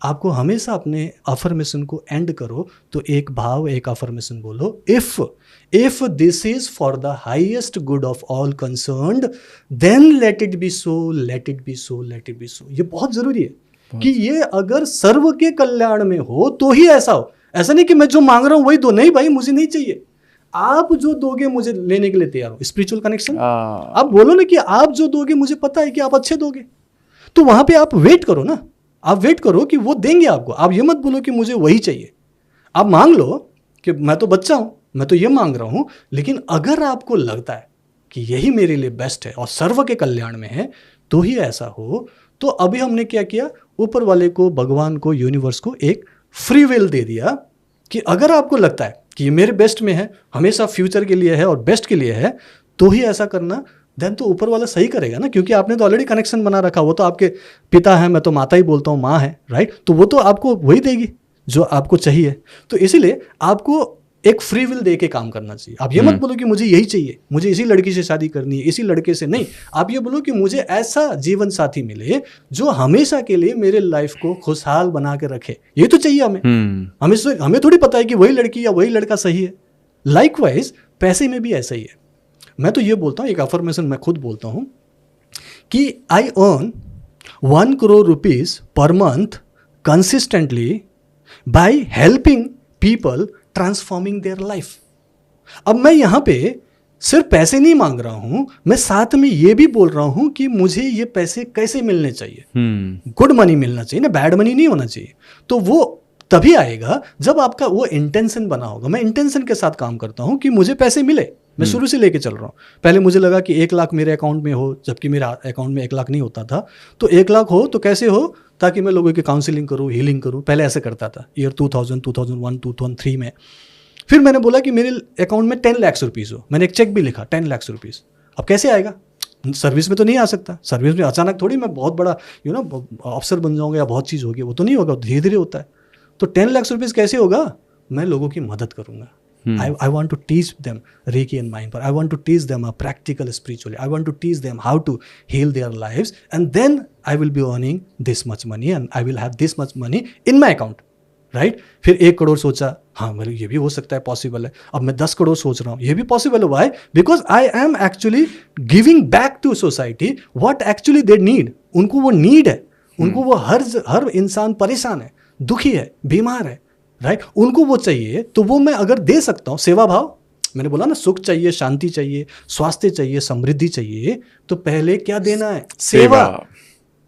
आपको हमेशा अपने अफर्मेशन को एंड करो तो एक भाव, एक अफर्मेशन बोलो, if this is for the highest good of all concerned then let it be so, let it be so, let it be so. ये बहुत जरूरी है कि ये अगर सर्व के कल्याण में हो तो ही ऐसा हो. ऐसा नहीं कि मैं जो मांग रहा हूं वही दो, नहीं भाई मुझे नहीं चाहिए, आप जो दोगे मुझे लेने के लिए तैयार हो. Spiritual connection. आप बोलो ना कि आप जो दोगे मुझे पता है कि आप अच्छे दोगे, तो वहां पे आप वेट करो ना, आप वेट करो कि वो देंगे आपको. आप ये मत बोलो कि मुझे वही चाहिए. आप मांग लो कि मैं तो बच्चा हूं, मैं तो ये मांग रहा हूं, लेकिन अगर आपको लगता है कि यही मेरे लिए बेस्ट है और सर्व के कल्याण में है तो ही ऐसा हो. तो अभी हमने क्या किया, ऊपर वाले को, भगवान को, यूनिवर्स को एक फ्री विल दे दिया कि अगर आपको लगता है कि ये मेरे बेस्ट में है, हमेशा फ्यूचर के लिए है और बेस्ट के लिए है, तो ही ऐसा करना. देन तो ऊपर वाला सही करेगा ना, क्योंकि आपने तो ऑलरेडी कनेक्शन बना रखा. वो तो आपके पिता है, मैं तो माता ही बोलता हूँ, माँ है, राइट. तो वो तो आपको वही देगी जो आपको चाहिए. तो इसीलिए आपको एक फ्री विल दे के काम करना चाहिए. आप ये मत बोलो कि मुझे यही चाहिए, मुझे इसी लड़की से शादी करनी है, इसी लड़के से नहीं. आप ये बोलो कि मुझे ऐसा जीवन साथी मिले जो हमेशा के लिए मेरे लाइफ को खुशहाल बना के रखे. ये तो चाहिए हमें. हमें थोड़ी पता है कि वही लड़की या वही लड़का सही है. लाइकवाइज पैसे में भी ऐसा ही है। मैं तो ये बोलता हूँ, एक अफर्मेशन मैं खुद बोलता हूँ कि I earn 1 crore rupees per month consistently by helping people transforming their life. अब मैं यहां पे सिर्फ पैसे नहीं मांग रहा हूं, मैं साथ में ये भी बोल रहा हूं कि मुझे ये पैसे कैसे मिलने चाहिए। गुड मनी मिलना चाहिए ना, बैड मनी नहीं होना चाहिए। तो वो तभी आएगा जब आपका वो इंटेंशन बना होगा। मैं इंटेंशन के साथ काम करता हूं कि मुझे पैसे मिले। मैं शुरू से लेके चल रहा हूँ। पहले मुझे लगा कि 1 लाख मेरे अकाउंट में हो, जबकि मेरा अकाउंट में 1 लाख नहीं होता था। तो 1 लाख हो तो कैसे हो, ताकि मैं लोगों की काउंसलिंग करूँ, हीलिंग करूँ। पहले ऐसे करता था ईयर 2000, 2001, 2003 में। फिर मैंने बोला कि मेरे अकाउंट में 10 लाख रुपीज़ हो। मैंने एक चेक भी लिखा 10 लाख रुपीज़। अब कैसे आएगा, सर्विस में तो नहीं आ सकता। सर्विस में अचानक थोड़ी मैं बहुत बड़ा अफसर बन जाऊँगा या बहुत चीज़ होगी, वो तो नहीं होगा, धीरे धीरे होता है। तो 10 लाख रुपीज़ कैसे होगा, मैं लोगों की मदद करूँगा। I want to teach them Reiki and Mind Power. I want to teach them a practical spiritually. I want to teach them how to heal their lives, and then I will be earning this much money and I will have this much money in my account. Right फिर 1 करोड़ सोचा, हाँ मेरे ये भी हो सकता है, possible है। अब मैं 10 करोड़ सोच रहा हूँ, ये भी पॉसिबल है। Why? Because I am actually giving back to society what actually they need. उनको वो नीड है, उनको वो हर इंसान परेशान है, दुखी है, बीमार है, राइट उनको वो चाहिए। तो वो मैं अगर दे सकता हूँ, सेवा भाव, मैंने बोला ना, सुख चाहिए, शांति चाहिए, स्वास्थ्य चाहिए, समृद्धि चाहिए, तो पहले क्या देना है, सेवा।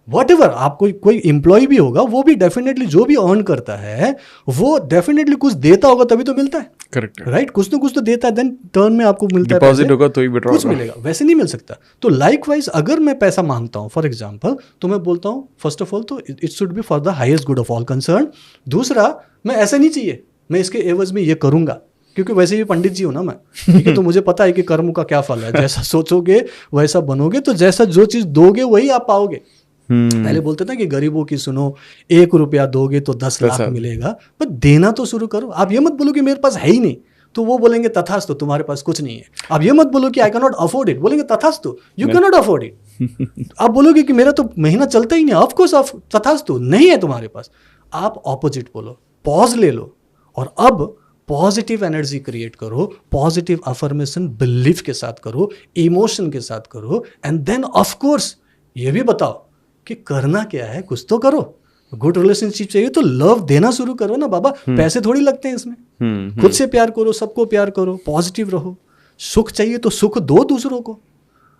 व्हाटएवर आप कोई एम्प्लॉय भी होगा, वो भी डेफिनेटली जो भी अर्न करता है वो डेफिनेटली कुछ देता होगा तभी तो मिलता है। करेक्ट, राइट कुछ ना कुछ तो देता है, देन टर्न में आपको मिलता है। डिपॉजिट होगा तो ही विड्रॉ कुछ मिलेगा, वैसे नहीं मिल सकता। तो लाइकवाइज अगर मैं पैसा मांगता हूँ फॉर एग्जाम्पल, तो मैं बोलता हूँ फर्स्ट ऑफ ऑल तो it should be for the highest good of all concern. दूसरा, मैं ऐसा नहीं चाहिए मैं इसके एवज में ये करूंगा, क्योंकि वैसे भी पंडित जी हूं ना मैं, ठीक है। तो मुझे पता है कि कर्म का क्या फल है, जैसा सोचोगे वैसा बनोगे, तो जैसा जो चीज दोगे वही आप पाओगे। पहले बोलते थे कि गरीबों की सुनो, 1 रुपया दोगे तो 10 लाख मिलेगा, पर देना तो शुरू करो। आप ये मत बोलो कि मेरे पास है ही नहीं, तो वो बोलेंगे तथास्तु, तुम्हारे पास कुछ नहीं है। आप ये मत बोलो कि I can not afford it, बोलेंगे तथास्तु, you can not afford it. आप बोलोगे कि मेरा तो महीना चलता ही नहीं, ऑफ कोर्स तथास्तु, नहीं है तुम्हारे पास। आप ऑपोजिट बोलो, पॉज ले लो, और अब पॉजिटिव एनर्जी क्रिएट करो, पॉजिटिव अफर्मेशन बिलीफ के साथ करो, इमोशन के साथ करो, एंड देन ऑफ कोर्स ये भी बताओ कि करना क्या है, कुछ तो करो। गुड रिलेशनशिप चाहिए तो लव देना शुरू करो ना बाबा, पैसे थोड़ी लगते हैं इसमें। खुद से प्यार करो, सबको प्यार करो, पॉजिटिव रहो। सुख चाहिए तो सुख दो दूसरों को।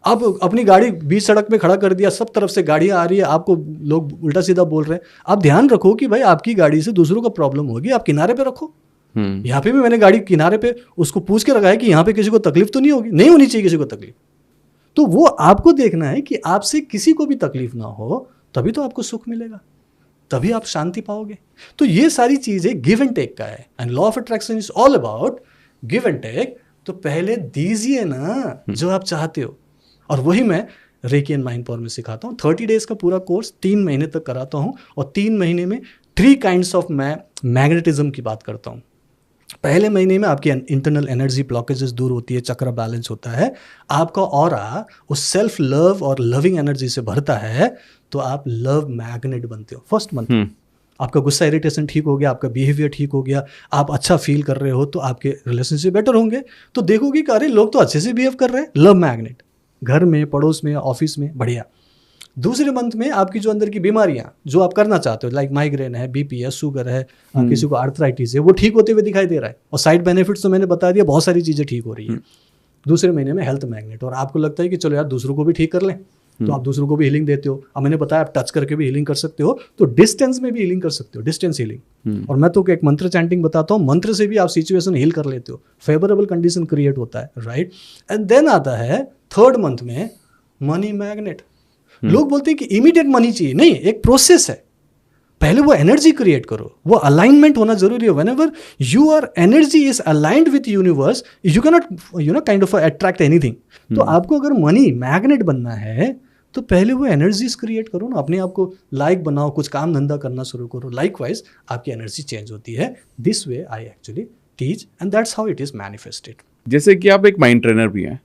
आप अपनी गाड़ी बीच सड़क पे खड़ा कर दिया, सब तरफ से गाड़ियां आ रही है, आपको लोग उल्टा सीधा बोल रहे हैं, आप ध्यान रखो कि भाई आपकी गाड़ी से दूसरों को प्रॉब्लम होगी, आप किनारे पे रखो। यहाँ पे भी मैंने गाड़ी किनारे पे उसको पूछ के रखा है कि यहाँ पे किसी को तकलीफ तो नहीं होगी, नहीं होनी चाहिए किसी को तकलीफ। तो वो आपको देखना है कि आपसे किसी को भी तकलीफ ना हो, तभी तो आपको सुख मिलेगा, तभी आप शांति पाओगे। तो ये सारी चीजें गिव एंड टेक का है, and law of attraction is all about give and take. तो पहले दीजिए ना जो आप चाहते हो, और वही मैं रेकी एंड माइंड पावर में सिखाता हूँ। 30 डेज का पूरा कोर्स 3 महीने तक कराता हूँ, और 3 महीने में 3 काइंड्स ऑफ मैं मैग्नेटिज्म की बात करता हूँ। पहले महीने में आपकी इंटरनल एनर्जी ब्लॉकेजेस दूर होती है, चक्र बैलेंस होता है, आपका ऑरा उस सेल्फ लव और लविंग एनर्जी से भरता है, तो आप लव मैग्नेट बनते हो। फर्स्ट मंथ आपका गुस्सा इरिटेशन ठीक हो गया, आपका बिहेवियर ठीक हो गया, आप अच्छा फील कर रहे हो, तो आपके रिलेशनशिप बेटर होंगे। तो देखोगे कि अरे लोग तो अच्छे से बिहेव कर रहे हैं, लव मैग्नेट, घर में, पड़ोस में, ऑफिस में, बढ़िया। दूसरे मंथ में आपकी जो अंदर की बीमारियां जो आप करना चाहते हो, लाइक माइग्रेन है, बीपी है, शुगर है, किसी को आर्थराइटिस है, वो ठीक होते हुए दिखाई दे रहा है, और साइड बेनिफिट्स तो मैंने बता दिया, बहुत सारी चीजें ठीक हो रही है। दूसरे महीने में हेल्थ मैग्नेट, और आपको लगता है कि चलो यार दूसरों को भी ठीक कर लें, तो आप दूसरों को भी हीलिंग देते हो। अब मैंने बताया आप टच करके भी हीलिंग कर सकते हो, तो डिस्टेंस में भी हीलिंग कर सकते हो, डिस्टेंस हीलिंग। और मैं तो एक मंत्र चैंटिंग बताता हूँ, मंत्र से भी आप सिचुएशन हील कर लेते हो, फेवरेबल कंडीशन क्रिएट होता है, राइट। एंड देन आता है 3rd मंथ में मनी मैग्नेट। लोग बोलते हैं कि इमीडिएट मनी चाहिए, नहीं, एक प्रोसेस है। पहले वो एनर्जी क्रिएट करो, वो अलाइनमेंट होना जरूरी है। Whenever your energy is aligned with universe, you can not kind of attract anything. तो आपको अगर मनी मैग्नेट बनना है, तो पहले वो एनर्जीज क्रिएट करो ना, अपने आप को लाइक बनाओ, कुछ काम धंधा करना शुरू करो, लाइकवाइज आपकी एनर्जी चेंज होती है। This way I actually teach, and that's how it is manifested. जैसे कि आप एक माइंड ट्रेनर भी हैं,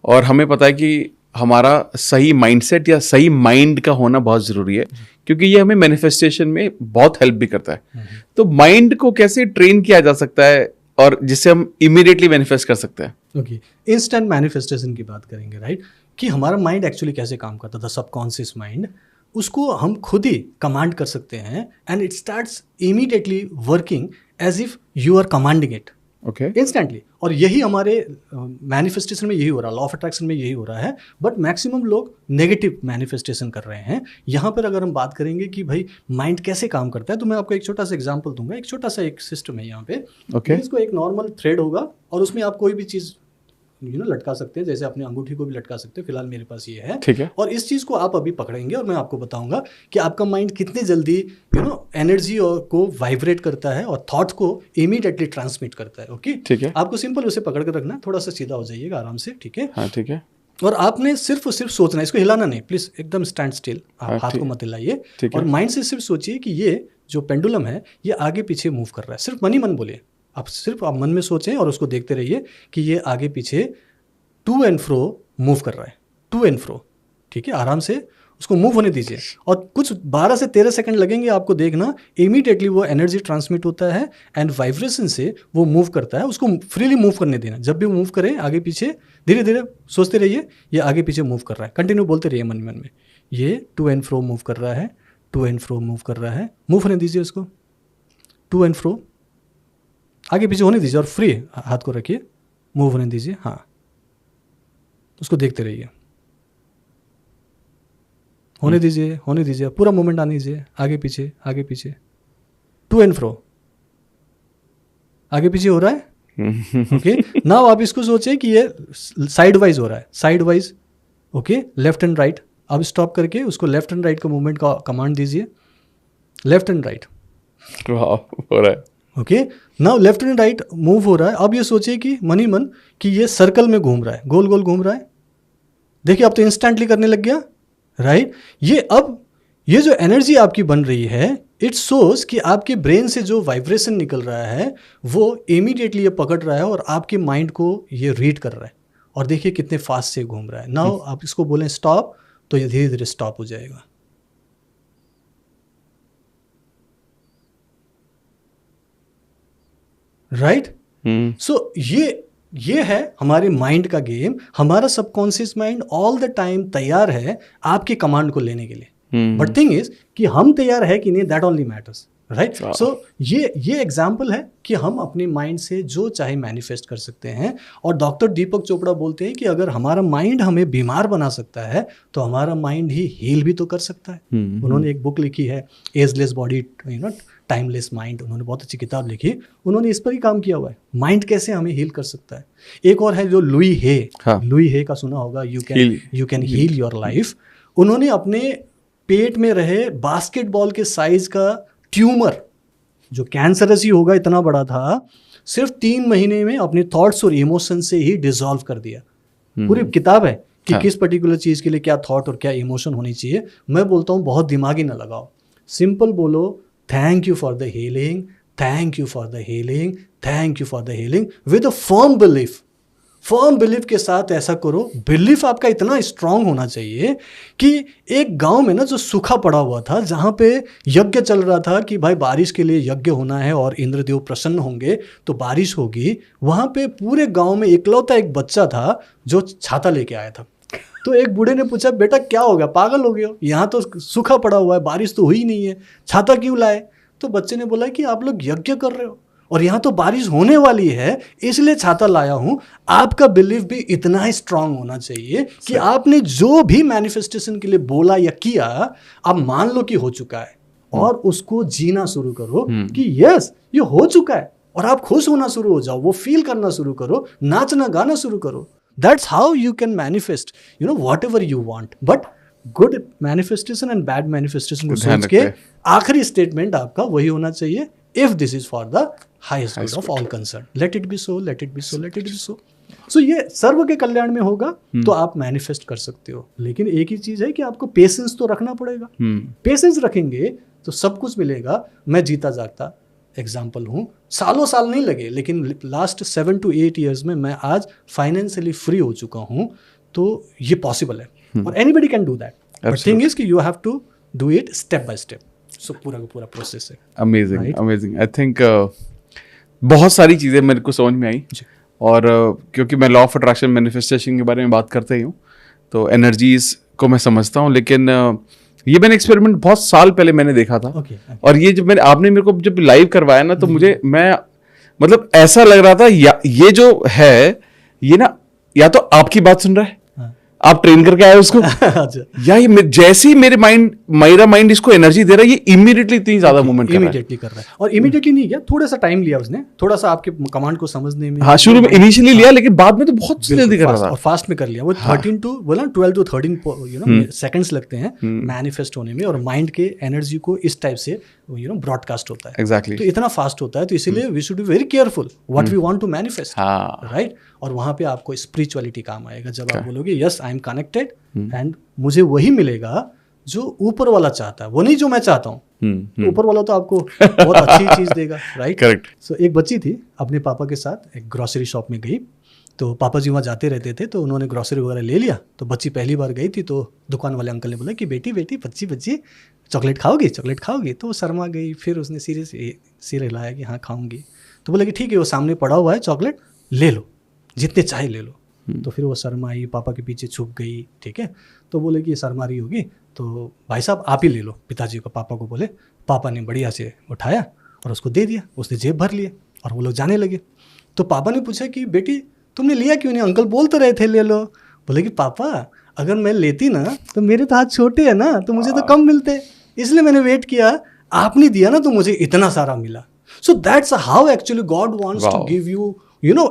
और हमें पता है कि हमारा सही माइंडसेट या सही माइंड का होना बहुत ज़रूरी है, क्योंकि ये हमें मैनिफेस्टेशन में बहुत हेल्प भी करता है। तो माइंड को कैसे ट्रेन किया जा सकता है और जिससे हम इमीडिएटली मैनिफेस्ट कर सकते हैं? ओके, इंस्टेंट मैनिफेस्टेशन की बात करेंगे, राइट? कि हमारा माइंड एक्चुअली कैसे काम करता था, सबकॉन्शियस माइंड, उसको हम खुद ही कमांड कर सकते हैं and it starts immediately working as if you are commanding it okay, instantly. और यही हमारे मैनिफेस्टेशन में यही हो रहा है, लॉ ऑफ अट्रैक्शन में यही हो रहा है, बट मैक्सिमम लोग नेगेटिव मैनिफेस्टेशन कर रहे हैं। यहाँ पर अगर हम बात करेंगे कि भाई माइंड कैसे काम करता है, तो मैं आपको एक छोटा सा एग्जांपल दूंगा। एक छोटा सा एक सिस्टम है यहाँ पे। ओके, इसको एक नॉर्मल थ्रेड होगा और उसमें आप कोई भी चीज़ लटका सकते हैं, जैसे अपनी अंगूठी को भी लटका सकते हैं। फिलहाल मेरे पास ये है, ठीक है। और इस चीज़ को आप अभी पकड़ेंगे और मैं आपको बताऊंगा कि आपका माइंड कितनी जल्दी एनर्जी को वाइब्रेट करता है और थॉट को इमीडिएटली ट्रांसमिट करता है। ओके, ठीक है। आपको सिंपल उसे पकड़ कर रखना है, थोड़ा सा सीधा हो जाइएगा आराम से, ठीक है? हाँ, ठीक है। और आपने सिर्फ और सिर्फ सोचना है, इसको हिलाना नहीं, प्लीज एकदम स्टैंड स्टिल, आप हाँ, हाथ ठीक- को मत हिलाइए। ठीक है। और माइंड से सिर्फ सोचिए कि ये जो पेंडुलम है ये आगे पीछे मूव कर रहा है। सिर्फ मन ही मन बोलिए, आप मन में सोचें और उसको देखते रहिए कि ये आगे पीछे टू एंड फ्रो मूव कर रहा है, टू एंड फ्रो, ठीक है? आराम से उसको मूव होने दीजिए और कुछ 12 से 13 सेकंड लगेंगे आपको देखना, इमीडिएटली वो एनर्जी ट्रांसमिट होता है एंड वाइब्रेशन से वो मूव करता है। उसको फ्रीली मूव करने देना, जब भी मूव करे आगे पीछे धीरे धीरे सोचते रहिए ये आगे पीछे मूव कर रहा है, कंटिन्यू बोलते रहिए मन मन में, ये टू एंड फ्रो मूव कर रहा है, टू एंड फ्रो मूव कर रहा है। मूव होने दीजिए उसको, टू एंड फ्रो आगे पीछे होने दीजिए और फ्री हाथ को रखिए, मूव होने दीजिए। हाँ, उसको देखते रहिए, होने दीजिए, पूरा मोमेंट आने दीजिए, आगे पीछे, टू एंड फ्रो, आगे पीछे हो रहा है। ओके, नाउ आप इसको सोचें कि ये साइड वाइज हो रहा है, side wise, okay, left and right. अब स्टॉप करके उसको लेफ्ट एंड राइट का मूवमेंट का कमांड दीजिए, लेफ्ट एंड राइट, हो रहा है। Okay. Now left and right move हो रहा है। अब ये सोचिए कि मन ही मन कि ये सर्कल में घूम रहा है, गोल गोल घूम रहा है। देखिए अब तो इंस्टेंटली करने लग गया, राइट? ये जो एनर्जी आपकी बन रही है, इट शोज कि आपके ब्रेन से जो वाइब्रेशन निकल रहा है वो इमीडिएटली ये पकड़ रहा है और आपके माइंड को ये रीड कर रहा है। और देखिए कितने फास्ट से घूम रहा है। नाउ आप इसको बोलें स्टॉप, तो ये धीरे धीरे स्टॉप हो जाएगा। राइट? सो ये है हमारे माइंड का गेम। हमारा subconscious mind all the time तैयार है आपके कमांड को लेने के लिए। बट थिंग इज कि हम तैयार है कि नहीं, दैट ओनली मैटर्स, राइट? सो ये एग्जाम्पल है कि हम अपने माइंड से जो चाहे मैनिफेस्ट कर सकते हैं। और डॉक्टर दीपक चोपड़ा बोलते हैं कि अगर हमारा माइंड हमें बीमार बना सकता है तो हमारा माइंड ही हील भी तो कर सकता है। उन्होंने एक बुक लिखी है, एजलेस बॉडी टाइमलेस माइंड। उन्होंने बहुत अच्छी किताब लिखी, उन्होंने इस पर ही काम किया हुआ है, माइंड कैसे हमें हील कर सकता है। एक और है जो लुई हे, लुई हे का सुना होगा, you can heal your life. उन्होंने अपने पेट में रहे बास्केटबॉल के साइज का ट्यूमर, जो कैंसरस ही होगा इतना बड़ा था, सिर्फ 3 महीने में अपने थॉट्स और इमोशन से ही डिसॉल्व कर दिया। पूरी किताब है कि किस पर्टिकुलर चीज के लिए क्या थॉट और क्या इमोशन होनी चाहिए। मैं बोलता हूँ बहुत दिमागी ना लगाओ, सिंपल बोलो, thank you for the healing, thank you for the healing, thank you for the healing, with a firm belief के साथ ऐसा करो। बिलीफ आपका इतना स्ट्रांग होना चाहिए कि एक गांव में ना जो सूखा पड़ा हुआ था, जहां पे यज्ञ चल रहा था कि भाई बारिश के लिए यज्ञ होना है और इंद्रदेव प्रसन्न होंगे तो बारिश होगी, वहां पे पूरे गांव में इकलौता एक बच्चा था जो छाता लेके आया था। तो एक बूढ़े ने पूछा, बेटा क्या हो गया, पागल हो गए हो, यहाँ तो सूखा पड़ा हुआ है, बारिश तो हुई नहीं है, छाता क्यों लाए? तो बच्चे ने बोला कि आप लोग यज्ञ कर रहे हो और यहाँ तो बारिश होने वाली है, इसलिए छाता लाया हूँ। आपका बिलीफ भी इतना ही स्ट्रांग होना चाहिए कि आपने जो भी मैनिफेस्टेशन के लिए बोला या किया, आप मान लो कि हो चुका है और उसको जीना शुरू करो कि यस ये हो चुका है, और आप खुश होना शुरू हो जाओ, वो फील करना शुरू करो, नाचना गाना शुरू करो। That's how you can manifest, whatever you want. But good manifestation and bad manifestation को सोच के आखिरी स्टेटमेंट आपका वही होना चाहिए, if this is for the highest good of all concerned. Let it be so, let it be so, let it be so. So ये सर्व के कल्याण में होगा तो आप मैनिफेस्ट कर सकते हो। लेकिन एक ही चीज है कि आपको पेशेंस तो रखना पड़ेगा। पेशेंस रखेंगे तो सब कुछ मिलेगा। मैं जीता जागता एग्जाम्पल हूँ, सालों साल नहीं लगे, लेकिन लास्ट 7 to 8 years में मैं आज फाइनेंशियली फ्री हो चुका हूँ। तो ये पॉसिबल है और anybody can do that, but thing is कि you have to do it step by step. So पूरा का पूरा प्रोसेस है। Amazing, amazing. आई थिंक बहुत सारी चीज़ें मेरे को समझ में आई और क्योंकि मैं लॉ ऑफ अट्रैक्शन मैनिफेस्टेशन के बारे में बात करते ही हूँ तो एनर्जीज को मैं समझता हूँ, लेकिन ये मैंने एक्सपेरिमेंट बहुत साल पहले मैंने देखा था। Okay. और ये जब आपने मेरे को जब लाइव करवाया ना तो मुझे मैं मतलब ऐसा लग रहा था ये जो है ये ना या तो आपकी बात सुन रहा है, आप ट्रेन करके आए उसको या ये जैसे ही मेरा माइंड इसको एनर्जी दे रहा है ये इमीडिएटली इतनी ज्यादा मूवमेंट कर रहा है। और इमीडिएटली नहीं किया, थोड़ा सा टाइम लिया उसने, थोड़ा सा आपके कमांड को समझने में। हाँ, शुरू में इनिशियली लिया लेकिन बाद में तो बहुत जल्दी कर रहा था और फास्ट में कर लिया वो। 12 to 13 सेकंड्स लगते हैं मैनिफेस्ट होने में और माइंड के एनर्जी को इस टाइप से ब्रॉडकास्ट होता है। एग्जैक्टली तो इतना फास्ट होता है, तो इसीलिए we should be very careful what we want to manifest, right. और वहां पे आपको स्पिरिचुअलिटी काम आएगा जब आप बोलोगे yes I am connected and मुझे वही मिलेगा जो ऊपर वाला चाहता है, वो नहीं जो मैं चाहता हूँ। ऊपर वाला तो आपको बहुत अच्छी चीज देगा, राइट। करेक्ट। सो एक बच्ची थी अपने पापा के साथ एक ग्रोसरी शॉप में गई, तो पापा जी वहाँ जाते रहते थे, तो उन्होंने ग्रोसरी वगैरह ले लिया। तो बच्ची पहली बार गई थी, तो दुकान वाले अंकल ने बोला कि बेटी बच्ची चॉकलेट खाओगी। तो वो शर्मा गई, फिर उसने सिर हिलाया कि हाँ खाऊंगी। तो बोले कि ठीक है, वो सामने पड़ा हुआ है चॉकलेट, ले लो जितने चाहे ले लो। तो फिर वो शर्माई, पापा के पीछे छुप गई, ठीक है। तो बोले कि ये शर्मा रही होगी, तो भाई साहब आप ही ले लो। पिताजी को, पापा को बोले, पापा ने बढ़िया से उठाया और उसको दे दिया। उसने जेब भर लिया और वो लोग जाने लगे। तो पापा ने पूछा कि बेटी तुमने लिया क्यों नहीं, अंकल बोल तो रहे थे ले लो। बोले कि पापा अगर मैं लेती ना तो मेरे तो हाथ छोटे हैं ना, तो मुझे तो कम मिलते, इसलिए मैंने वेट किया। आपने दिया ना तो मुझे इतना सारा मिला। So that's how actually God wants to give you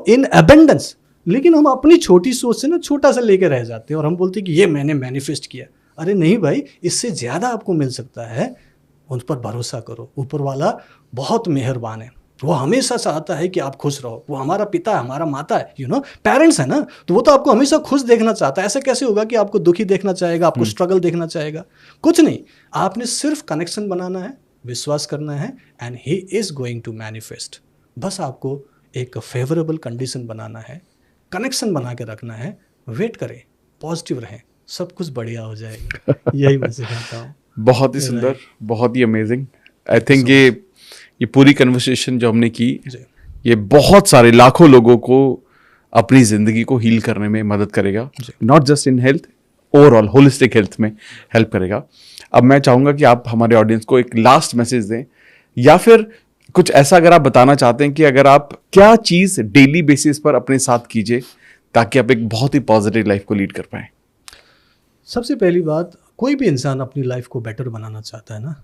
in abundance. लेकिन हम अपनी छोटी सोच से ना छोटा सा लेके रह जाते हैं और हम बोलते हैं कि ये मैंने मैनिफेस्ट किया। अरे नहीं भाई, इससे ज़्यादा आपको मिल सकता है। उन पर भरोसा करो, ऊपर वाला बहुत मेहरबान है, वो हमेशा चाहता है कि आप खुश रहो। वो हमारा पिता है, हमारा माता है, पेरेंट्स है ना, तो वो तो आपको हमेशा खुश देखना चाहता है। ऐसा कैसे होगा कि आपको दुखी देखना चाहेगा, आपको स्ट्रगल देखना चाहेगा? कुछ नहीं, आपने सिर्फ कनेक्शन बनाना है, विश्वास करना है, and he is going to manifest. बस आपको एक फेवरेबल कंडीशन बनाना है, कनेक्शन बना के रखना है, वेट करें, पॉजिटिव रहें, सब कुछ बढ़िया हो जाएगा। यही मैं सिखाता हूँ। बहुत ही सुंदर, बहुत ही अमेजिंग। आई थिंक ये पूरी कन्वर्सेशन जो हमने की ये बहुत सारे लाखों लोगों को अपनी जिंदगी को हील करने में मदद करेगा, not just in health, overall holistic health में हेल्प करेगा। अब मैं चाहूंगा कि आप हमारे ऑडियंस को एक लास्ट मैसेज दें, या फिर कुछ ऐसा अगर आप बताना चाहते हैं कि अगर आप क्या चीज डेली बेसिस पर अपने साथ कीजिए ताकि आप एक बहुत ही पॉजिटिव लाइफ को लीड कर पाए। सबसे पहली बात, कोई भी इंसान अपनी लाइफ को बेटर बनाना चाहता है ना,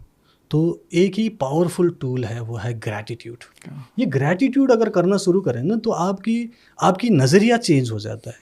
तो एक ही पावरफुल टूल है, वो है ग्रैटिट्यूड। ये ग्रैटिट्यूड अगर करना शुरू करें ना तो आपकी नज़रिया चेंज हो जाता है,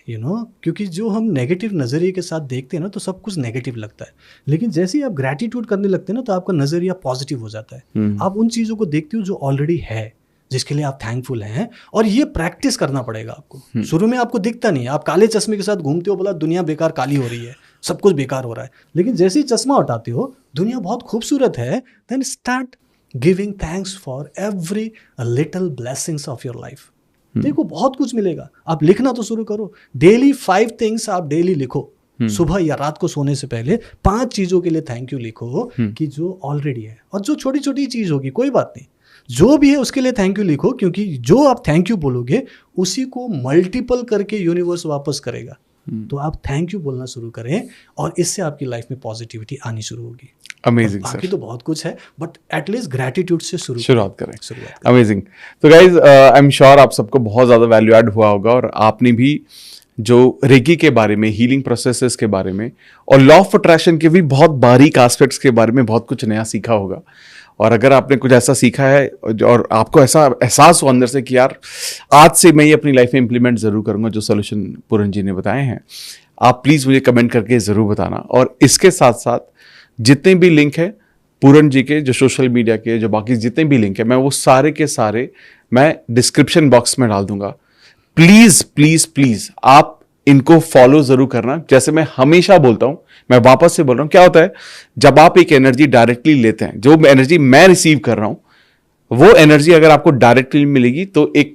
क्योंकि जो हम नेगेटिव नज़रिए के साथ देखते हैं ना तो सब कुछ नेगेटिव लगता है। लेकिन जैसे ही आप ग्रैटिट्यूड करने लगते हैं ना तो आपका नज़रिया पॉजिटिव हो जाता है। आप उन चीज़ों को देखते हो जो ऑलरेडी है, जिसके लिए आप थैंकफुल हैं, और ये प्रैक्टिस करना पड़ेगा आपको। शुरू में आपको दिखता नहीं है, आप काले चश्मे के साथ घूमते हो, बोला दुनिया बेकार काली हो रही है, सब कुछ बेकार हो रहा है। लेकिन जैसे ही चश्मा हटाते हो, दुनिया बहुत खूबसूरत है, then start giving thanks for every little blessings of your life. देखो बहुत कुछ मिलेगा। आप लिखना तो शुरू करो, डेली 5 थिंग्स आप डेली लिखो। सुबह या रात को सोने से पहले 5 चीजों के लिए थैंक यू लिखो कि जो ऑलरेडी है, और जो छोटी छोटी चीज होगी कोई बात नहीं, जो भी है उसके लिए थैंक यू लिखो, क्योंकि जो आप थैंक यू बोलोगे उसी को मल्टीपल करके यूनिवर्स वापस करेगा। तो आप थैंक यू बोलना शुरू करें और इससे आपकी लाइफ में पॉजिटिविटी आनी शुरू होगी। Amazing sir. बाकी तो बहुत कुछ है, बट एटलीस्ट ग्रेटिट्यूड से शुरुआत करें। अमेजिंग। तो गाइज आई एम श्योर आप सबको बहुत ज़्यादा वैल्यू ऐड हुआ होगा, और आपने भी जो रेकी के बारे में, हीलिंग प्रोसेसेस के बारे में, और लॉ ऑफ अट्रैक्शन के भी बहुत बारीक एस्पेक्ट्स के बारे में बहुत कुछ नया सीखा होगा। और अगर आपने कुछ ऐसा सीखा है और आपको ऐसा एहसास हो अंदर से कि यार आज से मैं ये अपनी लाइफ में इंप्लीमेंट ज़रूर करूँगा जो सोल्यूशन पूरन जी ने बताए हैं, आप प्लीज़ मुझे कमेंट करके ज़रूर बताना। और इसके साथ साथ जितने भी लिंक है पूरन जी के, जो सोशल मीडिया के, जो बाकी जितने भी लिंक है, मैं वो सारे के सारे मैं डिस्क्रिप्शन बॉक्स में डाल दूंगा। प्लीज़ प्लीज़ प्लीज़ आप इनको फॉलो ज़रूर करना। जैसे मैं हमेशा बोलता हूँ, मैं वापस से बोल रहा हूँ, क्या होता है जब आप एक एनर्जी डायरेक्टली लेते हैं, जो एनर्जी मैं रिसीव कर रहा हूँ, वो एनर्जी अगर आपको डायरेक्टली मिलेगी तो एक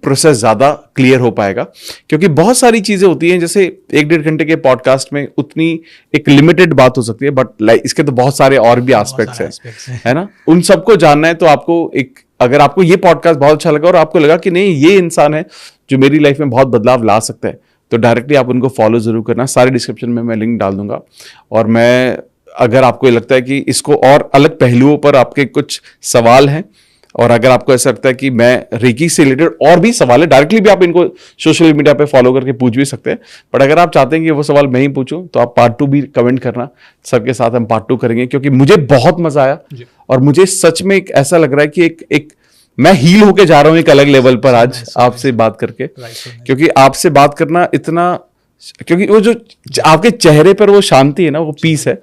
प्रोसेस ज़्यादा क्लियर हो पाएगा। क्योंकि बहुत सारी चीज़ें होती हैं, जैसे 1-1.5 घंटे के पॉडकास्ट में उतनी एक लिमिटेड बात हो सकती है, बट इसके तो बहुत सारे और भी एस्पेक्ट्स हैं, है ना। उन सबको जानना है तो आपको एक अगर आपको ये पॉडकास्ट बहुत अच्छा लगा और आपको लगा कि नहीं ये इंसान है जो मेरी लाइफ में बहुत बदलाव ला सकता है, तो डायरेक्टली आप उनको फॉलो जरूर करना। सारे डिस्क्रिप्शन में मैं लिंक डाल दूंगा। और मैं, अगर आपको ये लगता है कि इसको और अलग पहलुओं पर आपके कुछ सवाल हैं, और अगर आपको ऐसा लगता है कि मैं रेकी से रिलेटेड और भी सवाल है, डायरेक्टली भी आप इनको सोशल मीडिया पे फॉलो करके पूछ भी सकते हैं। बट अगर आप चाहते हैं कि वो सवाल मैं ही पूछूं, तो आप पार्ट 2 भी कमेंट करना, सबके साथ हम पार्ट 2 करेंगे, क्योंकि मुझे बहुत मजा आया और मुझे सच में एक ऐसा लग रहा है कि एक मैं हील होके जा रहा हूं एक अलग लेवल पर आज आपसे बात करके। क्योंकि आपसे बात करना इतना, क्योंकि वो जो आपके चेहरे पर वो शांति है ना, वो पीस है,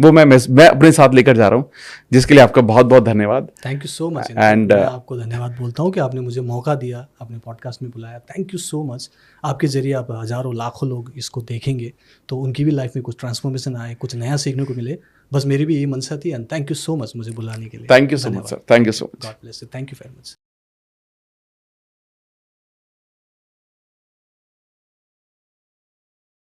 वो मैं अपने साथ लेकर जा रहा हूँ, जिसके लिए आपका बहुत बहुत धन्यवाद। Thank you so much. And मैं आपको धन्यवाद बोलता हूँ कि आपने मुझे मौका दिया, अपने पॉडकास्ट में बुलाया। Thank you so much. आपके जरिए आप हजारों लाखों लोग इसको देखेंगे तो उनकी भी लाइफ में कुछ ट्रांसफॉर्मेशन आए, कुछ नया सीखने को मिले, बस मेरी भी यही मंशा थी। And thank you so much मुझे बुलाने के लिए। Thank you so much sir, thank you so much. God bless you. Thank you very much.